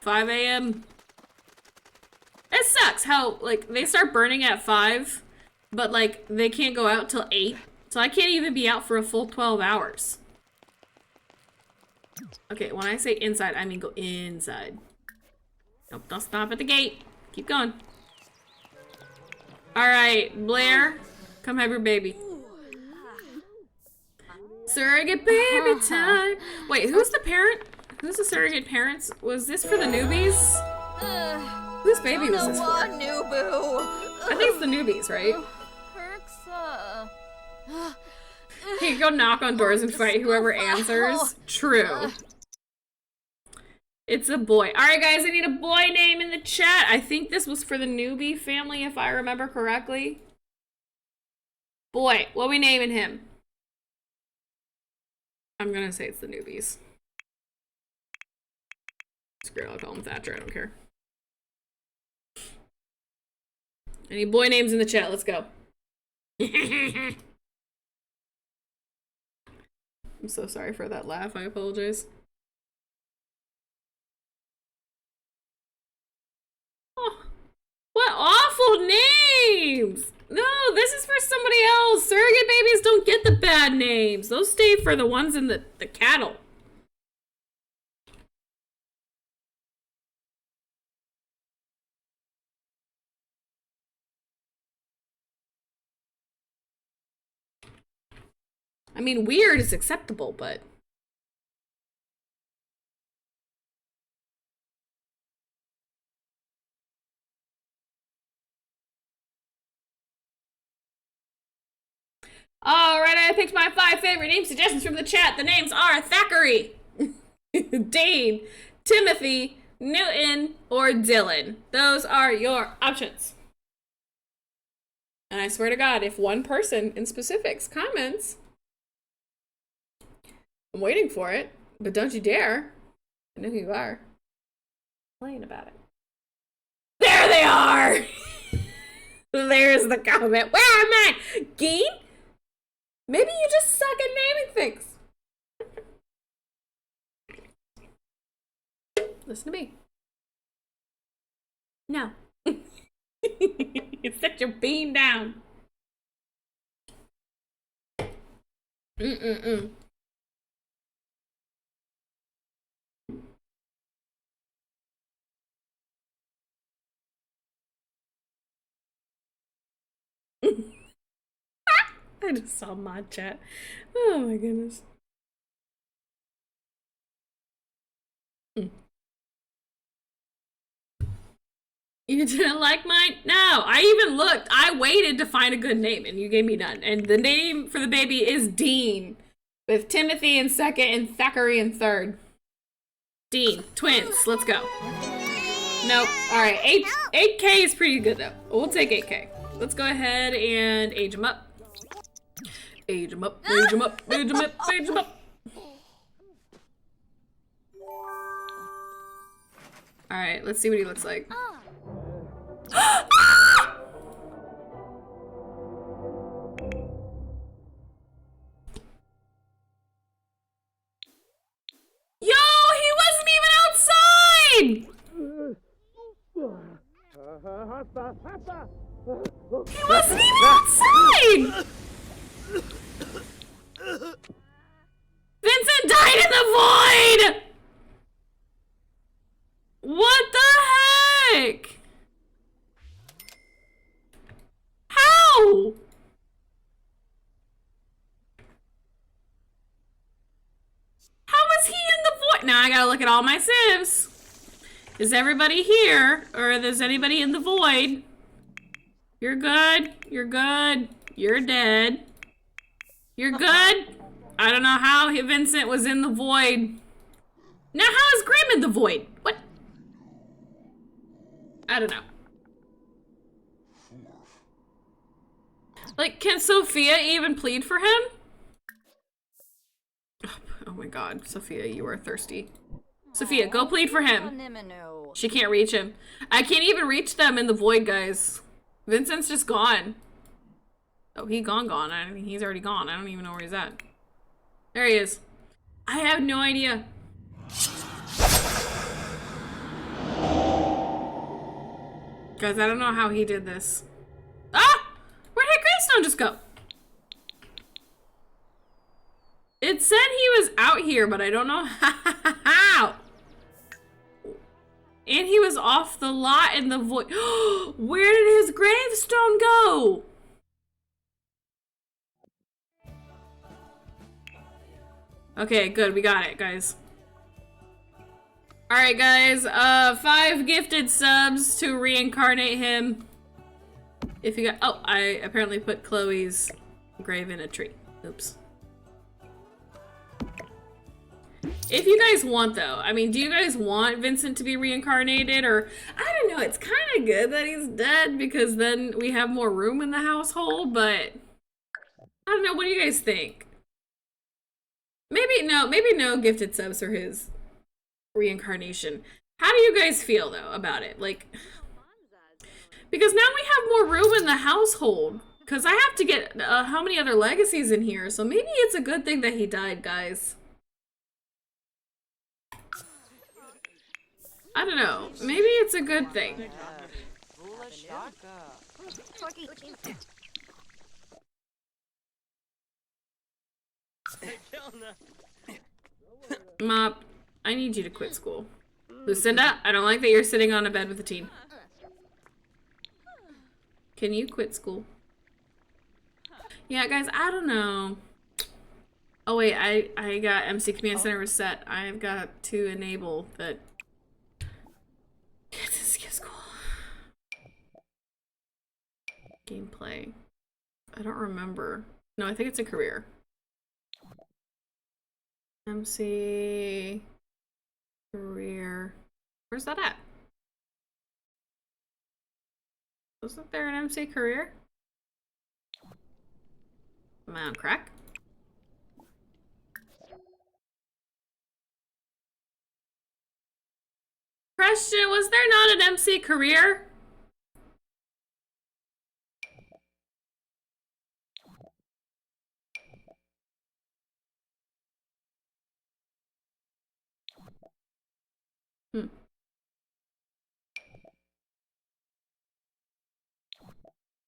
S1: 5 a.m. It sucks how, like, they start burning at 5, but, like, they can't go out till 8. So I can't even be out for a full 12 hours. Okay, when I say inside, I mean go inside. Nope, don't stop at the gate. Keep going. Alright, Blair, come have your baby. Surrogate baby time. Wait, who's the parent? Who's the surrogate parents? Was this for the newbies? Whose baby was this for? I think it's the newbies, right? You go knock on doors and fight whoever answers. True. It's a boy. Alright guys, I need a boy name in the chat. I think this was for the newbie family if I remember correctly. Boy, what are we naming him? I'm gonna say it's the newbies. Screw it, I'll call him Thatcher, I don't care. Any boy names in the chat, let's go. I'm so sorry for that laugh, I apologize. Oh, what awful names! No, this is for somebody else. Surrogate babies don't get the bad names. Those stay for the ones in the cattle. I mean, weird is acceptable, but... Alright, I picked my 5 favorite name suggestions from the chat. The names are Thackeray, Dane, Timothy, Newton, or Dylan. Those are your options. And I swear to God, if one person in specifics comments, I'm waiting for it, but don't you dare. I know who you are. Playing about it. There they are! There's the comment. Where am I? Geen? Maybe you just suck at naming things. Listen to me. No. Set your bean down. Mm-mm-mm. I just saw mod chat. Oh my goodness. You didn't like mine? No, I even looked. I waited to find a good name and you gave me none. And the name for the baby is Dean, with Timothy in second and Thackeray in third. Dean, twins. Let's go. Nope. Alright, 8K is pretty good though. We'll take 8K. Let's go ahead and age him up. Age him up, age him up, age him up, age him up. Alright, let's see what he looks like. Yo, he wasn't even outside! He wasn't even outside! Vincent died in the void! What the heck? gotta look at all my Sims. Is everybody here? Or is anybody in the void? You're good. You're good. You're dead. You're good. I don't know how Vincent was in the void. Now how is Graham in the void? What? I don't know. Like, can Sophia even plead for him? Oh my god, Sophia, you are thirsty. Sophia, go plead for him. She can't reach him. I can't even reach them in the void, guys. Vincent's just gone. Oh, he gone. I mean, he's already gone. I don't even know where he's at. There he is. I have no idea. Guys, I don't know how he did this. Ah! Where did Gravestone just go? It said he was out here, but I don't know how. And he was off the lot in the void. Where did his gravestone go? Okay, good. We got it, guys. Alright, guys. 5 gifted subs to reincarnate him. If you got... Oh, I apparently put Chloe's grave in a tree. Oops. If you guys want, though, I mean, do you guys want Vincent to be reincarnated? Or, I don't know, it's kind of good that he's dead because then we have more room in the household, but I don't know, what do you guys think? Maybe no gifted subs for his reincarnation. How do you guys feel, though, about it? Like, because now we have more room in the household. Because I have to get how many other legacies in here, so maybe it's a good thing that he died, guys. I don't know. Maybe it's a good thing. Mop, I need you to quit school. Lucinda, I don't like that you're sitting on a bed with a teen. Can you quit school? Yeah, guys, I don't know. Oh wait, I got MC Command Center reset. I've got to enable that. Kids to skip school. Gameplay. I don't remember. No, I think it's a career. MC career. Where's that at? Wasn't there an MC career? Am I on crack? Question, was there not an MC career?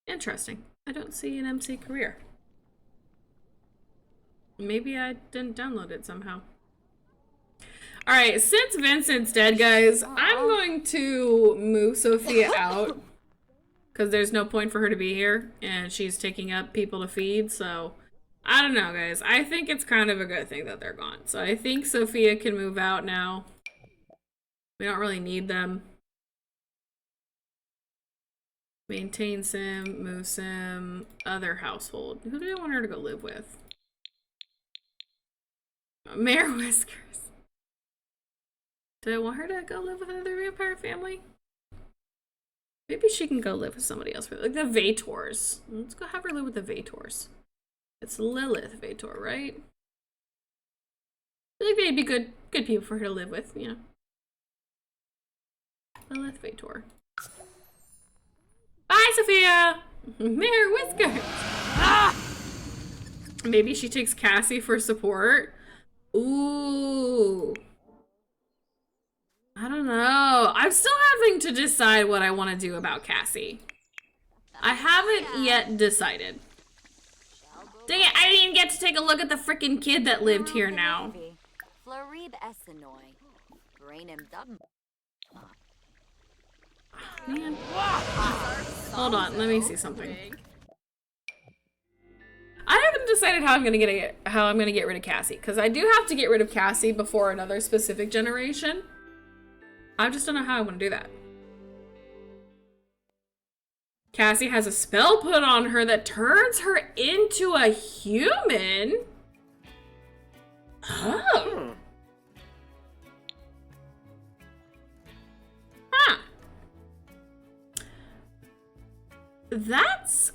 S1: Interesting. I don't see an MC career. Maybe I didn't download it somehow. Alright, since Vincent's dead, guys, I'm going to move Sophia out. Because there's no point for her to be here. And she's taking up people to feed, so... I don't know, guys. I think it's kind of a good thing that they're gone. So I think Sophia can move out now. We don't really need them. Maintain sim, move sim, other household. Who do I want her to go live with? Mayor Whiskers. Do I want her to go live with another vampire family? Maybe she can go live with somebody else. Like the Vators. Let's go have her live with the Vators. It's Lilith Vator, right? I feel like they'd be good people for her to live with, you know. Lilith Vator. Bye, Sophia! Mayor Whiskers! Ah! Maybe she takes Cassie for support. Ooh. I don't know. I'm still having to decide what I want to do about Cassie. I haven't yet decided. Dang it, I didn't even get to take a look at the freaking kid that lived here now. Man. Hold on, let me see something. I haven't decided how I'm gonna get rid of Cassie, because I do have to get rid of Cassie before another specific generation. I just don't know how I want to do that. Cassie has a spell put on her that turns her into a human. Oh. Huh. That's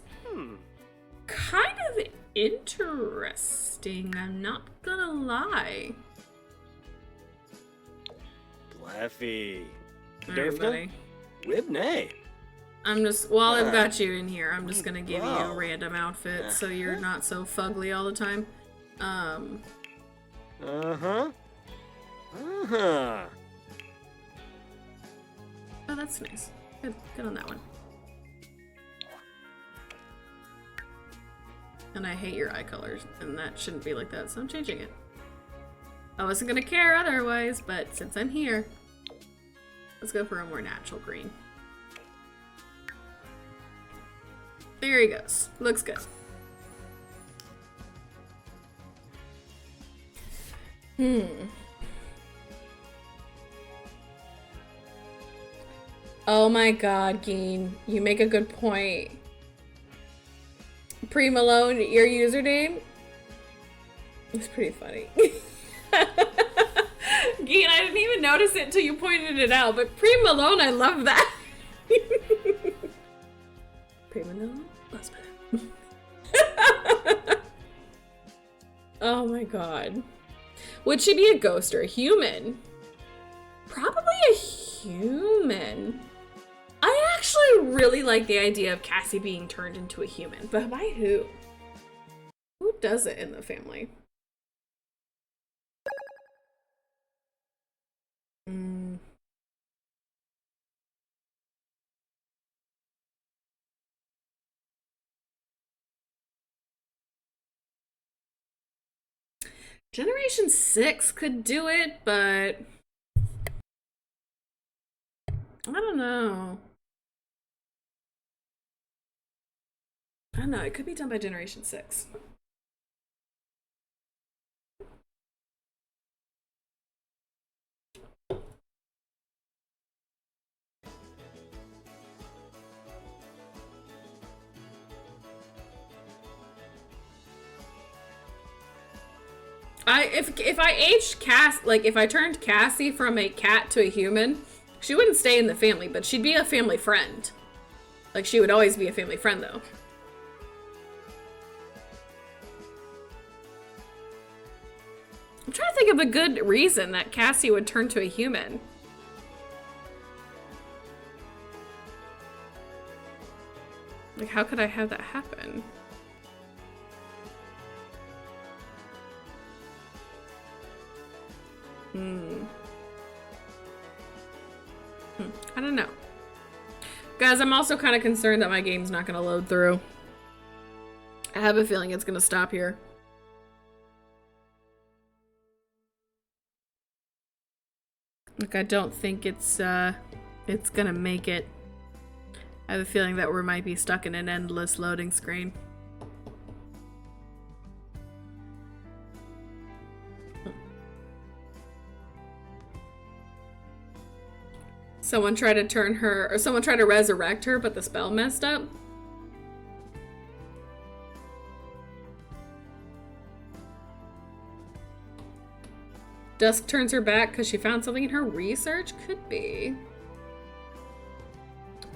S1: kind of interesting, I'm not gonna lie.
S5: Blaffy.
S1: Everybody.
S5: Wibney.
S1: I'm just, while I've got you in here, I'm just gonna give you a random outfit so you're not so fugly all the time.
S5: Uh-huh. Uh-huh.
S1: Oh, that's nice. Good on that one. And I hate your eye colors, and that shouldn't be like that, so I'm changing it. I wasn't gonna care otherwise, but since I'm here, let's go for a more natural green. There he goes. Looks good. Oh my god, Geen. You make a good point. Pre-Malone, your username? It's pretty funny. Geen, I didn't even notice it until you pointed it out, but Pre-Malone, I love that. Pre-Malone? Oh my god. Would she be a ghost or a human? Probably a human. I actually really like the idea of Cassie being turned into a human, but by who? Who does it in the family? Generation 6 could do it, but I don't know. I don't know, it could be done by Generation 6. If I aged Cass, like if I turned Cassie from a cat to a human, she wouldn't stay in the family, but she'd be a family friend. Like she would always be a family friend though. I'm trying to think of a good reason that Cassie would turn to a human. Like how could I have that happen? I don't know. Guys, I'm also kind of concerned that my game's not going to load through. I have a feeling it's going to stop here. Like, I don't think it's going to make it. I have a feeling that we might be stuck in an endless loading screen. Someone tried to turn her, or someone tried to resurrect her, but the spell messed up. Dusk turns her back because she found something in her research? Could be.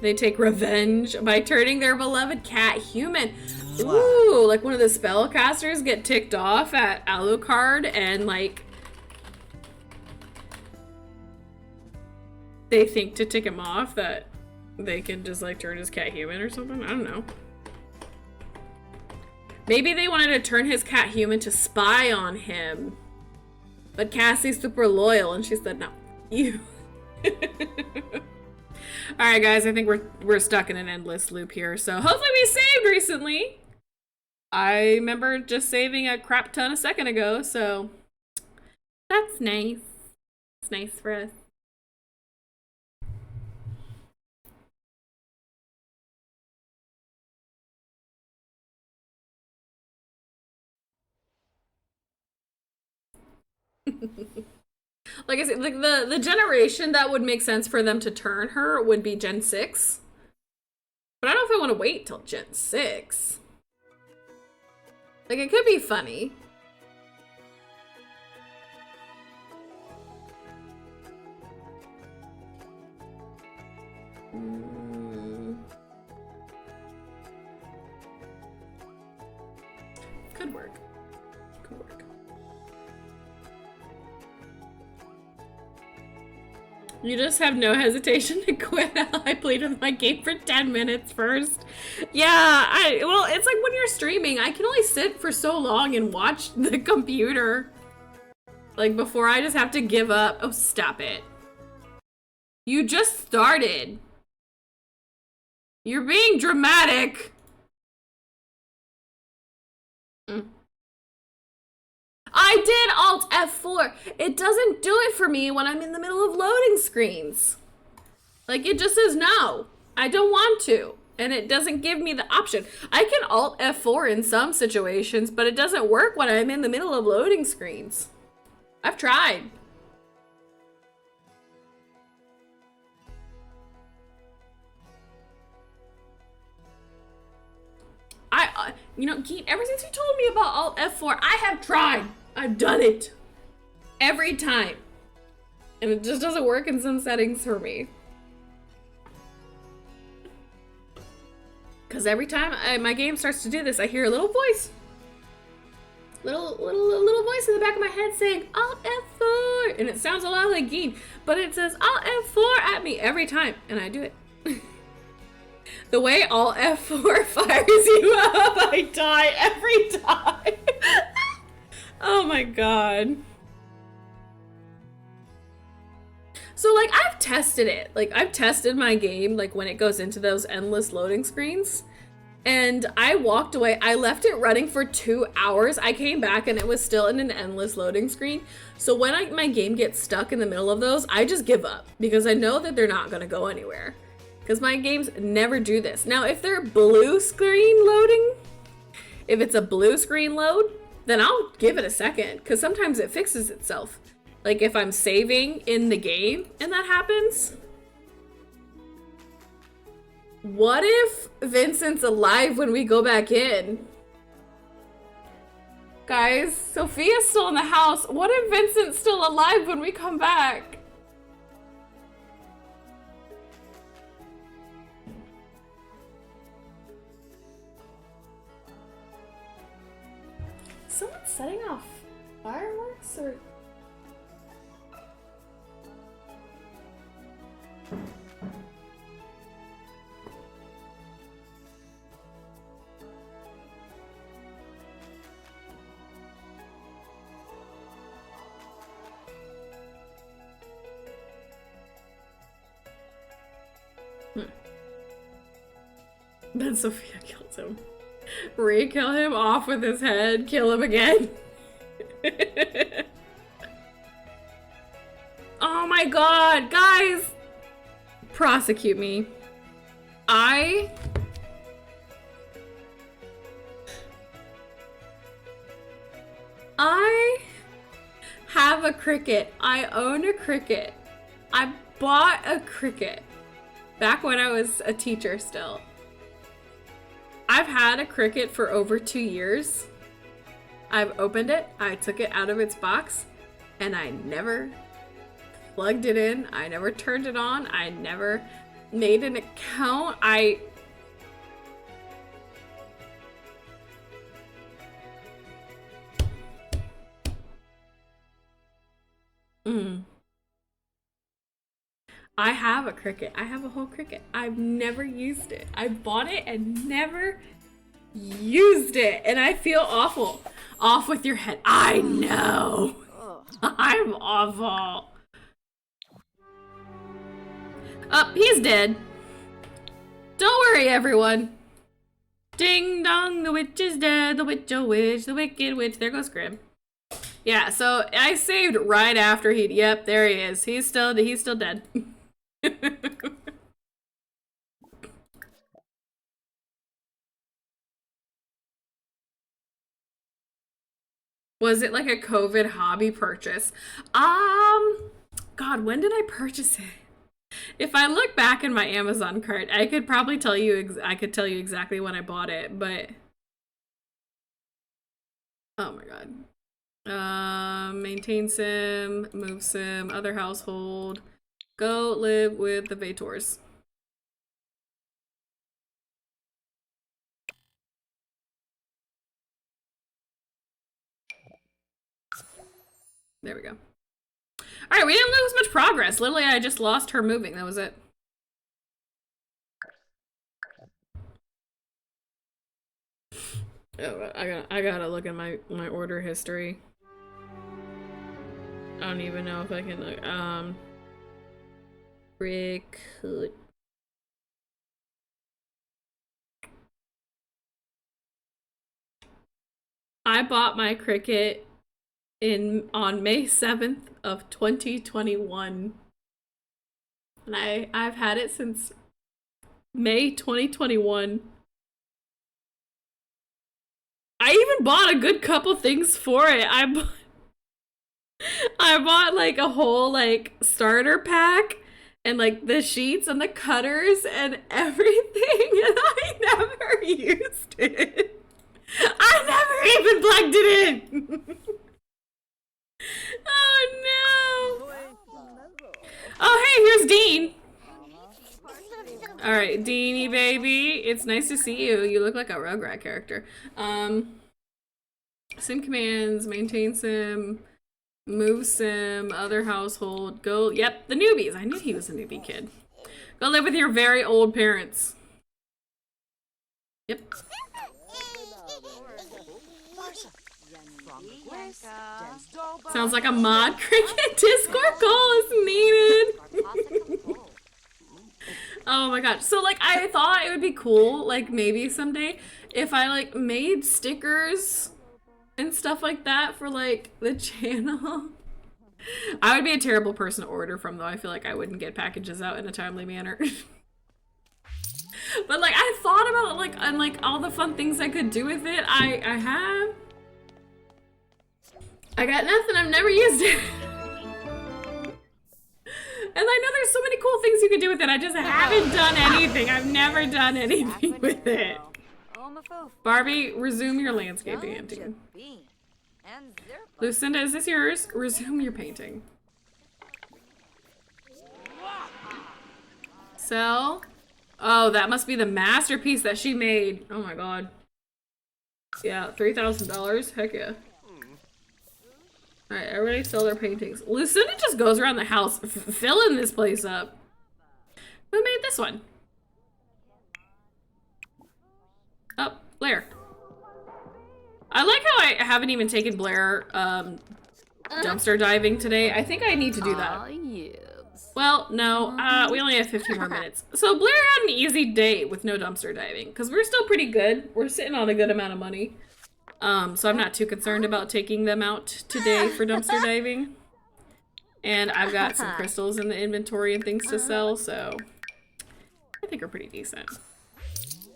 S1: They take revenge by turning their beloved cat human. Ooh, like one of the spellcasters get ticked off at Alucard and like they think to tick him off that they can just like turn his cat human or something. I don't know. Maybe they wanted to turn his cat human to spy on him. But Cassie's super loyal and she said no. You. Alright guys, I think we're stuck in an endless loop here. So hopefully we saved recently. I remember just saving a crap ton a second ago, so that's nice. It's nice for us. Like I said, like the generation that would make sense for them to turn her would be Gen 6. But I don't know if I want to wait till Gen 6. Like, it could be funny. Could work. Could work. You just have no hesitation to quit. I played with my game for 10 minutes first. Yeah, well, it's like when you're streaming, I can only sit for so long and watch the computer. Like, before I just have to give up. Oh, stop it. You just started. You're being dramatic. I did Alt F4. It doesn't do it for me when I'm in the middle of loading screens. Like, it just says no. I don't want to. And it doesn't give me the option. I can Alt F4 in some situations, but it doesn't work when I'm in the middle of loading screens. I've tried. You know, Geet, ever since you told me about Alt F4, I have tried. I've done it. Every time. And it just doesn't work in some settings for me. Because every time my game starts to do this, I hear a little voice. Little voice in the back of my head saying, Alt F4. And it sounds a lot like Geet, but it says Alt F4 at me every time. And I do it. The way Alt F4 fires you up, I die every time. Oh my god. So, like, I've tested it. Like, I've tested my game, like, when it goes into those endless loading screens. And I walked away. I left it running for 2 hours. I came back and it was still in an endless loading screen. So when my game gets stuck in the middle of those, I just give up. Because I know that they're not going to go anywhere. Because my games never do this. Now, if they're blue screen loading, if it's a blue screen load, then I'll give it a second. Because sometimes it fixes itself. Like if I'm saving in the game and that happens. What if Vincent's alive when we go back in? Guys, Sophia's still in the house. What if Vincent's still alive when we come back? Someone's setting off fireworks or... Then Sophia kills him. Re-kill him off with his head, kill him again. Oh my god, guys! Prosecute me. I have a cricket. I own a cricket. I bought a cricket back when I was a teacher still. I've had a cricket for over 2 years. I've opened it, I took it out of its box, and I never plugged it in. I never turned it on. I never made an account. I have a cricket. I have a whole cricket. I've never used it. I bought it and never used it. And I feel awful. Off with your head. I know. I'm awful. Oh, he's dead. Don't worry, everyone. Ding dong, the witch is dead. The witch, oh witch, the wicked witch. There goes Grim. Yeah, so I saved right after he. Yep, there he is. He's still dead. Was it like a COVID hobby purchase? God, when did I purchase it? If I look back in my Amazon cart, I could probably tell you. I could tell you exactly when I bought it, but oh my god. Maintain sim, move sim, other household. Go live with the Vators. There we go. Alright, we didn't lose much progress. Literally, I just lost her moving. That was it. Oh, I gotta look at my order history. I don't even know if I can look. Recruit. I bought my cricket on May 7th of 2021. And I've had it since May 2021. I even bought a good couple things for it. I bought like a whole like starter pack and like the sheets and the cutters and everything, and I never used it. I never even plugged it in. Oh no. Oh hey, here's Dean. Alright, Deanie baby. It's nice to see you. You look like a Rugrat character. Sim commands, maintain sim, move sim, other household, go, yep, the newbies. I knew he was a newbie kid. Go live with your very old parents. Yep. Sounds like a mod cricket Discord call is needed. Oh my god. So like I thought it would be cool, like maybe someday, if I like made stickers and stuff like that for like the channel. I would be a terrible person to order from though. I feel like I wouldn't get packages out in a timely manner. But like I thought about like and like all the fun things I could do with it. I got nothing. I've never used it. And I know there's so many cool things you can do with it. I just haven't done anything. I've never done anything with it. Barbie, resume your landscape painting. Lucinda, is this yours? Resume your painting. Sell. Oh, that must be the masterpiece that she made. Oh my god. Yeah, $3,000. Heck yeah. Alright, everybody sell their paintings. Lucinda just goes around the house filling this place up. Who made this one? Oh, Blair. I like how I haven't even taken Blair dumpster diving today. I think I need to do that. Well, no, we only have 15 more minutes. So Blair had an easy day with no dumpster diving because we're still pretty good. We're sitting on a good amount of money. So I'm not too concerned about taking them out today for dumpster diving. And I've got some crystals in the inventory and things to sell, so I think we're pretty decent.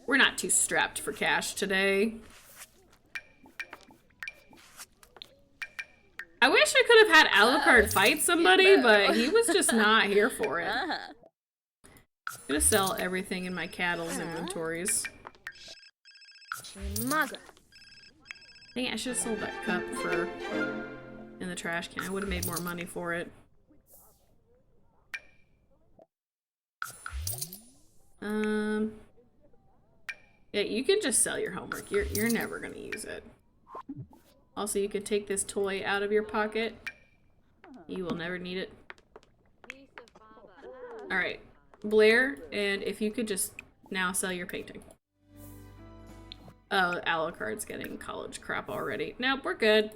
S1: We're not too strapped for cash today. I wish I could have had Alucard fight somebody, but he was just not here for it. I'm gonna sell everything in my cattle's inventories. Dang it, I should have sold that cup in the trash can. I would have made more money for it. Yeah, you can just sell your homework. You're never gonna use it. Also, you could take this toy out of your pocket. You will never need it. Alright, Blair, and if you could just now sell your painting. Oh, Alucard's getting college crap already. Nope, we're good.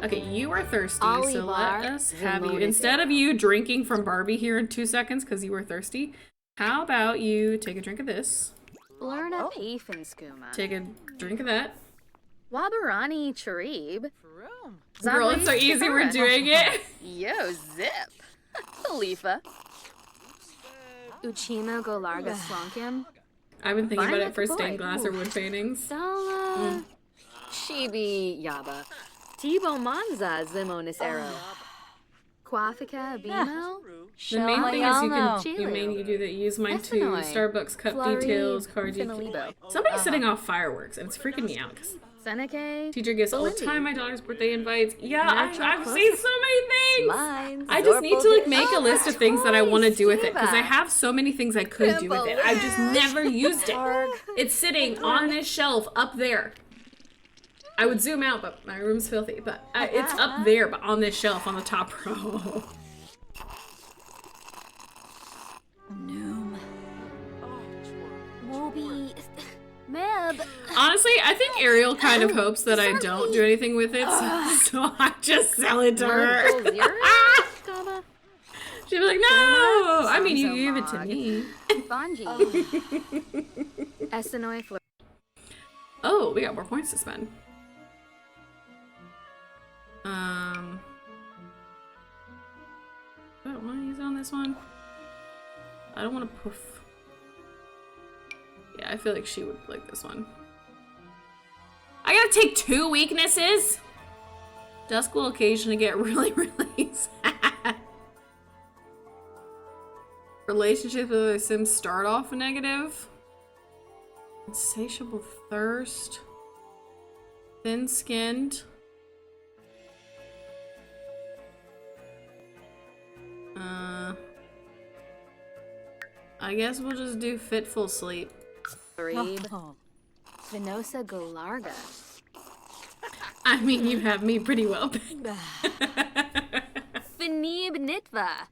S1: Okay, you are thirsty, so let us have you. Instead of you drinking from Barbie here in 2 seconds because you were thirsty, how about you take a drink of this? Take a drink of that.
S3: Wabarani Charib.
S1: Girl, it's so easy we're doing it.
S3: Yo, zip. Khalifa. Uchima Golarga Slonkim.
S1: I've been thinking about it for stained glass or wood paintings.
S3: Shibi Yaba. Tibo Manza Zimonis Arrow. Quafika Bimo.
S1: The main thing is you
S3: Chile.
S1: may do that. Use mine too.
S3: Espanol.
S1: Starbucks cup
S3: Flurry,
S1: details, card
S3: Finalibo.
S1: details. Somebody's setting off fireworks and it's freaking me out.
S3: Seneca.
S1: Teacher gets all the
S3: Belindy.
S1: time my daughter's birthday invites. Yeah,
S3: Natural
S1: I've
S3: close.
S1: seen so many things.
S2: Mine.
S1: I just need to like make a
S2: Oh,
S1: list of things that I want to do with it because I
S3: Diva.
S1: have so many things I could do with it. I've just never used it. It's sitting on this shelf up there. I would zoom out, but my room's filthy. But it's up there, but on this shelf on the top row.
S2: Noom. Wooby. Meb.
S1: Honestly, I think Ariel kind of hopes that I don't do anything with it, so I just sell it to her. She'd be like, no! I mean, you gave it to me.
S3: Bonji. Essenoi Fleur.
S1: Oh, we got more points to spend. Do I want to use it on this one? I don't want to poof. Yeah, I feel like she would like this one. I gotta take 2 weaknesses? Dusk will occasionally get really, really sad. Relationships with other Sims start off negative. Insatiable thirst. Thin-skinned. I guess we'll just do fitful sleep.
S3: Reeb. Venosa Galarga.
S1: I mean, you have me pretty well.
S3: Finib Nitva.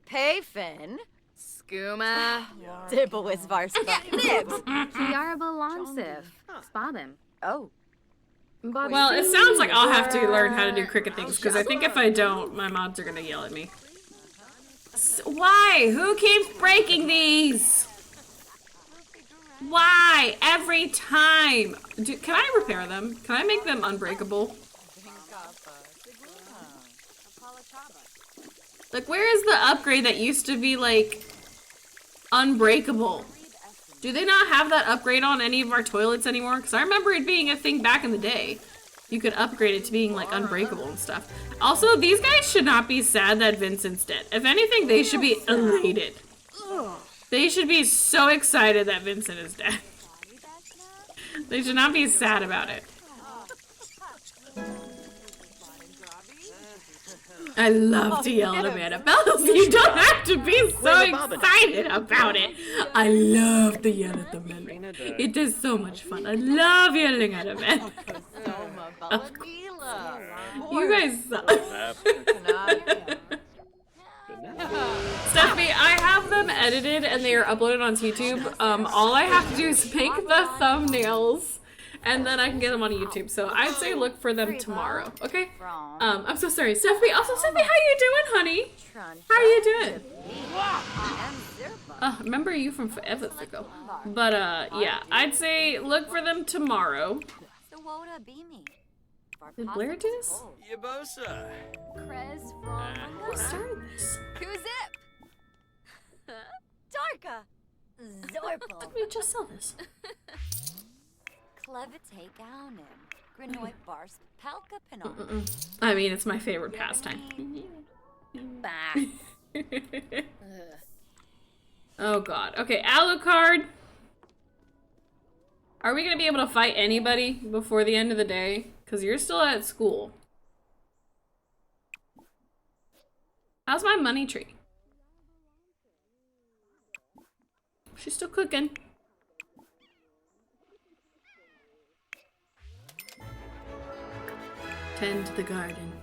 S4: Payfin.
S3: Skooma.
S2: Dibblewis Varska. Nibs.
S3: Kiarba Lonsif. Spabim.
S2: Oh.
S1: Well, it sounds like I'll have to learn how to do cricket things, because I think if I don't, my mods are gonna yell at me. Why? Who keeps breaking these? Why? Every time. Can I repair them? Can I make them unbreakable? Like, where is the upgrade that used to be, like, unbreakable? Do they not have that upgrade on any of our toilets anymore? Because I remember it being a thing back in the day. You could upgrade it to being, like, unbreakable and stuff. Also, these guys should not be sad that Vincent's dead. If anything, they should be elated. They should be so excited that Vincent is dead. They should not be sad about it. I love to yell at Amanda Bells. You don't have to be so excited about it. I love to yell at Amanda. It is so much fun. I love yelling at Amanda. You guys suck. Stephanie, I have them edited and they are uploaded onto YouTube. All I have to do is make the thumbnails and then I can get them on YouTube. So I'd say look for them tomorrow, okay? I'm so sorry. Stephanie, also Stephanie, how you doing, honey? How you doing? Remember you from forever ago. But yeah, I'd say look for them tomorrow. Did Blair do this?
S5: Yabosa.
S1: Who started this?
S2: Kuzip. Darka. Zorpal.
S1: Did we just sell this?
S2: Klevite Gaunim. Grinoit Bars. Palka Pinon.
S1: I mean, it's my favorite pastime.
S3: Bah.
S1: Oh god. Okay, Alucard. Are we gonna be able to fight anybody before the end of the day? Because you're still at school. How's my money tree? She's still cooking. Tend the garden.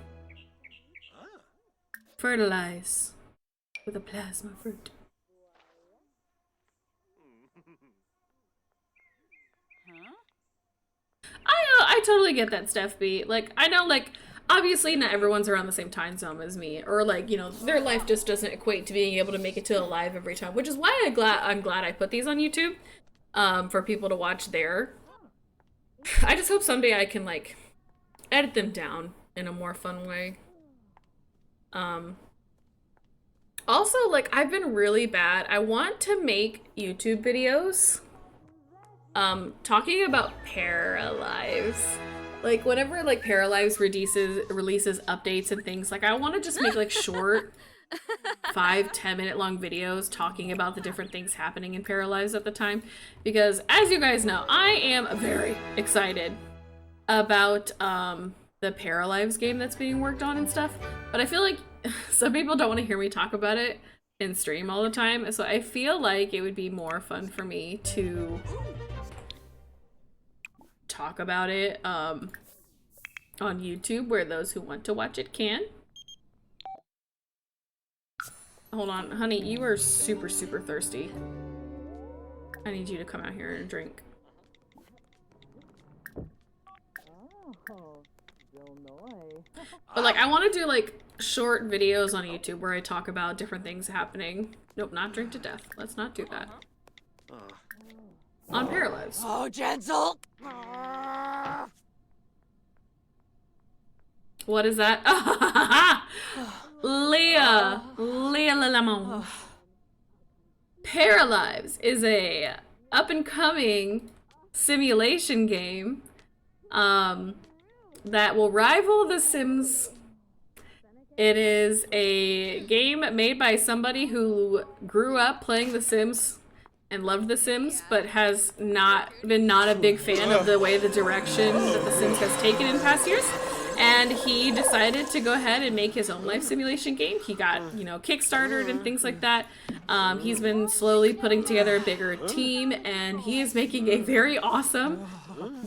S1: Fertilize with a plasma fruit. I totally get that, Steph B. Like, I know, like, obviously not everyone's around the same time zone as me, or like, you know, their life just doesn't equate to being able to make it to a live every time, which is why I'm glad I put these on YouTube, for people to watch there. I just hope someday I can, like, edit them down in a more fun way. Also, like, I've been really bad. I want to make YouTube videos talking about Paralives. Like, whenever, like, Paralives releases updates and things, like, I want to just make, like, short 5-10 minute long videos talking about the different things happening in Paralives at the time. Because, as you guys know, I am very excited about, the Paralives game that's being worked on and stuff. But I feel like some people don't want to hear me talk about it in stream all the time. So I feel like it would be more fun for me to talk about it on YouTube, where those who want to watch it can. Hold on, honey, you are super, super thirsty. I need you to come out here and drink. But like, I want to do like short videos on YouTube where I talk about different things happening. Nope, not drink to death. Let's not do that. On Paralives.
S4: Oh, Jensel!
S1: What is that? Leah Lamont. Paralives is a up-and-coming simulation game that will rival The Sims. It is a game made by somebody who grew up playing The Sims and loved The Sims, but has not a big fan of the way the direction that The Sims has taken in past years. And he decided to go ahead and make his own life simulation game. He got, you know, Kickstartered and things like that. He's been slowly putting together a bigger team, and he is making a very awesome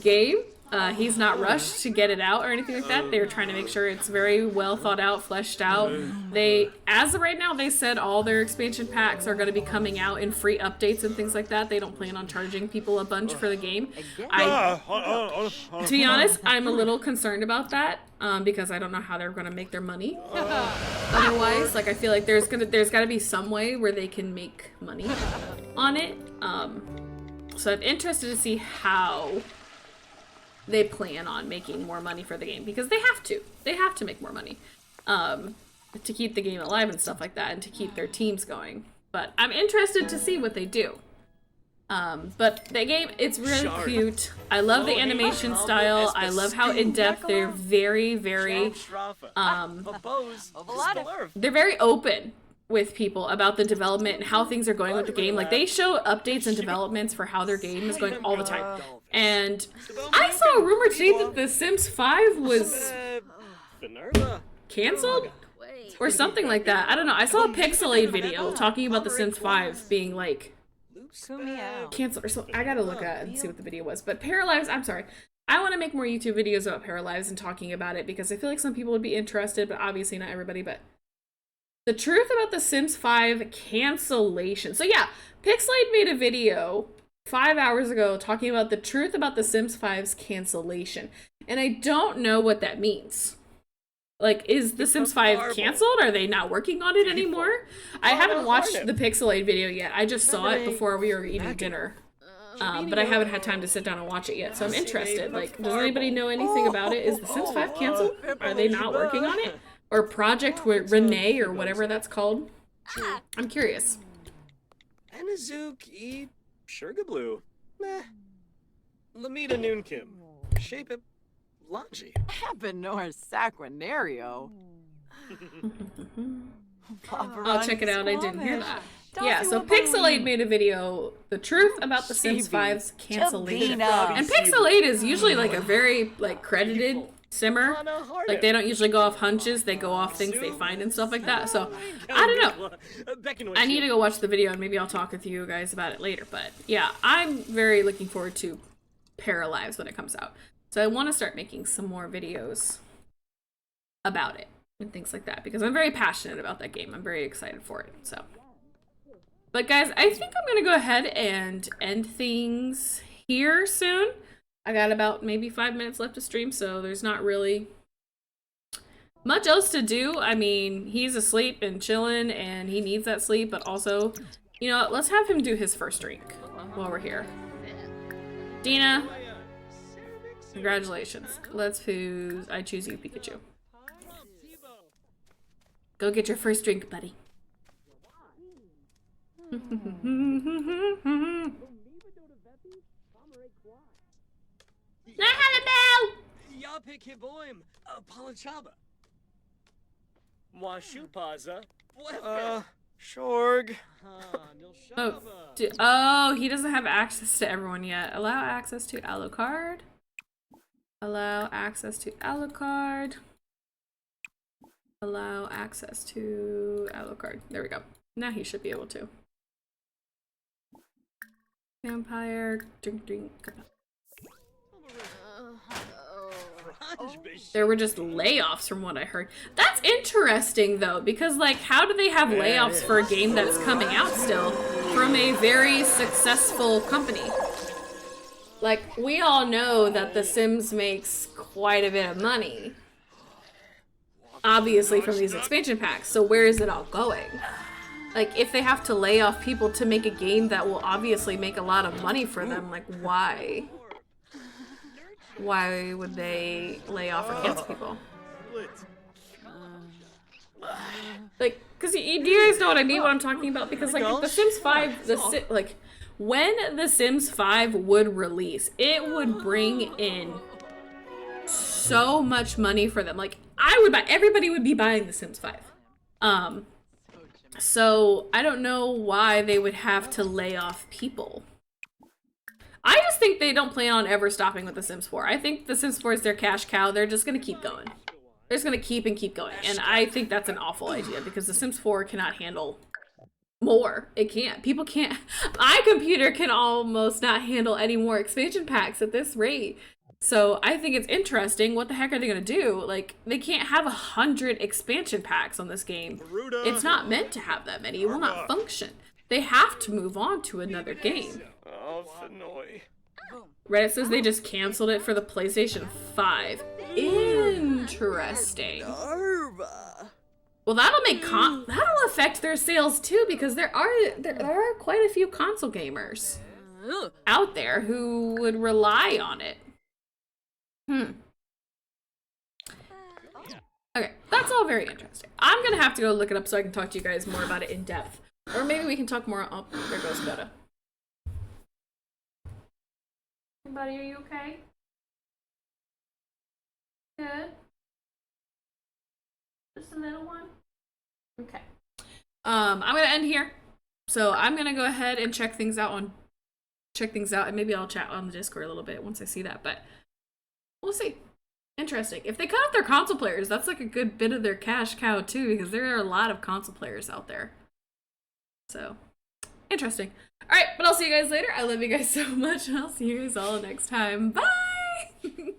S1: game. He's not rushed to get it out or anything like that. They're trying to make sure it's very well thought out, fleshed out. As of right now, they said all their expansion packs are going to be coming out in free updates and things like that. They don't plan on charging people a bunch for the game. To be honest, I'm a little concerned about that because I don't know how they're going to make their money. Otherwise, like, I feel like there's got to be some way where they can make money on it. So I'm interested to see how they plan on making more money for the game, because they have to make more money to keep the game alive and stuff like that, and to keep their teams going. But I'm interested to see what they do. But the game, it's really cute. I love the animation style. I love how in-depth they're very, very they're very open with people about the development and how things are going with the game. Like, they show updates and developments for how their game is going all the time. And I saw a rumor today that The Sims 5 was canceled or something like that. I don't know. I saw a Pixelate video talking about The Sims 5 being like canceled or something. I gotta look at it and see what the video was. But Paralives, I'm sorry. I want to make more YouTube videos about Paralives and talking about it, because I feel like some people would be interested, but obviously not everybody. But the truth about The Sims 5 cancellation. So yeah, Pixelate made a video 5 hours ago talking about the truth about The Sims 5's cancellation. And I don't know what that means. Like, is The Sims 5 canceled? Are they not working on it anymore? I haven't watched the Pixelate video yet. I just saw it before we were eating dinner. But I haven't had time to sit down and watch it yet, so I'm interested. Like, does anybody know anything about it? Is The Sims 5 canceled? Are they not working on it? Or Project Renee, or whatever that's called? I'm curious.
S5: Anazook E. Sugarblue. Meh. Lamita Noonkim. Shape it. Longy.
S4: Ebenor Sacranario.
S1: I'll check it out. I didn't hear that. Yeah, so Pixelate made a video, the truth about The Sims 5's cancellation. And Pixelate is usually like a very like credited simmer. Like, they don't usually go off hunches, they go off things they find and stuff like that. So I don't know. I need to go watch the video and maybe I'll talk with you guys about it later. But yeah, I'm very looking forward to Paralives when it comes out. So I want to start making some more videos about it and things like that, because I'm very passionate about that game. I'm very excited for it. So, but guys, I think I'm gonna go ahead and end things here soon. I got about maybe 5 minutes left to stream, so there's not really much else to do. I mean, he's asleep and chilling, and he needs that sleep, but also, you know, let's have him do his first drink while we're here. Dina, congratulations. I choose you, Pikachu. Go get your first drink, buddy. Annabelle!
S5: Kiboim, Palachaba. Washupaza,
S6: Shorg.
S1: Oh, he doesn't have access to everyone yet. Allow access to Alucard. Allow access to Alucard. Allow access to Alucard. There we go. Now he should be able to. Vampire. Drink. There were just layoffs from what I heard. That's interesting though, because like, how do they have layoffs for a game that's coming out still from a very successful company? Like, we all know that The Sims makes quite a bit of money, obviously, from these expansion packs. So where is it all going? Like, if they have to lay off people to make a game that will obviously make a lot of money for them, like, why? Why would they lay off or cancel people? Like, because do you guys know what I mean, what I'm talking about? Because, like, The Sims 5, when The Sims 5 would release, it would bring in so much money for them. Like, everybody would be buying The Sims 5. So I don't know why they would have to lay off people. I just think they don't plan on ever stopping with The Sims 4. I think The Sims 4 is their cash cow. They're just going to keep going. They're just going to keep going. And I think that's an awful idea because The Sims 4 cannot handle more. It can't. People can't. My computer can almost not handle any more expansion packs at this rate. So I think it's interesting. What the heck are they going to do? Like, they can't have 100 expansion packs on this game. It's not meant to have that many. It will not function. They have to move on to another game. Reddit says they just canceled it for the PlayStation 5. Interesting. Well, that'll affect their sales too, because there are quite a few console gamers out there who would rely on it. Okay, that's all very interesting. I'm gonna have to go look it up so I can talk to you guys more about it in depth. Or maybe we can talk more. Oh, there goes Coda. Buddy, are you okay? Good? Just a little one? Okay. I'm gonna end here. So I'm gonna go ahead and check things out, and maybe I'll chat on the Discord a little bit once I see that, but we'll see. Interesting. If they cut out their console players, that's like a good bit of their cash cow too, because there are a lot of console players out there. So, interesting. Alright, but I'll see you guys later. I love you guys so much, and I'll see you guys all next time. Bye!